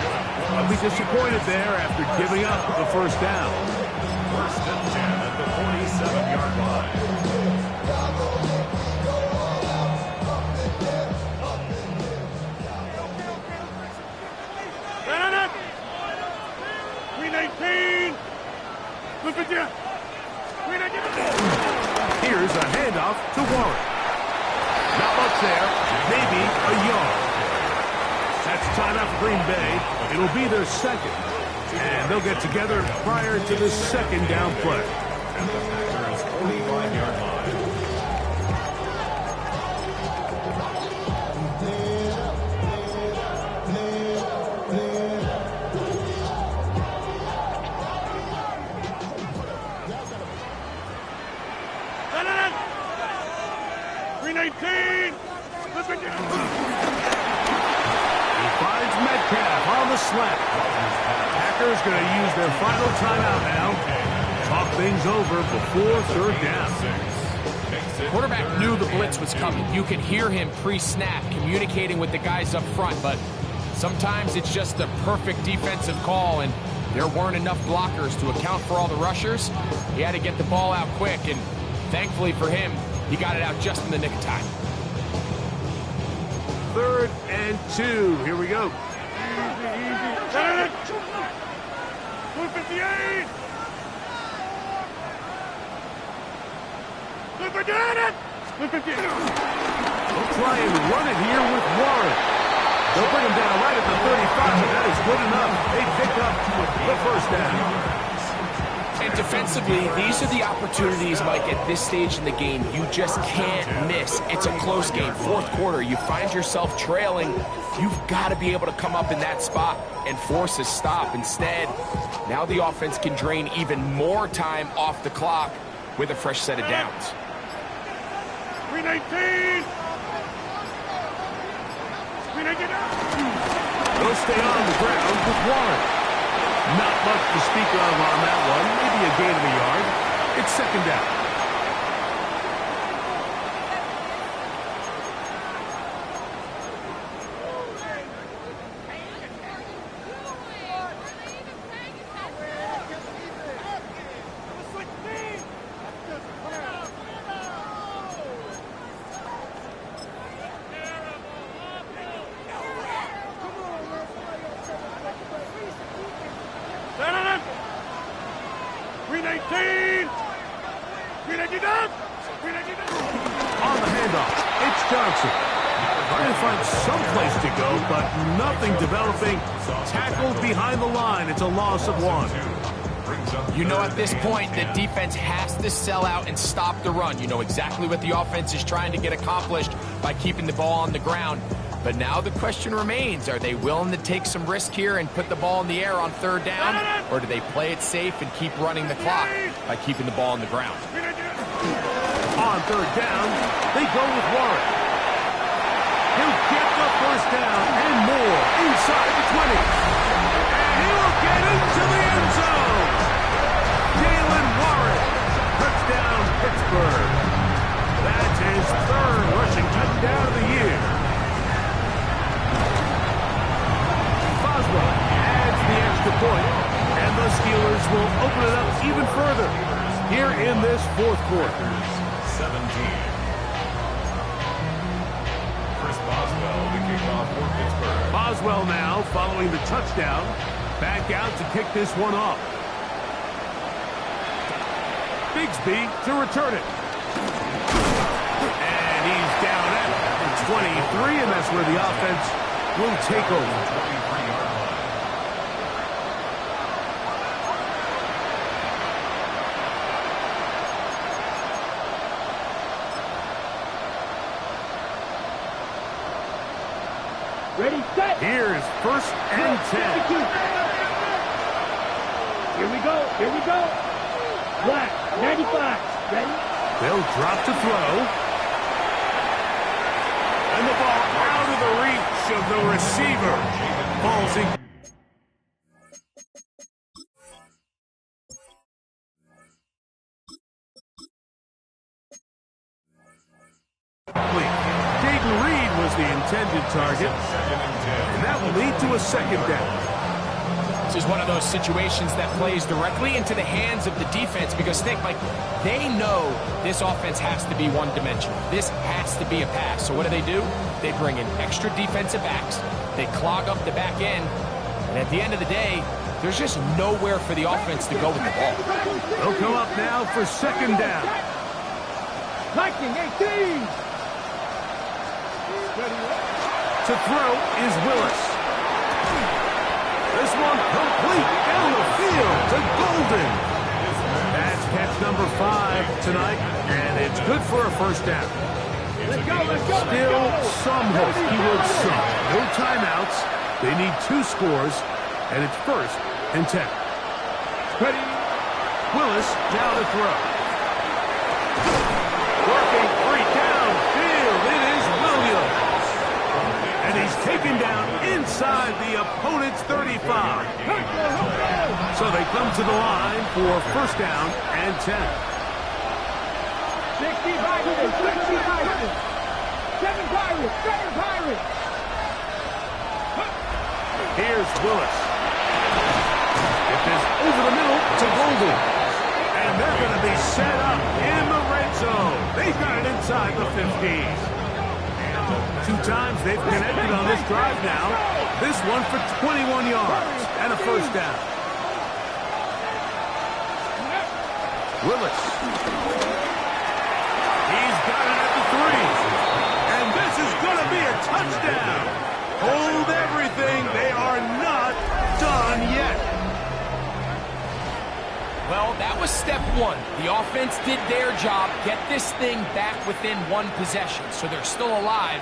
[SPEAKER 12] I'll be disappointed there after giving up the first down.
[SPEAKER 4] 1st and 10 at the 47-yard line.
[SPEAKER 12] Here's a handoff to Warren. Not much there, maybe a yard. That's timeout for Green Bay. It'll be their 2nd. And they'll get together prior to the 2nd down play.
[SPEAKER 4] At the Packers' 45-yard line.
[SPEAKER 12] He finds Metcalf on the slant. Packers going to use their final timeout now. Talk things over before 3rd down.
[SPEAKER 13] The quarterback knew the blitz was coming. You could hear him pre-snap communicating with the guys up front, but sometimes it's just the perfect defensive call, and there weren't enough blockers to account for all the rushers. He had to get the ball out quick, and thankfully for him, he got it out just in the nick of time.
[SPEAKER 12] 3rd and 2. Here we go.
[SPEAKER 2] 258.
[SPEAKER 12] They'll try and run it here with Warren. They'll bring him down right at the 35, and that is good enough. They pick up the first down.
[SPEAKER 13] And defensively, these are the opportunities, Mike, at this stage in the game you just can't miss. It's a close game. 4th quarter, you find yourself trailing. You've got to be able to come up in that spot and force a stop. Instead, now the offense can drain even more time off the clock with a fresh set of downs.
[SPEAKER 2] 319.
[SPEAKER 12] They'll stay on the ground with Warren. Not much to speak of on that one. Maybe a gain of a yard. It's 2nd down. On the handoff, it's Johnson. Trying to find some place to go, but nothing developing. Tackled behind the line. It's a loss of 1.
[SPEAKER 13] You know at this point the defense has to sell out and stop the run. You know exactly what the offense is trying to get accomplished by keeping the ball on the ground. But now the question remains, are they willing to take some risk here and put the ball in the air on 3rd down? Or do they play it safe and keep running the clock by keeping the ball on the ground?
[SPEAKER 12] On 3rd down, they go with Warren. He'll get the 1st down and more inside the 20. And he'll get into the end zone. Jaylen Warren, touchdown Pittsburgh. That's his 3rd rushing touchdown of the year. Boswell adds the extra point, and the Steelers will open it up even further here in this 4th quarter.
[SPEAKER 4] 17. Chris Boswell, the kickoff for Pittsburgh.
[SPEAKER 12] Boswell now following the touchdown. Back out to kick this one off. Bigsby to return it. And he's down at the 23, and that's where the offense will take over.
[SPEAKER 4] 23-yard line.
[SPEAKER 2] Ready, set.
[SPEAKER 12] Here's 1st and 10.
[SPEAKER 2] Here we go. Here we go. Black, 95. Ready?
[SPEAKER 12] They'll drop to throw. And the ball out of the reach of the receiver. Falls in. Jaden Reed was the intended target. And that will lead to a 2nd down.
[SPEAKER 13] This is one of those situations that plays directly into the hands of the defense because think, like, they know this offense has to be one-dimensional. This has to be a pass. So what do? They bring in extra defensive backs. They clog up the back end. And at the end of the day, there's just nowhere for the offense to go with the ball.
[SPEAKER 12] They'll come up now for 2nd down.
[SPEAKER 2] Lightning, 18.
[SPEAKER 12] To throw is Willis. This one complete down the field to Golden. That's catch number 5 tonight, and it's good for a 1st down.
[SPEAKER 2] Let's go, let's go.
[SPEAKER 12] Still some hope he will sink. No timeouts. They need 2 scores, and it's 1st and 10.
[SPEAKER 2] Ready.
[SPEAKER 12] Willis now to throw. Working 3 downfield. It is Williams. And he's taken down inside the opponent's 35. So they come to the line for 1st down and 10.
[SPEAKER 2] 60 Pirates, 60 Pirates. 7 Pirates, 7 Pirates.
[SPEAKER 12] Here's Willis. Get this over the middle to Golden. And they're going to be set up in the red zone. They've got it inside the 15. 2 times they've connected on this drive now. This one for 21 yards and a 1st down. Willis. He's got it at the 3. And this is going to be a touchdown. Hold everything. They are not done yet.
[SPEAKER 13] Well, that was step 1. The offense did their job, get this thing back within 1 possession. So they're still alive.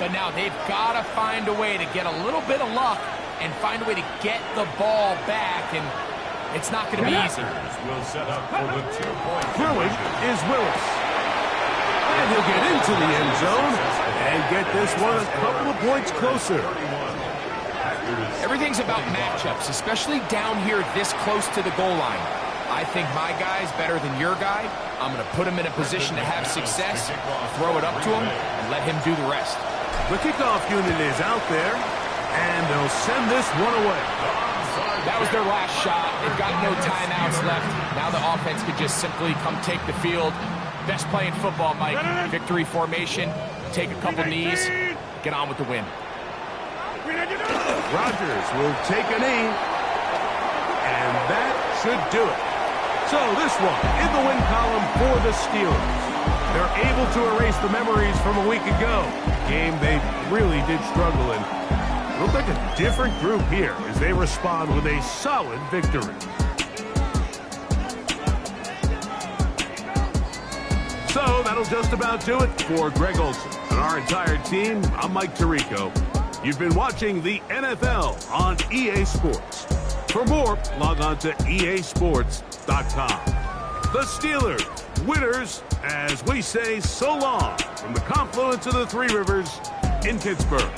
[SPEAKER 13] But now they've got to find a way to get a little bit of luck and find a way to get the ball back, and it's not going to be easy.
[SPEAKER 4] Will set up for the 2-point
[SPEAKER 12] Throwing is Willis. And he'll get into the end zone and get this one a couple of points closer.
[SPEAKER 13] Everything's about matchups, especially down here this close to the goal line. I think my guy's better than your guy. I'm going to put him in a position to have success, throw it up to him, and let him do the rest.
[SPEAKER 12] The kickoff unit is out there, and they'll send this one away.
[SPEAKER 13] That was their last shot. They've got no timeouts left. Now the offense can just simply come take the field. Best play in football, Mike. Victory formation, take a couple knees, get on with the win.
[SPEAKER 12] Rodgers will take a knee, and that should do it. So this one in the win column for the Steelers. They're able to erase the memories from a week ago, a game they really did struggle in. It looked like a different group here as they respond with a solid victory. So that'll just about do it for Greg Olsen and our entire team. I'm Mike Tirico. You've been watching the NFL on EA Sports. For more, log on to easports.com. The Steelers, winners, as we say so long from the confluence of the Three Rivers in Pittsburgh.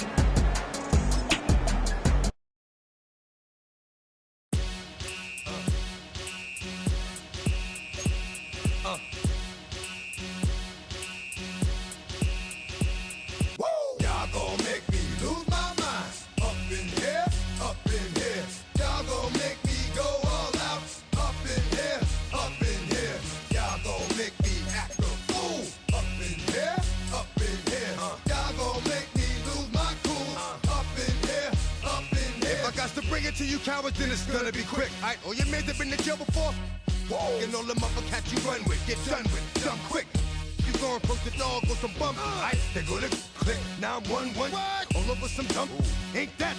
[SPEAKER 15] To you cowards, then it's gonna be quick. Alright, all your men have been in jail before. Whoa, and all the motherfuckers you run with, get done with, dumb quick. You gonna approach the dog with some bump. Alright, they're gonna click. Now I'm 1-1, all over some dump. Ain't that